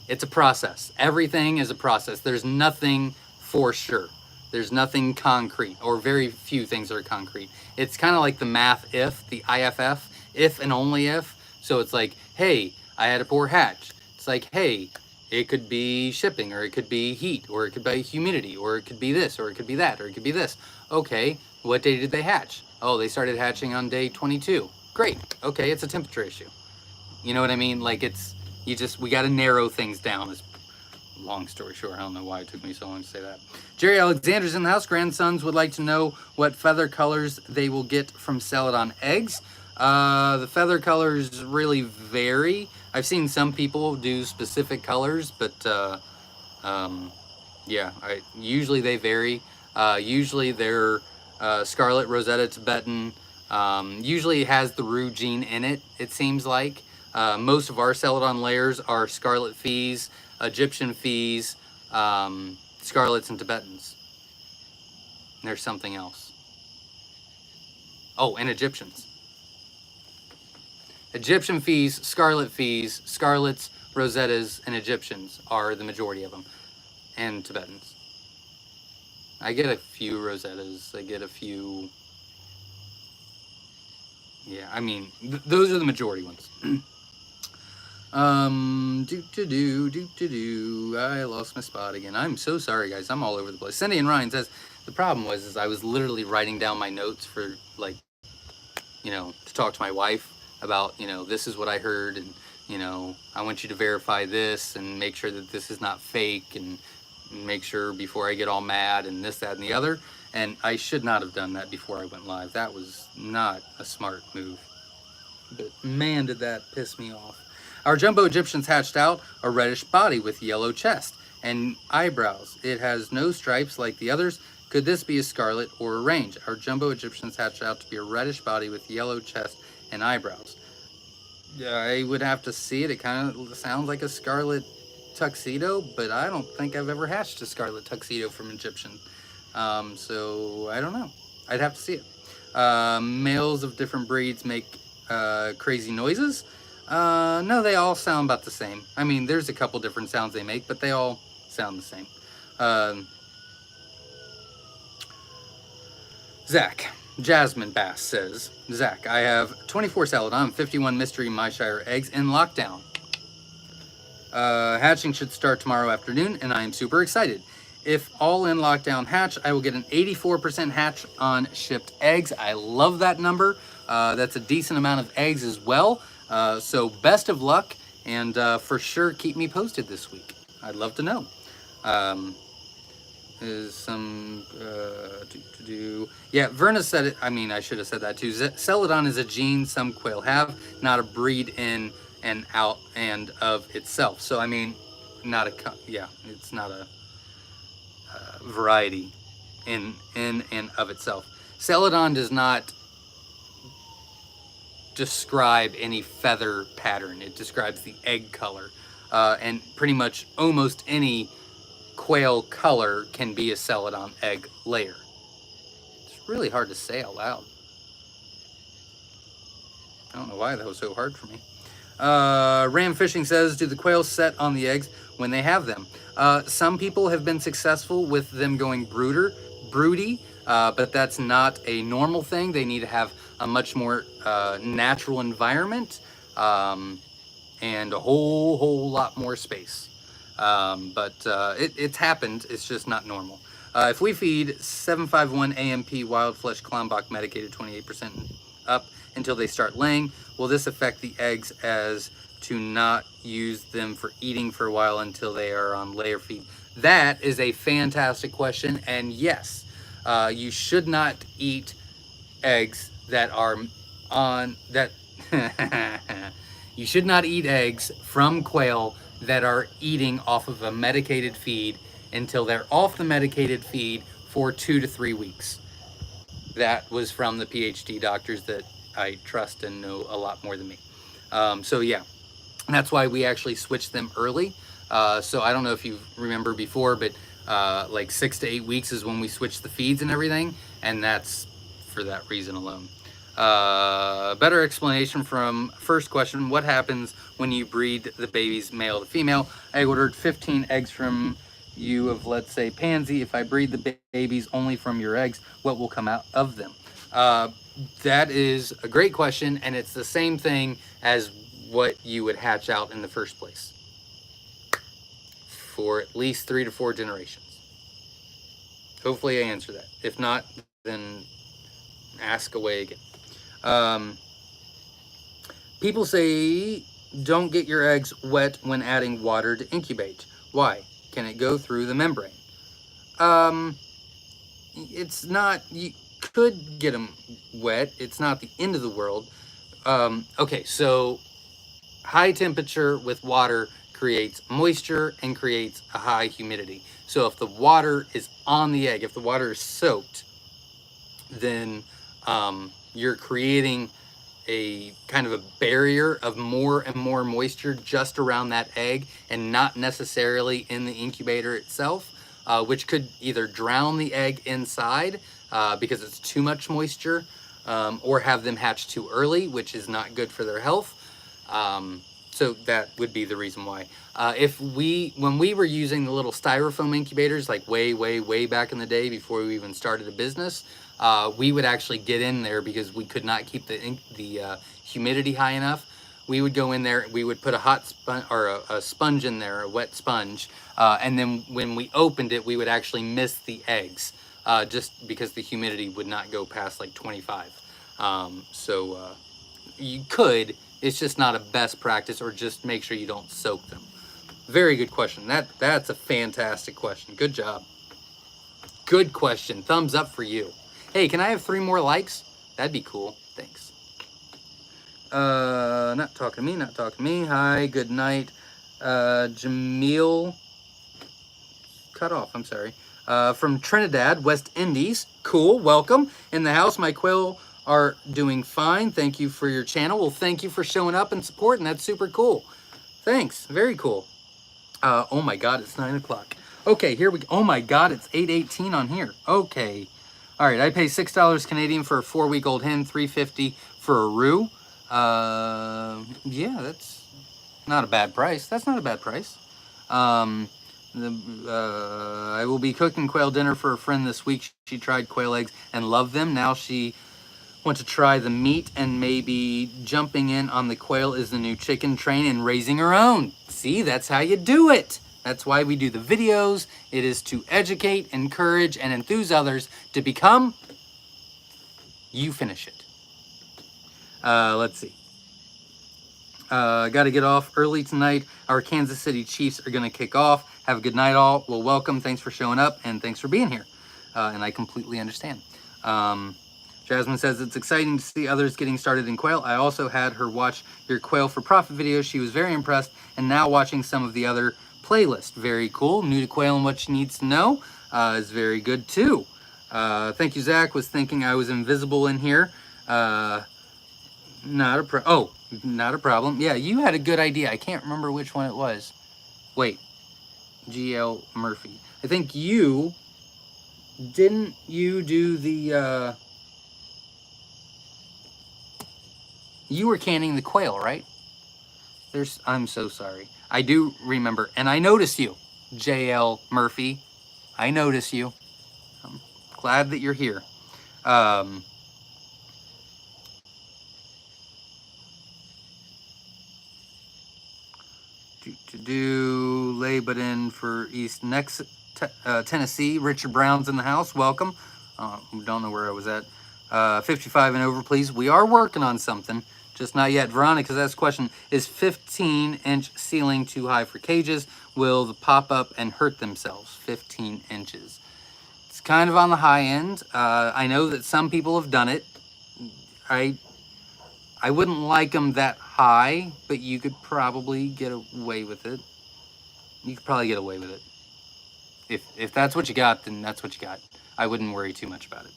it's a process. Everything is a process. There's nothing for sure. There's nothing concrete, or very few things that are concrete. It's kind of like the math if, the IFF, if and only if. So it's like, hey, I had a poor hatch. It's like, hey, it could be shipping, or it could be heat, or it could be humidity, or it could be this, or it could be that, or it could be this. Okay, what day did they hatch? Oh, they started hatching on day 22. Great. Okay, it's a temperature issue. You know what I mean? Like, we got to narrow things down. Long story short, I don't know why it took me so long to say that. Jerry Alexander's in the house. Grandsons would like to know what feather colors they will get from Celadon eggs. The feather colors really vary. I've seen some people do specific colors, but yeah, usually they vary. Usually they're Scarlet, Rosetta, Tibetan. Usually it has the Roo gene in it, it seems like. Most of our Celadon layers are Scarlet Fees, Egyptian Fees, Scarlets, and Tibetans. And there's something else. Oh, and Egyptians. Egyptian Fees, Scarlets, Rosettas, and Egyptians are the majority of them. And Tibetans. I get a few Rosettas. I get a few... Yeah, I mean, those are the majority ones. I lost my spot again. I'm so sorry, guys. I'm all over the place. Cindy and Ryan says, the problem was I was literally writing down my notes for, like, to talk to my wife about, this is what I heard, and, I want you to verify this and make sure that this is not fake, and make sure before I get all mad and this, that, and the other. And I should not have done that before I went live. That was not a smart move. But man, did that piss me off. Our jumbo Egyptians hatched out a reddish body with yellow chest and eyebrows. It has no stripes like the others, Could this be a scarlet or a range? Our jumbo Egyptians hatched out to be a reddish body with yellow chest and eyebrows. I would have to see it. It kind of sounds like a scarlet tuxedo, but I don't think I've ever hatched a scarlet tuxedo from Egyptian. So I don't know. I'd have to see it. Males of different breeds make crazy noises. No, they all sound about the same. I mean, there's a couple different sounds they make, but they all sound the same. Zach, Jasmine Bass says, Zach, I have 24 Celadon, 51 Mystery Myshire eggs in lockdown. Hatching should start tomorrow afternoon, and I am super excited. If all in lockdown hatch, I will get an 84% hatch on shipped eggs. I love that number. That's a decent amount of eggs as well. So best of luck, and for sure keep me posted this week. I'd love to know. Yeah, Verna said it. I mean, I should have said that too. Celadon is a gene some quail have, not a breed in and out and of itself. So I mean, it's not a variety in and of itself. Celadon does not describe any feather pattern. It describes the egg color, and pretty much almost any quail color can be a Celadon egg layer. It's really hard to say out loud. I don't know why that was so hard for me. Ram Fishing says, do the quails set on the eggs when they have them? Some people have been successful with them going broody, but that's not a normal thing. They need to have a much more natural environment and a whole lot more space. But it's happened. It's just not normal. If we feed 751 AMP wild flesh Klombach medicated 28% up until they start laying, will this affect the eggs as to not use them for eating for a while until they are on layer feed? That is a fantastic question, and yes, you should not eat eggs that are on that. You should not eat eggs from quail that are eating off of a medicated feed until they're off the medicated feed for 2 to 3 weeks. That was from the PhD doctors that I trust and know a lot more than me. So yeah, that's why we actually switched them early. So I don't know if you remember before, but like 6 to 8 weeks is when we switched the feeds and everything, and that's for that reason alone. Better explanation from first question. What happens when you breed the babies male to female? I ordered 15 eggs from you of, let's say, pansy. If I breed the babies only from your eggs, what will come out of them? That is a great question, and it's the same thing as what you would hatch out in the first place for at least 3 to 4 generations. Hopefully I answer that. If not, then ask away again. People say don't get your eggs wet when adding water to incubate. Why? Can it go through the membrane? It's not, you could get them wet. It's not the end of the world. Okay, so high temperature with water creates moisture and creates a high humidity. So if the water is on the egg, if the water is soaked, then you're creating a kind of a barrier of more and more moisture just around that egg and not necessarily in the incubator itself, which could either drown the egg inside because it's too much moisture, or have them hatch too early, which is not good for their health. So that would be the reason why. When we were using the little styrofoam incubators, like way back in the day before we even started a business, we would actually get in there because we could not keep the humidity high enough. We would go in there, we would put a hot sponge or a sponge in there, a wet sponge, and then when we opened it, we would actually miss the eggs, just because the humidity would not go past like 25. You could, it's just not a best practice, or just make sure you don't soak them. Very good question. That's a fantastic question. Good job. Good question. Thumbs up for you. Hey, can I have 3 more likes? That'd be cool. Thanks. Not talking to me. Hi, good night. Jamil. Cut off, I'm sorry. From Trinidad, West Indies. Cool, welcome. In the house, my quail are doing fine. Thank you for your channel. Well, thank you for showing up and supporting. That's super cool. Thanks, very cool. Oh my God, it's 9 o'clock. Okay, here we go. Oh my God, it's 8:18 on here. Okay. All right, I pay $6 Canadian for a 4-week-old hen, $3.50 for a roux. Yeah, that's not a bad price. That's not a bad price. I will be cooking quail dinner for a friend this week. She tried quail eggs and loved them. Now she wants to try the meat, and maybe jumping in on the quail is the new chicken train and raising her own. See, that's how you do it. That's why we do the videos. It is to educate, encourage, and enthuse others to become. You finish it. Let's see. Got to get off early tonight. Our Kansas City Chiefs are going to kick off. Have a good night, all. Well, welcome. Thanks for showing up, and thanks for being here. And I completely understand. Jasmine says, it's exciting to see others getting started in quail. I also had her watch your Quail for Profit videos. She was very impressed, and now watching some of the other playlists. Very cool. New to quail and what she needs to know is very good, too. Thank you, Zach. Was thinking I was invisible in here. Not a problem. Yeah, you had a good idea. I can't remember which one it was. Wait. GL Murphy. I think you... Didn't you do the... You were canning the quail, right? I'm so sorry. I do remember. And I notice you, JL Murphy. I notice you. I'm glad that you're here. Lay but in for East next Tennessee. Richard Brown's in the house. Welcome. Don't know where I was at. 55 and over, please. We are working on something. Just not yet. Veronica's asked a question. Is 15-inch ceiling too high for cages? Will the pop up and hurt themselves? 15 inches. It's kind of on the high end. I know that some people have done it. I wouldn't like them that high, but you could probably get away with it. You could probably get away with it. If that's what you got, then that's what you got. I wouldn't worry too much about it.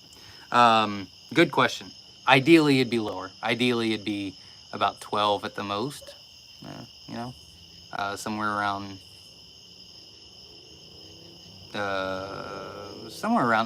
Good question. Ideally, it'd be lower. Ideally, it'd be about 12 at the most. You know, somewhere around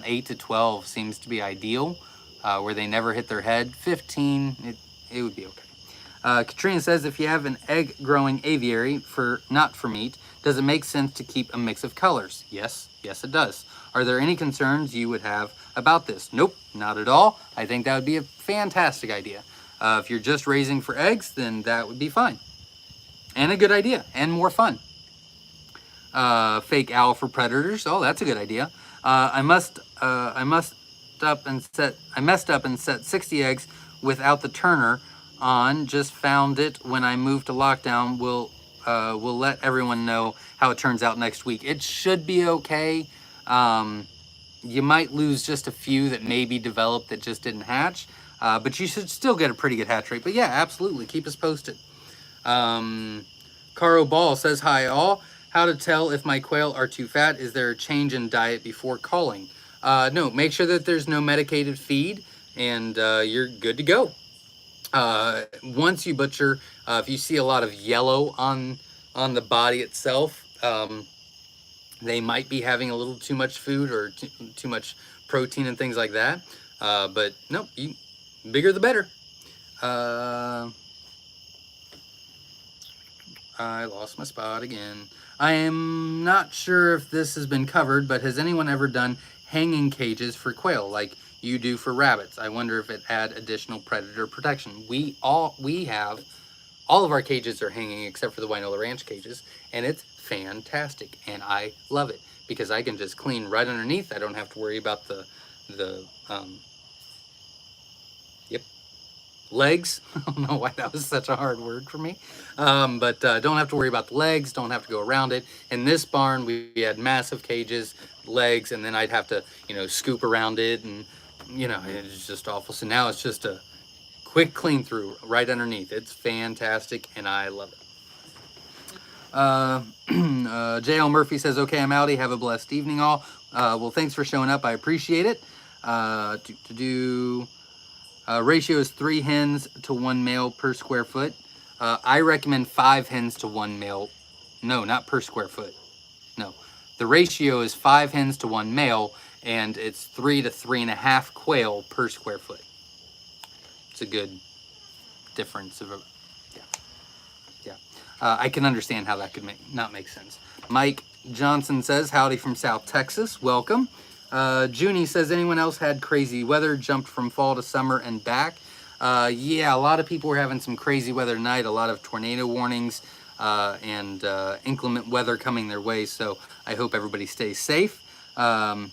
8 to 12 seems to be ideal, where they never hit their head. 15, it would be okay. Katrina says, if you have an egg-growing aviary not for meat, does it make sense to keep a mix of colors? Yes, it does. Are there any concerns you would have about this? Nope, not at all. I think that would be a fantastic idea. If you're just raising for eggs, then that would be fine. And a good idea, and more fun. Fake owl for predators. Oh, that's a good idea. I messed up and set 60 eggs without the turner on. Just found it when I moved to lockdown. We'll let everyone know how it turns out next week. It should be okay. You might lose just a few that maybe developed that just didn't hatch, but you should still get a pretty good hatch rate. But yeah, absolutely, keep us posted. Caro Ball says, hi all. How to tell if my quail are too fat? Is there a change in diet before culling? No, make sure that there's no medicated feed, and you're good to go. Once you butcher, if you see a lot of yellow on the body itself, they might be having a little too much food or too much protein and things like that. But no, bigger the better. I lost my spot again. I am not sure if this has been covered, but has anyone ever done hanging cages for quail like you do for rabbits? I wonder if it add additional predator protection. We have all of our cages are hanging except for the Winola Ranch cages, and it's fantastic, and I love it because I can just clean right underneath. I don't have to worry about the legs. I don't know why that was such a hard word for me, but don't have to worry about the legs, don't have to go around it. In this barn, we had massive cages, legs, and then I'd have to, scoop around it, and, it's just awful. So now it's just a quick clean through right underneath. It's fantastic, and I love it. J.L. Murphy says, okay, I'm outie. Have a blessed evening, all. Well, thanks for showing up. I appreciate it. Ratio is 3 hens to 1 male per square foot. I recommend 5 hens to 1 male. No, not per square foot. No. The ratio is 5 hens to 1 male, and it's 3 to 3.5 quail per square foot. It's a good difference of yeah. I can understand how that could not make sense. Mike Johnson says, howdy from South Texas. Welcome. Junie says, anyone else had crazy weather, jumped from fall to summer and back? Yeah, a lot of people were having some crazy weather tonight, a lot of tornado warnings and inclement weather coming their way, so I hope everybody stays safe. I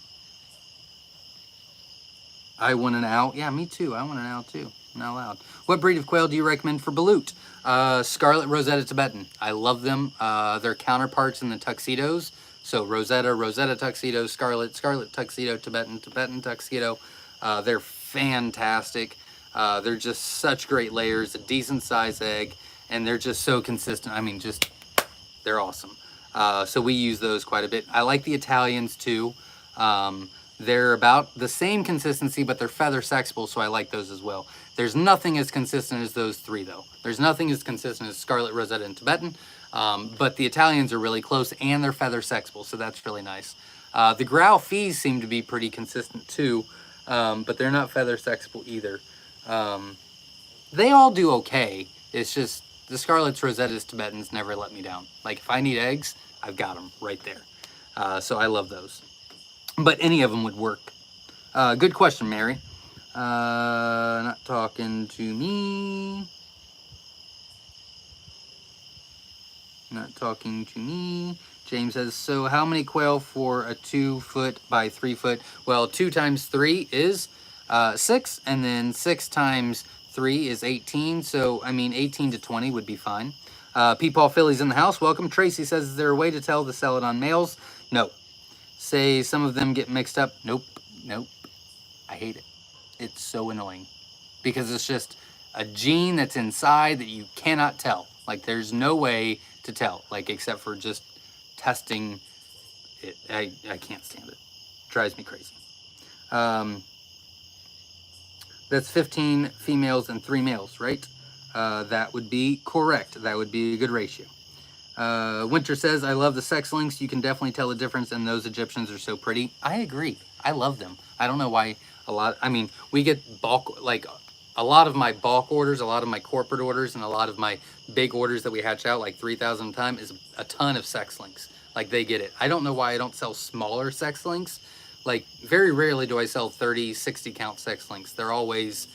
want an owl. Yeah, me too. I want an owl too. Not allowed. What breed of quail do you recommend for balut? Scarlet Rosetta Tibetan. I love them. They're counterparts in the tuxedos. So Rosetta tuxedo, Scarlet tuxedo, Tibetan tuxedo. They're fantastic. They're just such great layers, a decent size egg, and they're just so consistent. I mean, they're awesome. So we use those quite a bit. I like the Italians too. They're about the same consistency, but they're feather sexable, so I like those as well. There's nothing as consistent as those three, though. There's nothing as consistent as Scarlet, Rosetta, and Tibetan, but the Italians are really close, and they're feather sexable, so that's really nice. The Growl Fees seem to be pretty consistent, too, but they're not feather sexable either. They all do okay. It's just the Scarlets, Rosettas, Tibetans never let me down. Like, if I need eggs, I've got them right there. So I love those. But any of them would work. Good question, Mary. Not talking to me. Not talking to me. James says, so how many quail for a 2 foot by 3 foot? Well, 2 times 3 is 6, and then 6 times 3 is 18. So, I mean, 18 to 20 would be fine. Peepaw Philly's in the house. Welcome. Tracy says, is there a way to tell to sell it on males? No. Say some of them get mixed up. Nope. I hate it. It's so annoying because it's just a gene that's inside that you cannot tell. Like, there's no way to tell, like, except for just testing it. I can't stand it. Drives me crazy. That's 15 females and 3 males, right? That would be correct. That would be a good ratio. Winter says, I love the sex links. You can definitely tell the difference, and those Egyptians are so pretty. I agree. I love them. I don't know why we get bulk, like a lot of my bulk orders, a lot of my corporate orders, and a lot of my big orders that we hatch out, like 3,000 a time, is a ton of sex links. Like, they get it. I don't know why I don't sell smaller sex links. Like, very rarely do I sell 30, 60 count sex links. They're always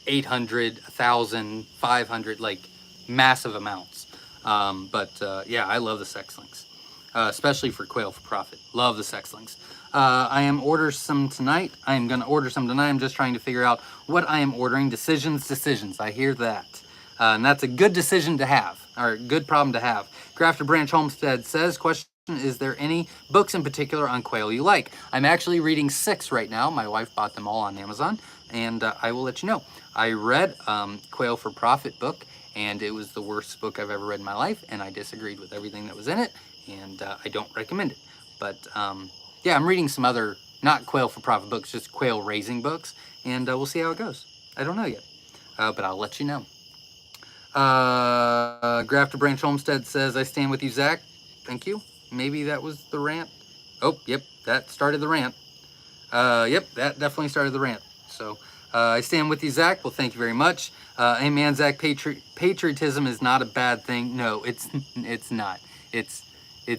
800, 1,000, 500, like massive amounts. Yeah, I love the sex links, especially for quail for profit. Love the sex links. I am order some tonight. I am going to order some tonight. I'm just trying to figure out what I am ordering. Decisions. I hear that. And that's a good decision to have, or a good problem to have. Grafter Branch Homestead says, question, is there any books in particular on quail you like? I'm actually reading 6 right now. My wife bought them all on Amazon, and I will let you know. I read Quail for Profit book, and it was the worst book I've ever read in my life, and I disagreed with everything that was in it, and I don't recommend it. But yeah, I'm reading some other, not quail for profit books, just quail raising books, and we'll see how it goes. I don't know yet, but I'll let you know. Grafter Branch Homestead says, I stand with you, Zach. Thank you. Maybe that was the rant. Oh, yep, that started the rant. Yep, that definitely started the rant. So, I stand with you, Zach. Well, thank you very much. Hey, man, Zach, patriotism is not a bad thing. No, it's not. It's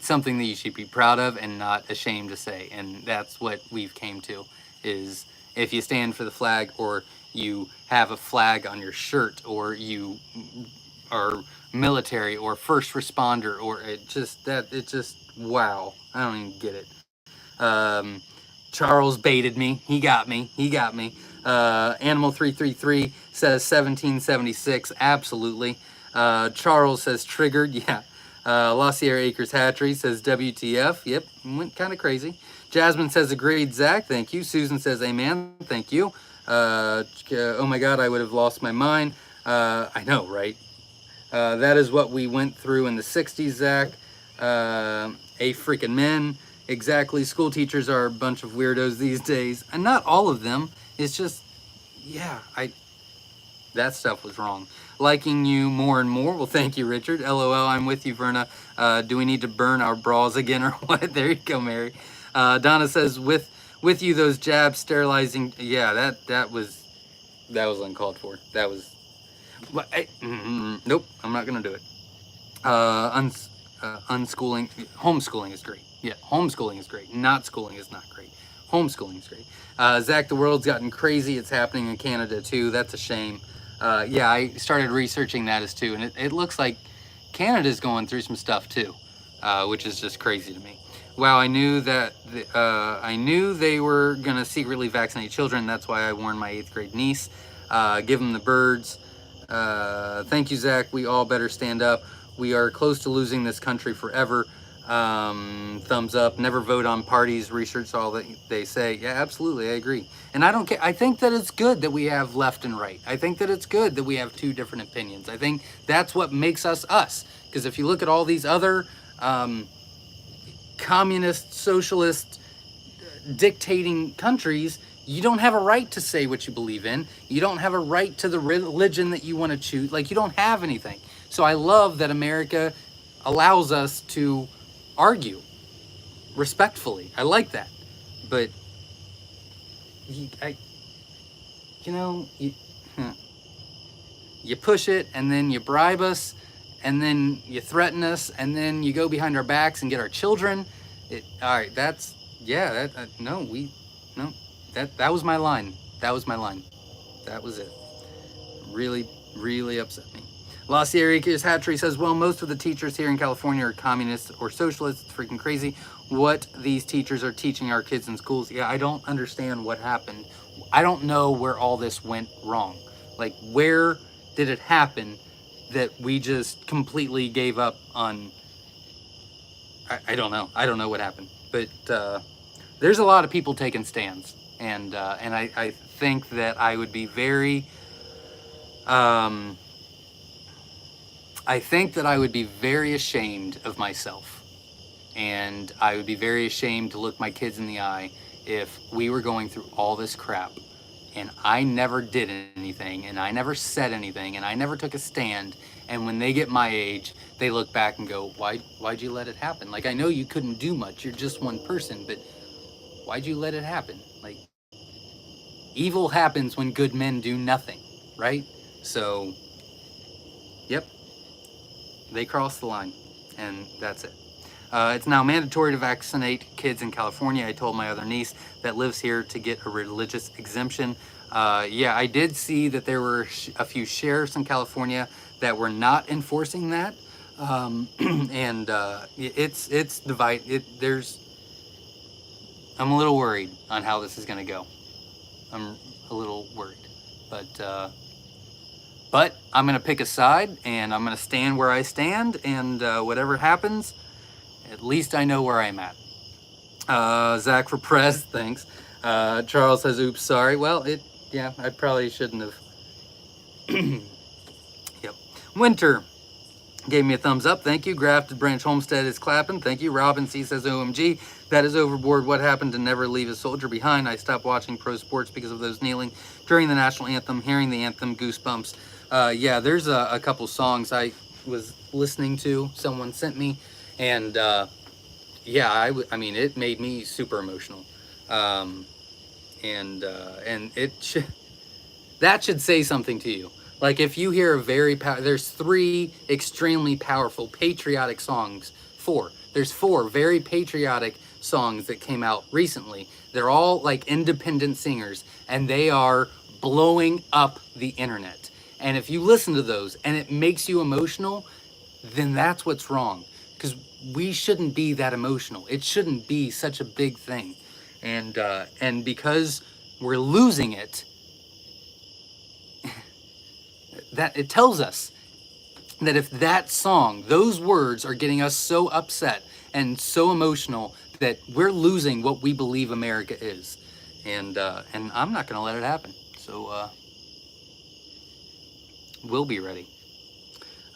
something that you should be proud of and not ashamed to say. And that's what we've came to, is if you stand for the flag, or you have a flag on your shirt, or you are military or first responder, or it just, wow. I don't even get it. Charles baited me. He got me. Animal 333 says 1776. Absolutely. Charles says triggered. Yeah. La Sierra Acres Hatchery says WTF. Yep. Went kind of crazy. Jasmine says agreed, Zach. Thank you. Susan says amen. Thank you. Oh my God, I would have lost my mind. I know, right? That is what we went through in the 60s, Zach. A freaking men. Exactly. School teachers are a bunch of weirdos these days. And not all of them. It's just, yeah, that stuff was wrong. Liking you more and more. Well, thank you, Richard. LOL, I'm with you, Verna. Do we need to burn our bras again or what? There you go, Mary. Donna says, with you, those jabs, sterilizing. Yeah, that was uncalled for. That was, nope, I'm not gonna do it. Unschooling, homeschooling is great. Yeah, homeschooling is great. Not schooling is not great. Homeschooling is great. Zach, the world's gotten crazy. It's happening in Canada too. That's a shame. Yeah, I started researching that as too, and it looks like Canada's going through some stuff too, which is just crazy to me. Wow, I knew that. I knew they were gonna secretly vaccinate children. That's why I warned my 8th grade niece. Give them the birds. Thank you, Zach. We all better stand up. We are close to losing this country forever. Thumbs up. Never vote on parties. Research all that they say. Yeah, absolutely. I agree. And I don't care. I think that it's good that we have left and right. I think that it's good that we have two different opinions. I think that's what makes us us. Because if you look at all these other communist, socialist, dictating countries, you don't have a right to say what you believe in. You don't have a right to the religion that you want to choose. Like, you don't have anything. So I love that America allows us to argue respectfully. I like that. But, you push it, and then you bribe us, and then you threaten us, and then you go behind our backs and get our children. All right, that was my line. That was my line. That was it. Really, really upset me. La Sierra's Hatchery says, well, most of the teachers here in California are communists or socialists. It's freaking crazy what these teachers are teaching our kids in schools. Yeah, I don't understand what happened. I don't know where all this went wrong. Like, where did it happen that we just completely gave up on? I don't know. I don't know what happened. But there's a lot of people taking stands. And I think that I would be very... I think that I would be very ashamed of myself, and I would be very ashamed to look my kids in the eye if we were going through all this crap and I never did anything and I never said anything and I never took a stand, and when they get my age, they look back and go, why'd you let it happen? Like, I know you couldn't do much, you're just one person, but why'd you let it happen? Like, evil happens when good men do nothing, right? So, yep. They crossed the line, and that's it. It's now mandatory to vaccinate kids in California. I told my other niece that lives here to get a religious exemption. Yeah, I did see that there were a few sheriffs in California that were not enforcing that, and it's divided. I'm a little worried on how this is going to go. I'm a little worried, but I'm going to pick a side, and I'm going to stand where I stand, and whatever happens, at least I know where I'm at. Zach for press, thanks. Charles says, oops, sorry. Well, I probably shouldn't have. Yep. Winter gave me a thumbs up. Thank you. Grafted Branch Homestead is clapping. Thank you. Robin C says, OMG, that is overboard. What happened to never leave a soldier behind? I stopped watching pro sports because of those kneeling during the national anthem, hearing the anthem, goosebumps. Yeah, there's a couple songs I was listening to, someone sent me, and yeah, I mean, it made me super emotional. And that should say something to you. Like, if you hear there's 3 extremely powerful patriotic songs. There's 4 very patriotic songs that came out recently. They're all like independent singers, and they are blowing up the internet. And if you listen to those and it makes you emotional, then that's what's wrong. Because we shouldn't be that emotional. It shouldn't be such a big thing. And because we're losing it, that it tells us that if that song, those words are getting us so upset and so emotional that we're losing what we believe America is. And I'm not going to let it happen. So we'll be ready.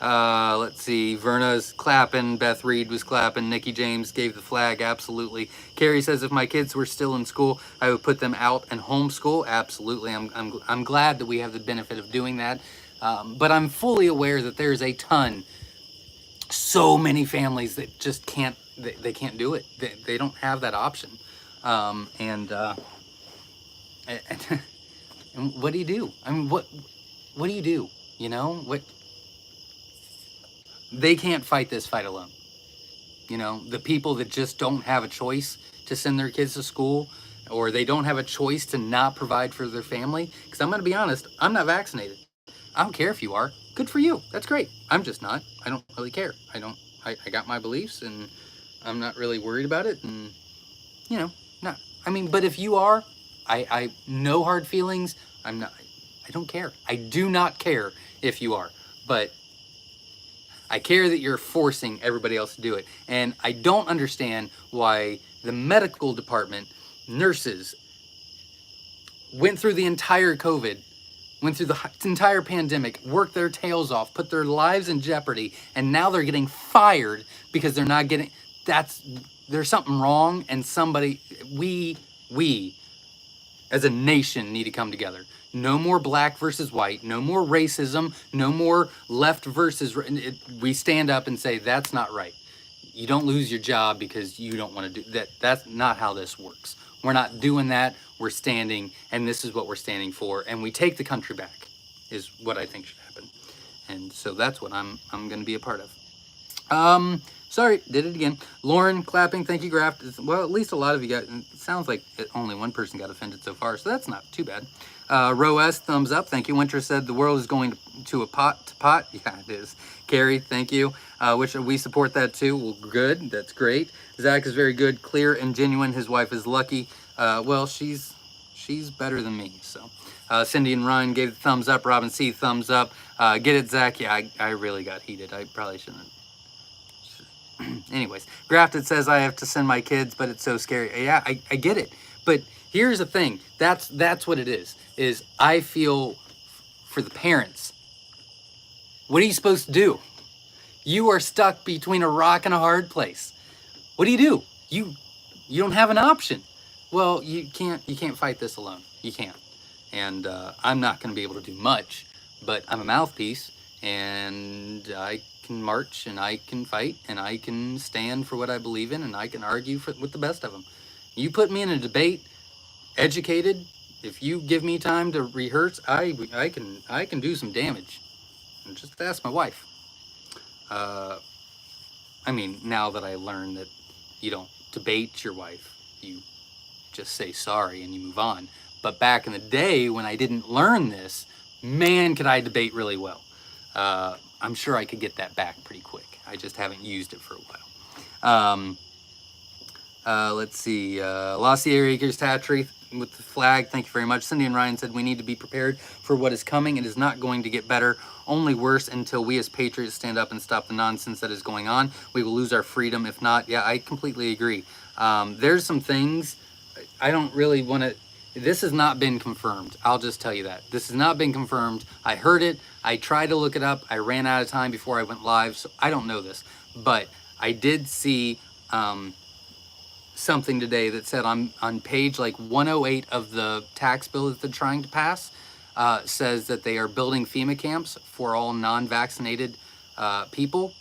Let's see. Verna's clapping. Beth Reed was clapping. Nikki James gave the flag. Absolutely. Carrie says if my kids were still in school, I would put them out and homeschool. Absolutely. I'm glad that we have the benefit of doing that. But I'm fully aware that there's a ton, so many families that just can't. They can't do it. They don't have that option. And what do you do? I mean, what do you do? You know what? They can't fight this fight alone. You know, the people that just don't have a choice to send their kids to school, or they don't have a choice to not provide for their family. Because I'm going to be honest, I'm not vaccinated. I don't care if you are. Good for you. That's great. I'm just not. I don't really care. I got my beliefs and I'm not really worried about it. And, you know, not. I mean, but if you are, I no hard feelings. I don't care. I do not care if you are. But I care that you're forcing everybody else to do it. And I don't understand why the medical department, nurses, went through the entire COVID, went through the entire pandemic, worked their tails off, put their lives in jeopardy, and now they're getting fired because they're not getting, there's something wrong, and we as a nation need to come together. No more black versus white, no more racism, no more left versus right. We stand up and say, that's not right. You don't lose your job because you don't want to do that. That's not how this works. We're not doing that. We're standing, and this is what we're standing for. And we take the country back, is what I think should happen. And so that's what I'm going to be a part of. Sorry, did it again. Lauren clapping, thank you, Graft. Well, at least a lot of you got, it sounds like only one person got offended so far, so that's not too bad. Roes, thumbs up, thank you. Winter said the world is going to a pot. Yeah, it is. Carrie, thank you. Which we support that too. Well, good, that's great. Zach is very good, clear and genuine. His wife is lucky. Well, she's better than me, so. Cindy and Ryan gave the thumbs up. Robin C, thumbs up. Get it, Zach? Yeah, I really got heated. I probably shouldn't. Anyways, Grafted says I have to send my kids, but it's so scary. Yeah, I get it. But here's the thing. That's what it is I feel for the parents. What are you supposed to do? You are stuck between a rock and a hard place. What do? You don't have an option. Well, you can't fight this alone. You can't. And I'm not going to be able to do much, but I'm a mouthpiece, and I can march, and I can fight, and I can stand for what I believe in, and I can argue with the best of them. You put me in a debate, educated. If you give me time to rehearse, I can do some damage. And just ask my wife. I mean, now that I learned that you don't debate your wife, you just say sorry and you move on. But back in the day when I didn't learn this, man, could I debate really well. I'm sure I could get that back pretty quick. I just haven't used it for a while. Let's see. Lossier Acres Tatry with the flag. Thank you very much. Cindy and Ryan said we need to be prepared for what is coming. It is not going to get better, only worse until we as patriots stand up and stop the nonsense that is going on. We will lose our freedom if not. Yeah, I completely agree. There's some things I don't really want to. This has not been confirmed. I'll just tell you that. This has not been confirmed. I heard it. I tried to look it up. I ran out of time before I went live, so I don't know this. But I did see something today that said on page like 108 of the tax bill that they're trying to pass, says that they are building FEMA camps for all non-vaccinated people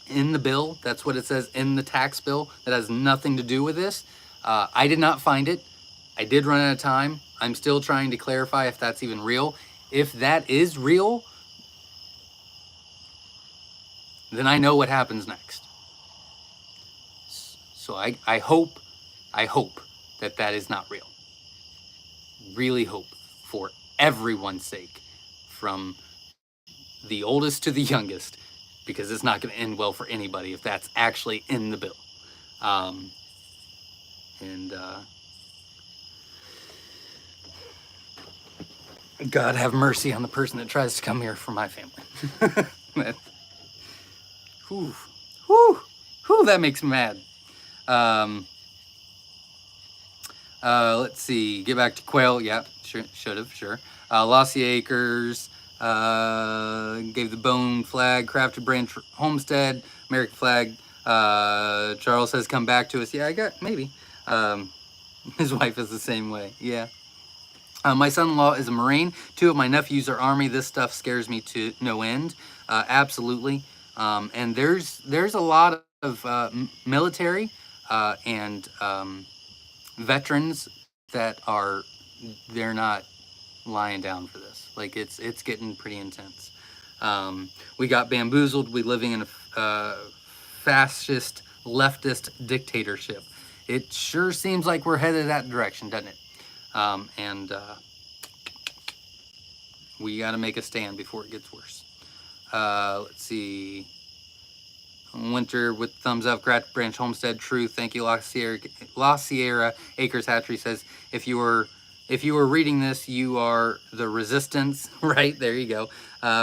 in the bill. That's what it says in the tax bill. That has nothing to do with this. I did not find it. I did run out of time. I'm still trying to clarify if that's even real. If that is real, then I know what happens next. So I hope that that is not real. Really hope for everyone's sake, from the oldest to the youngest, because it's not going to end well for anybody if that's actually in the bill. God have mercy on the person that tries to come here for my family. That makes me mad. Let's see. Get back to Quail. Yeah, sure, should have, sure. Lossy Acres. Gave the bone flag, crafted branch homestead, American flag. Charles has come back to us. Yeah, I got maybe. His wife is the same way. Yeah. My son-in-law is a Marine. 2 of my nephews are Army. This stuff scares me to no end. Absolutely. And there's a lot of military and veterans that they're not lying down for this. Like it's getting pretty intense. We got bamboozled. We living in a fascist leftist dictatorship. It sure seems like we're headed that direction, doesn't it? And we got to make a stand before it gets worse. Let's see. Winter with thumbs up. Grat Branch Homestead. True. Thank you. La Sierra Acres Hatchery says if you were reading this, you are the resistance. Right there you go.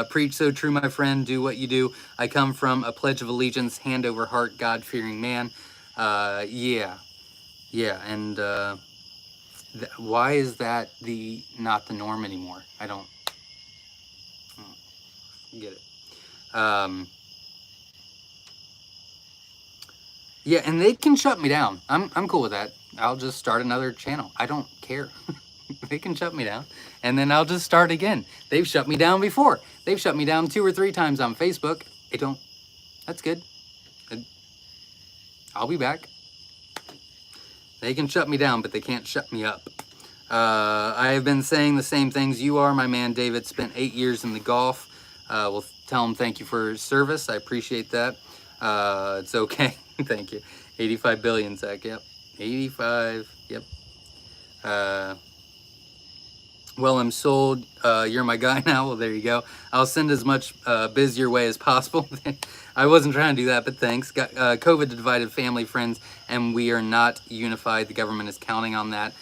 Preach so true, my friend. Do what you do. I come from a pledge of allegiance, hand over heart, God fearing man. Yeah. And why is that not the norm anymore? I don't get it. Yeah, and they can shut me down. I'm cool with that. I'll just start another channel. I don't care. They can shut me down, and then I'll just start again. They've shut me down before. They've shut me down 2 or 3 times on Facebook. I don't. That's good. I'll be back. They can shut me down, but they can't shut me up. I have been saying the same things you are. My man David spent 8 years in the Gulf. We'll tell him thank you for his service. I appreciate that. It's okay. Thank you. 85 billion, Zach. Yep. 85. Yep. Well, I'm sold. You're my guy now. Well, there you go. I'll send as much biz your way as possible. I wasn't trying to do that, but thanks. COVID divided family, friends, and we are not unified. The government is counting on that.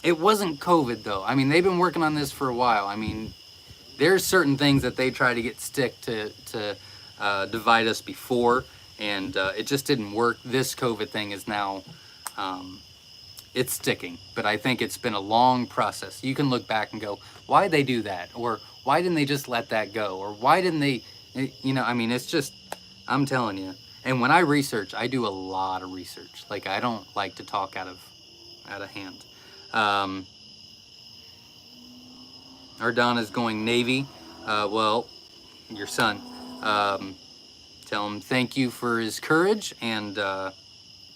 It wasn't COVID though. I mean, they've been working on this for a while. I mean, there's certain things that they try to get stick to divide us before, and it just didn't work. This COVID thing is now, it's sticking, but I think it's been a long process. You can look back and go, why'd they do that? Or why didn't they just let that go? Or why didn't they, I mean, it's just, I'm telling you. And when I research, I do a lot of research. Like, I don't like to talk out of hand. Our Don is going Navy. Well, your son. Tell him thank you for his courage, and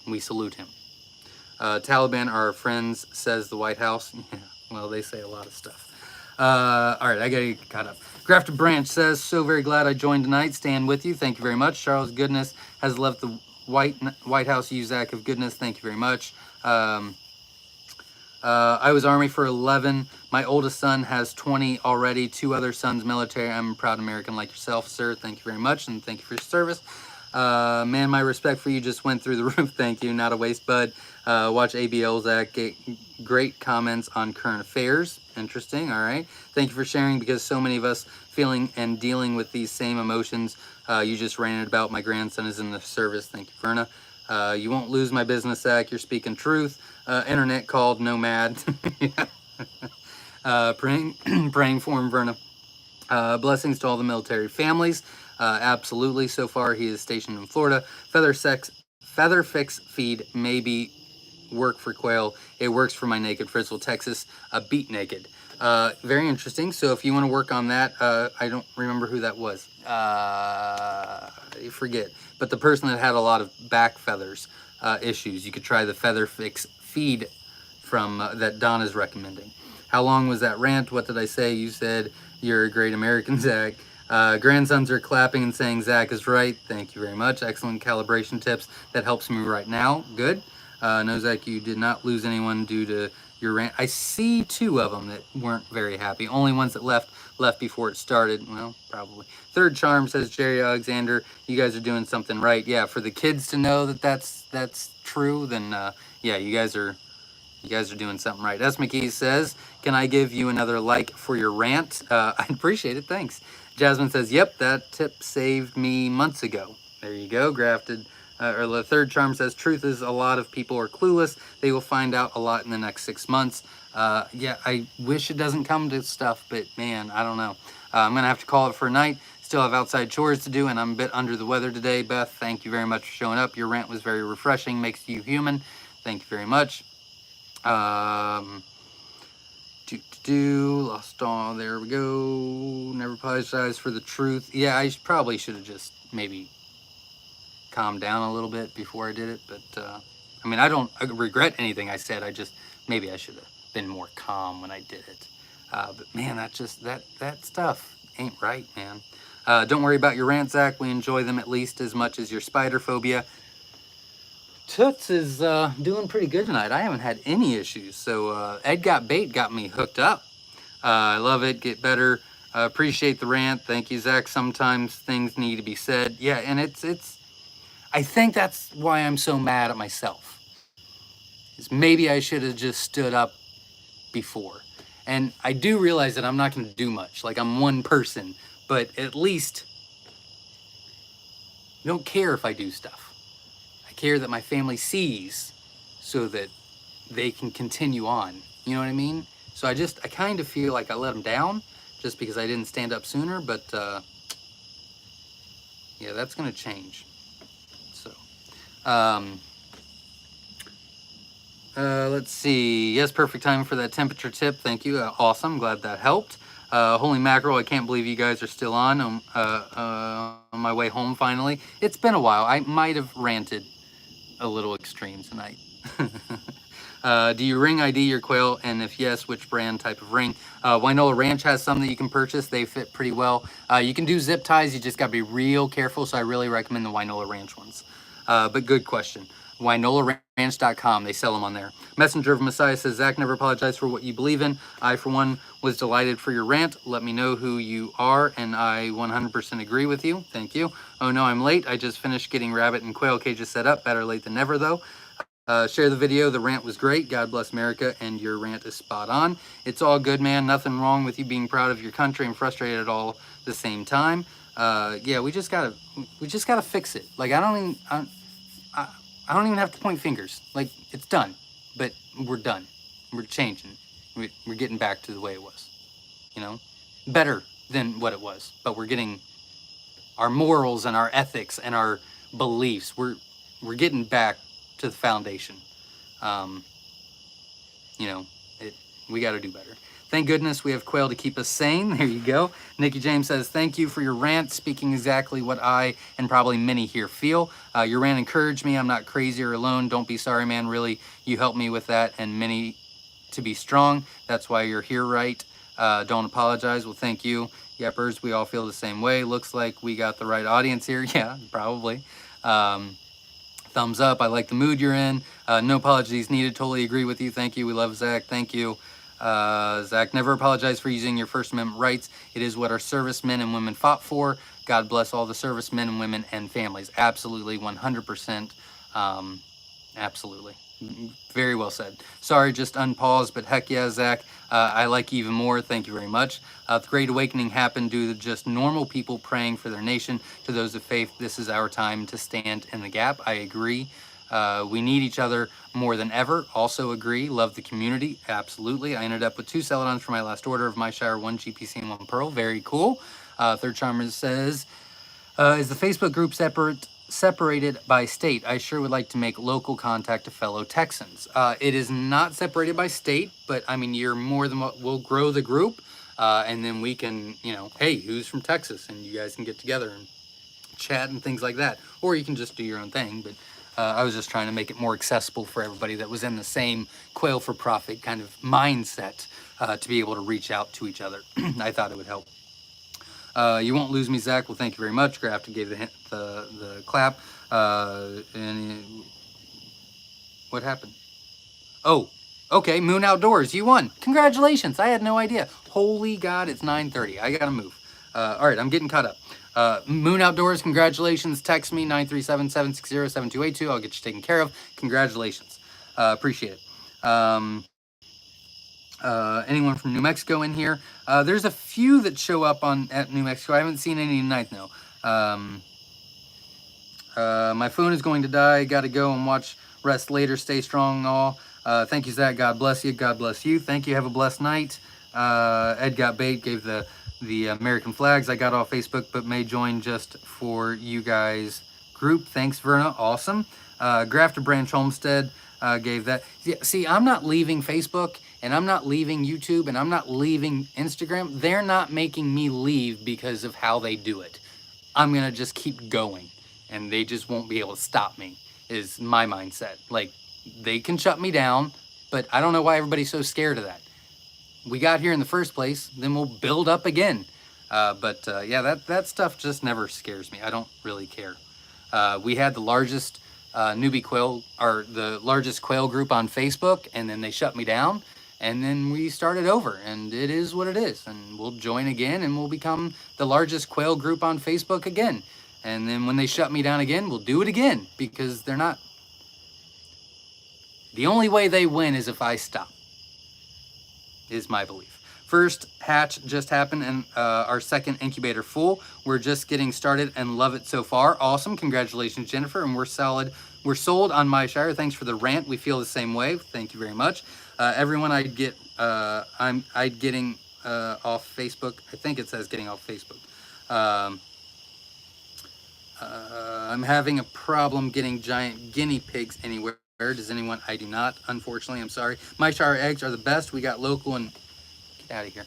we salute him. Taliban are our friends, says the White House. Yeah, well, they say a lot of stuff. All right, I gotta get caught up. Grafted Branch says, so very glad I joined tonight. Stand with you. Thank you very much. Charles Goodness has left the White House. Uzak of Goodness. Thank you very much. I was Army for 11. My oldest son has 20 already. 2 other sons military. I'm a proud American like yourself, sir. Thank you very much, and thank you for your service. Man, my respect for you just went through the roof. Thank you. Not a waste, bud. Watch ABL, Zach. Great comments on current affairs. Interesting. All right. Thank you for sharing, because so many of us feeling and dealing with these same emotions. You just ranted about my grandson is in the service. Thank you, Verna. You won't lose my business, Zach. You're speaking truth. Internet called nomad. Praying for him, Verna. Blessings to all the military families. Absolutely. So far, he is stationed in Florida. Feather fix feed maybe work for quail. It works for my naked Fritzl, Texas. Beat naked. Very interesting. So if you want to work on that, I don't remember who that was. You forget. But the person that had a lot of back feathers issues, you could try the Feather Fix feed from that Don is recommending. How long was that rant? What did I say? You said you're a great American, Zach. Grandsons are clapping and saying Zach is right. Thank you very much. Excellent calibration tips. That helps me right now. Good. No, Zach, you did not lose anyone due to your rant. I see 2 of them that weren't very happy. Only ones that left before it started. Well, probably. Third charm, says Jerry Alexander. You guys are doing something right. Yeah, for the kids to know that that's true, then yeah, you guys are doing something right. S. McKee says, can I give you another like for your rant? I'd appreciate it. Thanks. Jasmine says, yep, that tip saved me months ago. There you go. Grafted. Or the third charm says, truth is a lot of people are clueless. They will find out a lot in the next 6 months. Yeah, I wish it doesn't come to stuff, but man, I don't know. I'm gonna have to call it for a night. Still have outside chores to do, and I'm a bit under the weather today. Beth, thank you very much for showing up. Your rant was very refreshing, makes you human. Thank you very much. Lost all. There we go. Never apologize for the truth. Yeah, I probably should have just maybe calmed down a little bit before I did it, but I mean, I don't regret anything I said. I just maybe I should have been more calm when I did it. But man, that stuff ain't right, man. Don't worry about your rant, Zach. We enjoy them at least as much as your spider phobia. Toots is doing pretty good tonight. I haven't had any issues. So Ed Got Bait got me hooked up. I love it. Get better. Appreciate the rant. Thank you, Zach. Sometimes things need to be said. Yeah, and it's. I think that's why I'm so mad at myself. Is maybe I should have just stood up before. And I do realize that I'm not going to do much. Like I'm one person, but at least I don't care if I do stuff. I care that my family sees so that they can continue on. You know what I mean? So I kind of feel like I let them down just because I didn't stand up sooner, but yeah, that's going to change. So, let's see. Yes, perfect time for that temperature tip. Thank you. Awesome. Glad that helped. Holy mackerel, I can't believe you guys are still on my way home finally. It's been a while. I might have ranted a little extreme tonight. Do you ring ID your quail? And if yes, which brand type of ring? Wynola Ranch has some that you can purchase. They fit pretty well. You can do zip ties. You just got to be real careful. So I really recommend the Wynola Ranch ones. But good question. WynolaRanch.com. They sell them on there. Messenger of Messiah says, Zach, never apologize for what you believe in. I, for one, was delighted for your rant. Let me know who you are, and I 100% agree with you. Thank you. Oh, no, I'm late. I just finished getting rabbit and quail cages set up. Better late than never, though. Share the video. The rant was great. God bless America, and your rant is spot on. It's all good, man. Nothing wrong with you being proud of your country and frustrated at all the same time. Yeah, we just gotta fix it. Like I don't even have to point fingers. Like it's done, but we're done. We're changing. We're getting back to the way it was. You know, better than what it was. But we're getting our morals and our ethics and our beliefs. We're getting back to the foundation. You know, we got to do better. Thank goodness we have quail to keep us sane. There you go. Nikki James says, thank you for your rant, speaking exactly what I and probably many here feel. Your rant encouraged me. I'm not crazy or alone. Don't be sorry, man. Really, you helped me with that and many to be strong. That's why you're here, right? Don't apologize. Well, thank you. Yeppers, we all feel the same way. Looks like we got the right audience here. Yeah, probably. Thumbs up. I like the mood you're in. No apologies needed. Totally agree with you. Thank you. We love Zach. Thank you. Zach, never apologize for using your First Amendment rights. It is what our servicemen and women fought for. God bless all the servicemen and women and families. Absolutely, 100%. Absolutely. Very well said. Sorry, just unpaused, but heck yeah, Zach. I like you even more. Thank you very much. The Great Awakening happened due to just normal people praying for their nation. To those of faith, this is our time to stand in the gap. I agree. We need each other more than ever. Also agree. Love the community. Absolutely. I ended up with 2 Celadons for my last order of Myshire, 1 GPC and 1 Pearl. Very cool. Third Charmer says, is the Facebook group separated by state? I sure would like to make local contact to fellow Texans. It is not separated by state, but I mean, you're more than what we'll grow the group. And then we can, you know, hey, who's from Texas? And you guys can get together and chat and things like that. Or you can just do your own thing. But I was just trying to make it more accessible for everybody that was in the same quail for profit kind of mindset to be able to reach out to each other. I thought it would help. You won't lose me, Zach. Well, thank you very much. Grafton gave the clap. What happened? Oh, okay. Moon Outdoors, you won. Congratulations. I had no idea. Holy God, it's 9:30. I gotta move. All right, I'm getting caught up. Moon Outdoors, congratulations. Text me 937-760-7282. I'll get you taken care of. Congratulations. Appreciate it. Anyone from New Mexico in here? There's a few that show up at New Mexico. I haven't seen any tonight though. My phone is going to die. Got to go and watch rest later. Stay strong, all. Thank you, Zach. God bless you. God bless you. Thank you. Have a blessed night. Ed Got Bait gave the American flags. I got off Facebook, but may join just for you guys group. Thanks, Verna. Awesome. Grafter Branch Homestead gave that. Yeah, see, I'm not leaving Facebook, and I'm not leaving YouTube, and I'm not leaving Instagram. They're not making me leave because of how they do it. I'm gonna just keep going, and they just won't be able to stop me, is my mindset. Like, they can shut me down, but I don't know why everybody's so scared of that. We got here in the first place, then we'll build up again. Yeah, that stuff just never scares me. I don't really care. We had the largest newbie quail, or the largest quail group on Facebook, and then they shut me down. And then we started over, and it is what it is. And we'll join again, and we'll become the largest quail group on Facebook again. And then when they shut me down again, we'll do it again, because they're not. The only way they win is if I stop, is my belief. First hatch just happened, and our second incubator full. We're just getting started and love it so far. Awesome. Congratulations, Jennifer. And we're solid. We're sold on Myshire. Thanks for the rant. We feel the same way. Thank you very much. Everyone I'd get, I'd getting off Facebook. I think it says getting off Facebook. I'm having a problem getting giant guinea pigs anywhere. Does anyone? I do not, unfortunately. I'm sorry. Myshire eggs are the best. We got local and get out of here.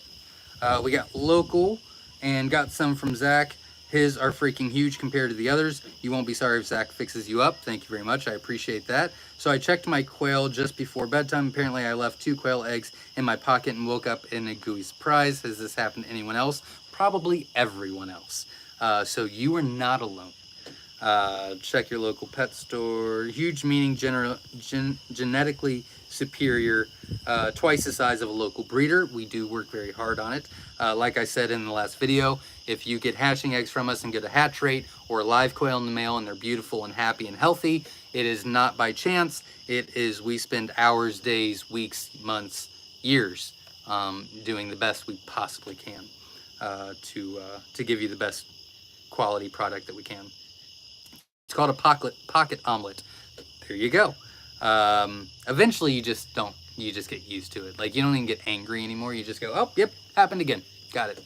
We got local and got some from Zach. His are freaking huge compared to the others. You won't be sorry if Zach fixes you up. Thank you very much. I appreciate that. So I checked my quail just before bedtime. Apparently I left 2 quail eggs in my pocket and woke up in a gooey surprise. Has this happened to anyone else? Probably everyone else. So you are not alone. Check your local pet store. Huge meaning genetically superior, twice the size of a local breeder. We do work very hard on it. Like I said in the last video, if you get hatching eggs from us and get a hatch rate or a live quail in the mail and they're beautiful and happy and healthy, it is not by chance. It is, we spend hours, days, weeks, months, years doing the best we possibly can to give you the best quality product that we can. It's called a pocket omelet. There you go. Eventually you just get used to it. Like, you don't even get angry anymore. You just go, oh, yep, happened again. Got it.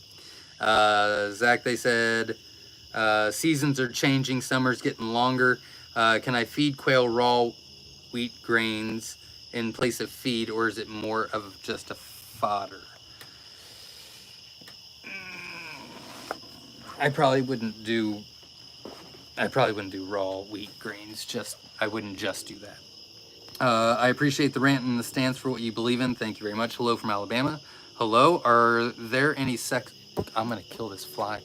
Zach, they said, seasons are changing. Summer's getting longer. Can I feed quail raw wheat grains in place of feed, or is it more of just a fodder? I probably wouldn't do raw wheat grains. I wouldn't just do that. I appreciate the rant and the stance for what you believe in. Thank you very much. Hello from Alabama. Hello. Are there any I'm going to kill this fly.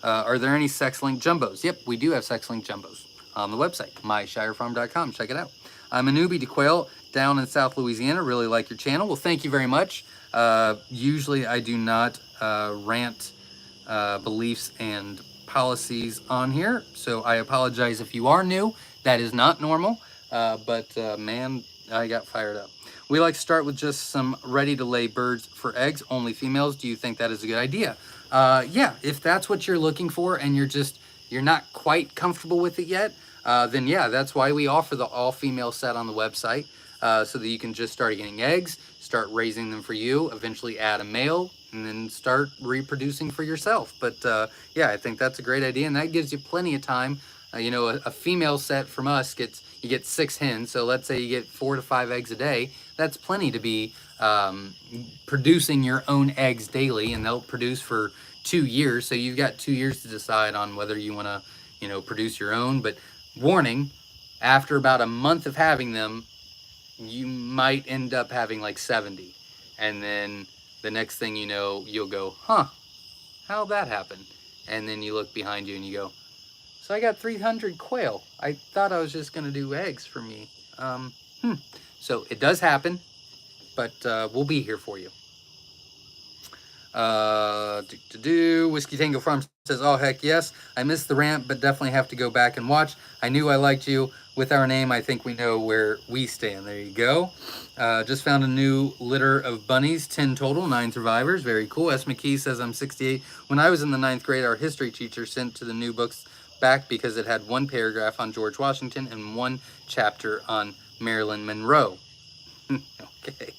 Are there any sex-linked jumbos? Yep, we do have sex-linked jumbos on the website, myshirefarm.com. Check it out. I'm a newbie to quail down in South Louisiana. Really like your channel. Well, thank you very much. Usually I do not rant beliefs and policies on here, so I apologize if you are new. That is not normal, but man, I got fired up. We like to start with just some ready to lay birds for eggs, only females. Do you think that is a good idea? Yeah, if that's what you're looking for and you're not quite comfortable with it yet, then yeah, that's why we offer the all female set on the website, so that you can just start getting eggs, start raising them for you, eventually add a male, and then start reproducing for yourself. But yeah, I think that's a great idea, and that gives you plenty of time. You know, a female set from us you get 6 hens, so let's say you get 4 to 5 eggs a day. That's plenty to be producing your own eggs daily, and they'll produce for 2 years. So you've got 2 years to decide on whether you want to, you know, produce your own. But warning, after about a month of having them, you might end up having like 70, and then the next thing you know, you'll go, huh, how'd that happen? And then you look behind you and you go, so I got 300 quail. I thought I was just gonna do eggs for me. So it does happen, but we'll be here for you. Whiskey Tango Farm says, oh heck yes, I missed the rant, but definitely have to go back and watch. I knew I liked you. With our name, I think we know where we stand. There you go. Just found a new litter of bunnies, 10 total, 9 survivors. Very cool. S. McKee says, I'm 68. When I was in the 9th grade, our history teacher sent to the new books back because it had 1 paragraph on George Washington and 1 chapter on Marilyn Monroe. Okay.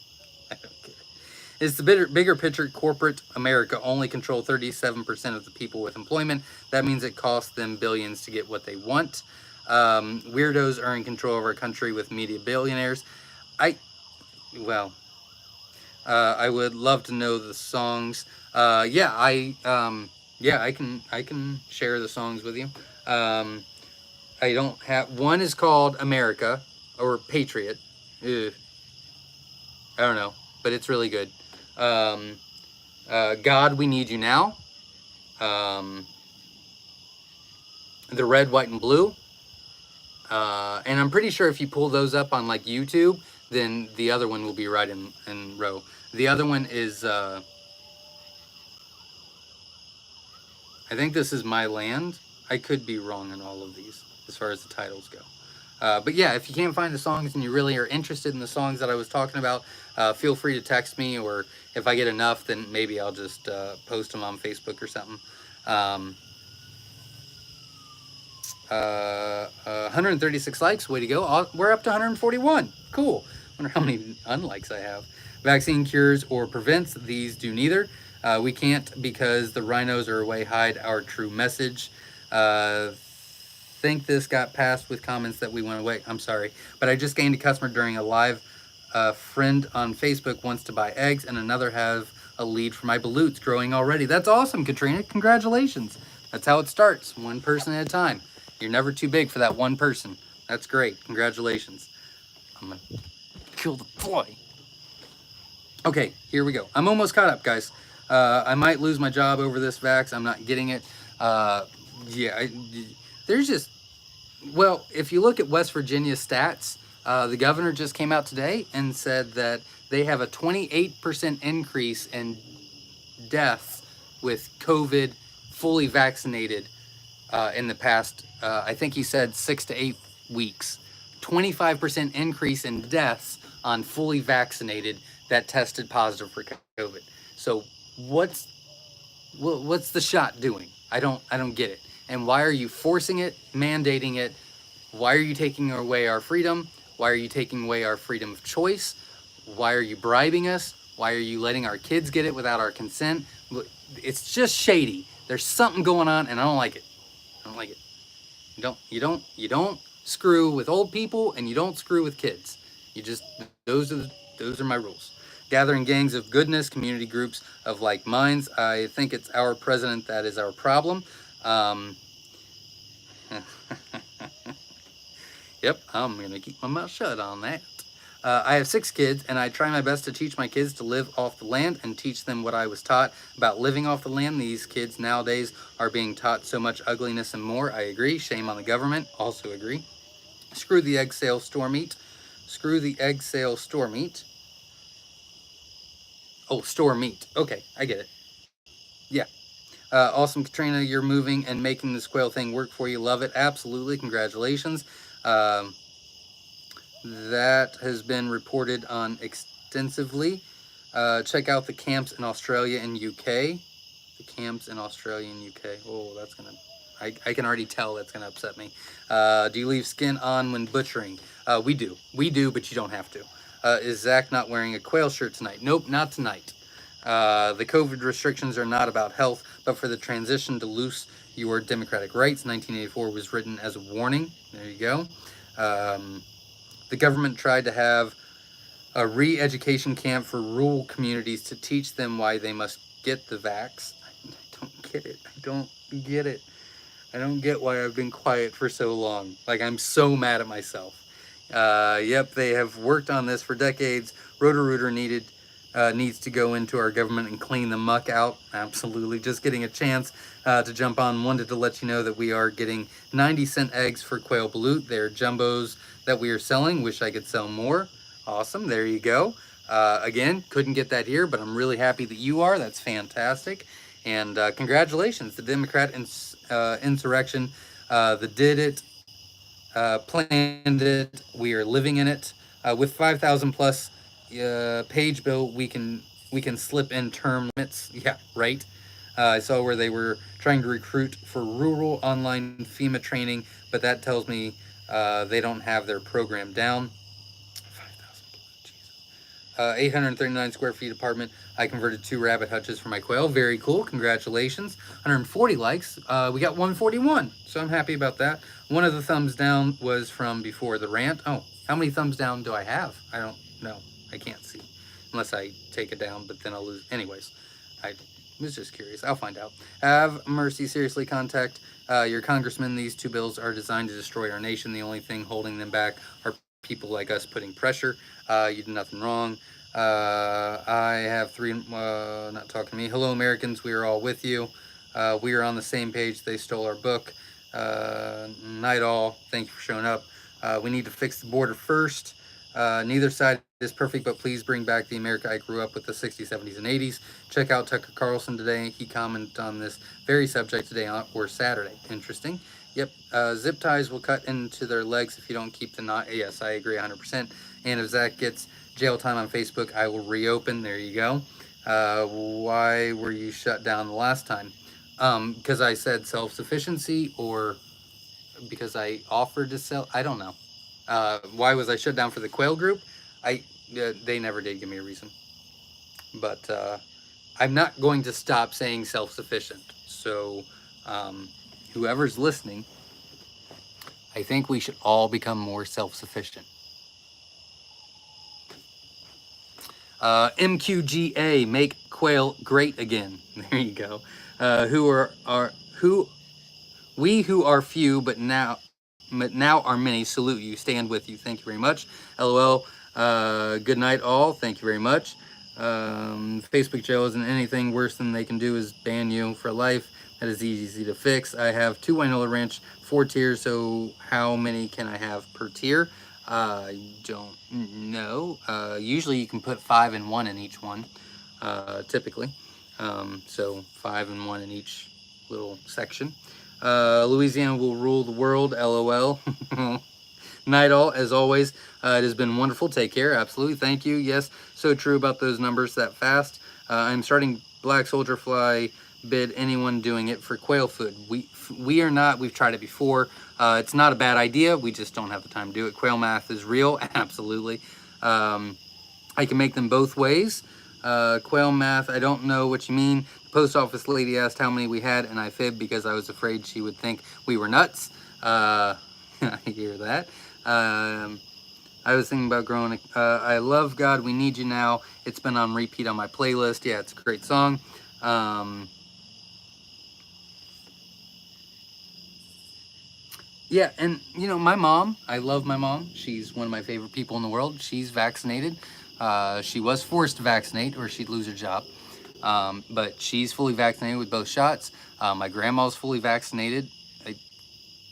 I don't get it. It's the bigger picture. Corporate America only control 37% of the people with employment. That means it costs them billions to get what they want. Weirdos are in control of our country with media billionaires. I, well, I would love to know the songs. Yeah, I can share the songs with you. Um, I don't have one is called America or Patriot. Ugh, I don't know, but it's really good. Um, God, We Need You Now. Um, the Red, White, and Blue. And I'm pretty sure if you pull those up on like YouTube, then the other one will be right in row. The other one is I think this is My Land. I could be wrong on all of these as far as the titles go. But yeah, if you can't find the songs and you really are interested in the songs that I was talking about, feel free to text me, or if I get enough, then maybe I'll just post them on Facebook or something. Um, 136 likes, way to go. We're up to 141. Cool. Wonder how many unlikes I have. Vaccine cures or prevents, these do neither. We can't because the rhinos are away, hide our true message. Think this got passed with comments that we went away. I'm sorry, but I just gained a customer during a live. A friend on Facebook wants to buy eggs, and another have a lead for my balloons growing already. That's awesome, Katrina. Congratulations. That's how it starts, one person at a time. You're never too big for that one person. That's great. Congratulations. I'm gonna kill the boy. Okay, here we go. I'm almost caught up, guys. I might lose my job over this vax. I'm not getting it. Yeah, there's just, well, if you look at West Virginia stats, the governor just came out today and said that they have a 28% increase in deaths with COVID fully vaccinated in the past, I think he said 6 to 8 weeks. 25% increase in deaths on fully vaccinated that tested positive for COVID. So what's the shot doing? I don't get it. And why are you forcing it, mandating it? Why are you taking away our freedom? Why are you taking away our freedom of choice? Why are you bribing us? Why are you letting our kids get it without our consent? It's just shady. There's something going on, and I don't like it. I don't like it. You don't screw with old people, and you don't screw with kids. You just those are my rules. Gathering gangs of goodness, community groups of like minds. I think it's our president that is our problem. Um, Yep, I'm going to keep my mouth shut on that. I have 6 kids, and I try my best to teach my kids to live off the land and teach them what I was taught about living off the land. These kids nowadays are being taught so much ugliness and more. I agree. Shame on the government. Also agree. Screw the egg sale store meat. Screw the egg sale store meat. Oh, store meat. Okay, I get it. Yeah. Awesome, Katrina. You're moving and making this quail thing work for you. Love it. Absolutely. Congratulations. Um, that has been reported on extensively. Check out the camps in Australia and UK. The camps in Australia and UK. Oh, that's gonna. I can already tell that's gonna upset me. Do you leave skin on when butchering? We do. We do, but you don't have to. Is Zach not wearing a quail shirt tonight? Nope, not tonight. The COVID restrictions are not about health, but for the transition to loose your democratic rights. 1984 was written as a warning. There you go. The government tried to have a re-education camp for rural communities to teach them why they must get the vax. I don't get it. I don't get it. I don't get why I've been quiet for so long. Like, I'm so mad at myself. Yep, they have worked on this for decades. Roto-Rooter needs to go into our government and clean the muck out. Absolutely. Just getting a chance to jump on. Wanted to let you know that we are getting 90-cent eggs for quail balut. They're jumbos that we are selling. Wish I could sell more. Awesome. There you go. Again, couldn't get that here, but I'm really happy that you are. That's fantastic. And congratulations. The Democrat insurrection, the did it, planned it. We are living in it. With 5,000 plus page bill, we can slip in term limits. Yeah, right. I saw where they were trying to recruit for rural online FEMA training, but that tells me they don't have their program down. 5,000. 839 square feet apartment. I converted 2 rabbit hutches for my quail. Very cool. Congratulations. 140 likes. We got 141. So I'm happy about that. One of the thumbs down was from before the rant. Oh, how many thumbs down do I have? I don't know. I can't see. Unless I take it down, but then I'll lose. Anyways, I was just curious. I'll find out. Have mercy. Seriously, contact your congressman. These 2 bills are designed to destroy our nation. The only thing holding them back are people like us putting pressure. You did nothing wrong. I have 3, not talking to me. Hello, Americans. We are all with you. We are on the same page. They stole our book. Night all. Thank you for showing up. We need to fix the border first. Neither side is perfect, but please bring back the America I grew up with, the 60s, 70s, and 80s. Check out Tucker Carlson today. He commented on this very subject today or Saturday. Interesting. Yep. Zip ties will cut into their legs if you don't keep the knot. Yes, I agree 100%. And if Zach gets jail time on Facebook, I will reopen. There you go. Why were you shut down the last time? Because I said self-sufficiency, or because I offered to sell. I don't know. Why was I shut down for the quail group? They never did give me a reason. But I'm not going to stop saying self-sufficient. So whoever's listening, I think we should all become more self-sufficient. MQGA, make quail great again. There you go. We who are few but now are many, salute you, stand with you. Thank you very much. LOL. Good night all. Thank you very much. Facebook jail isn't anything. Worse than they can do is ban you for life. That is easy to fix. I have 2 Winola Ranch, 4 tiers, so how many can I have per tier? I don't know. Usually you can put 5 and 1 in each one, typically. So 5 and 1 in each little section. Louisiana will rule the world, LOL. Night all, as always. It has been wonderful. Take care. Absolutely. Thank you. Yes, so true about those numbers that fast. I'm starting Black Soldier Fly bid anyone doing it for quail food. We are not. We've tried it before. It's not a bad idea. We just don't have the time to do it. Quail math is real. Absolutely. I can make them both ways. Quail math, I don't know what you mean. The post office lady asked how many we had, and I fibbed because I was afraid she would think we were nuts. I hear that. I was thinking about growing I Love God, We Need You Now. It's been on repeat on my playlist. Yeah, it's a great song. Yeah, and you know, my mom, I love my mom. She's one of my favorite people in the world. She's vaccinated. She was forced to vaccinate or she'd lose her job. But she's fully vaccinated with both shots. My grandma's fully vaccinated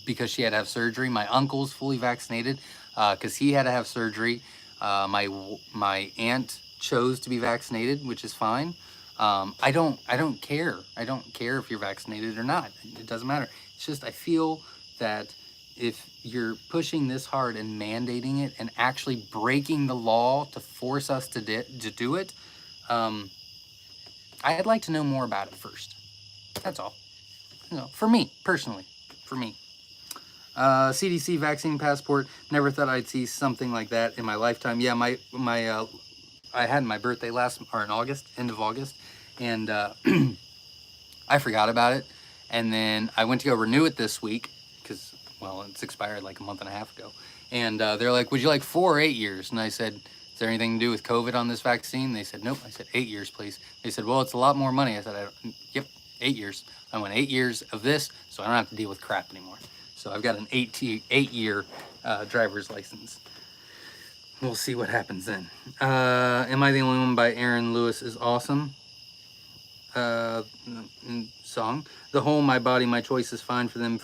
because she had to have surgery. My uncle's fully vaccinated because he had to have surgery. My aunt chose to be vaccinated, which is fine. I don't care. I don't care if you're vaccinated or not. It doesn't matter. It's just I feel that if you're pushing this hard and mandating it and actually breaking the law to force us to do it, I'd like to know more about it first. That's all. You know, for me, personally, for me. CDC vaccine passport. Never thought I'd see something like that in my lifetime. Yeah, I had my birthday in August, end of August, and I forgot about it. And then I went to go renew it this week because, well, it's expired like a month and a half ago. And they're like, would you like 4 or 8 years? And I said, is there anything to do with COVID on this vaccine? They said, nope. I said, 8 years, please. They said, well, it's a lot more money. I said, yep, 8 years. I went 8 years of this, so I don't have to deal with crap anymore. So I've got an 8-year driver's license. We'll see what happens then. Am I the Only One by Aaron Lewis is awesome. Song. The whole My Body, My Choice is fine for them.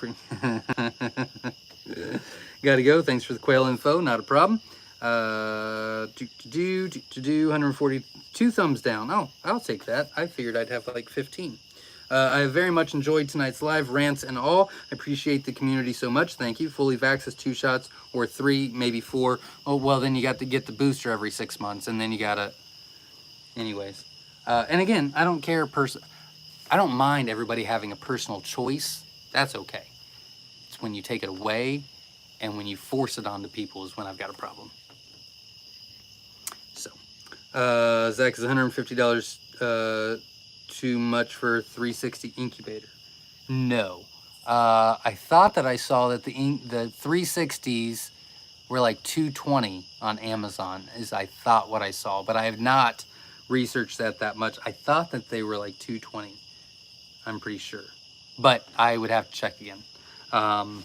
Gotta go. Thanks for the quail info. Not a problem. 142 thumbs down. Oh, I'll take that. I figured I'd have like 15. I have very much enjoyed tonight's live rants and all. I appreciate the community so much. Thank you. Fully vax is 2 shots or 3, maybe 4. Oh, well, then you got to get the booster every 6 months, and then you got to... Anyways. And again, I don't care. I don't mind everybody having a personal choice. That's okay. It's when you take it away and when you force it onto people is when I've got a problem. So, Zach is $150 too much for 360 incubator. No. I thought that I saw that the 360s were like $220 on Amazon, is I thought what I saw, but I have not researched that much. I thought that they were like $220. I'm pretty sure, but I would have to check again. I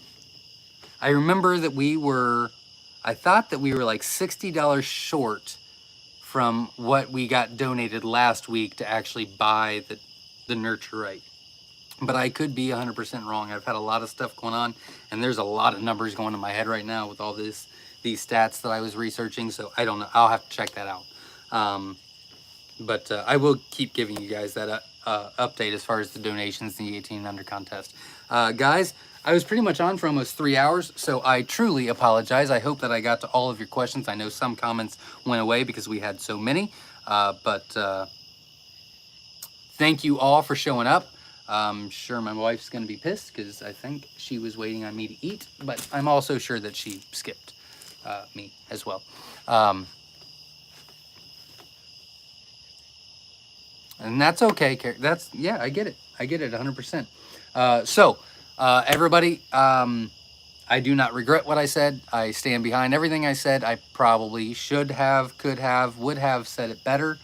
remember that I thought that we were like $60 short from what we got donated last week to actually buy the nurture right. But I could be 100% wrong. I've had a lot of stuff going on, and there's a lot of numbers going in my head right now with all these stats that I was researching, so I don't know. I'll have to check that out. But I will keep giving you guys that update as far as the donations in the 18 and under contest. Guys, I was pretty much on for almost 3 hours, so I truly apologize. I hope that I got to all of your questions. I know some comments went away because we had so many, but thank you all for showing up. I'm sure my wife's going to be pissed because I think she was waiting on me to eat, but I'm also sure that she skipped me as well. And that's okay. Yeah, I get it. I get it 100%. Everybody, I do not regret what I said. I stand behind everything I said. I probably should have, could have, would have said it better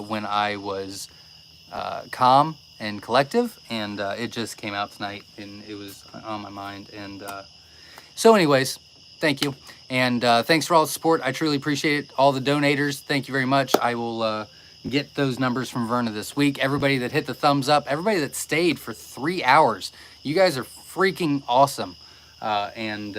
when I was calm and collective, and it just came out tonight, and it was on my mind. And so anyways, thank you, and thanks for all the support. I truly appreciate it. All the donators, thank you very much. I will get those numbers from Verna this week. Everybody that hit the thumbs up, everybody that stayed for 3 hours, you guys are freaking awesome. And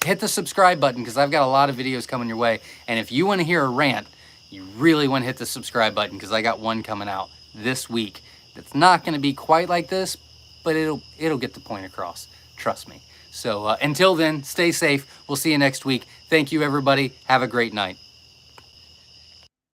hit the subscribe button, because I've got a lot of videos coming your way, and if you want to hear a rant, you really want to hit the subscribe button, because I got one coming out this week that's not going to be quite like this, but it'll get the point across. Trust me. So until then, stay safe. We'll see you next week. Thank you, everybody. Have a great night.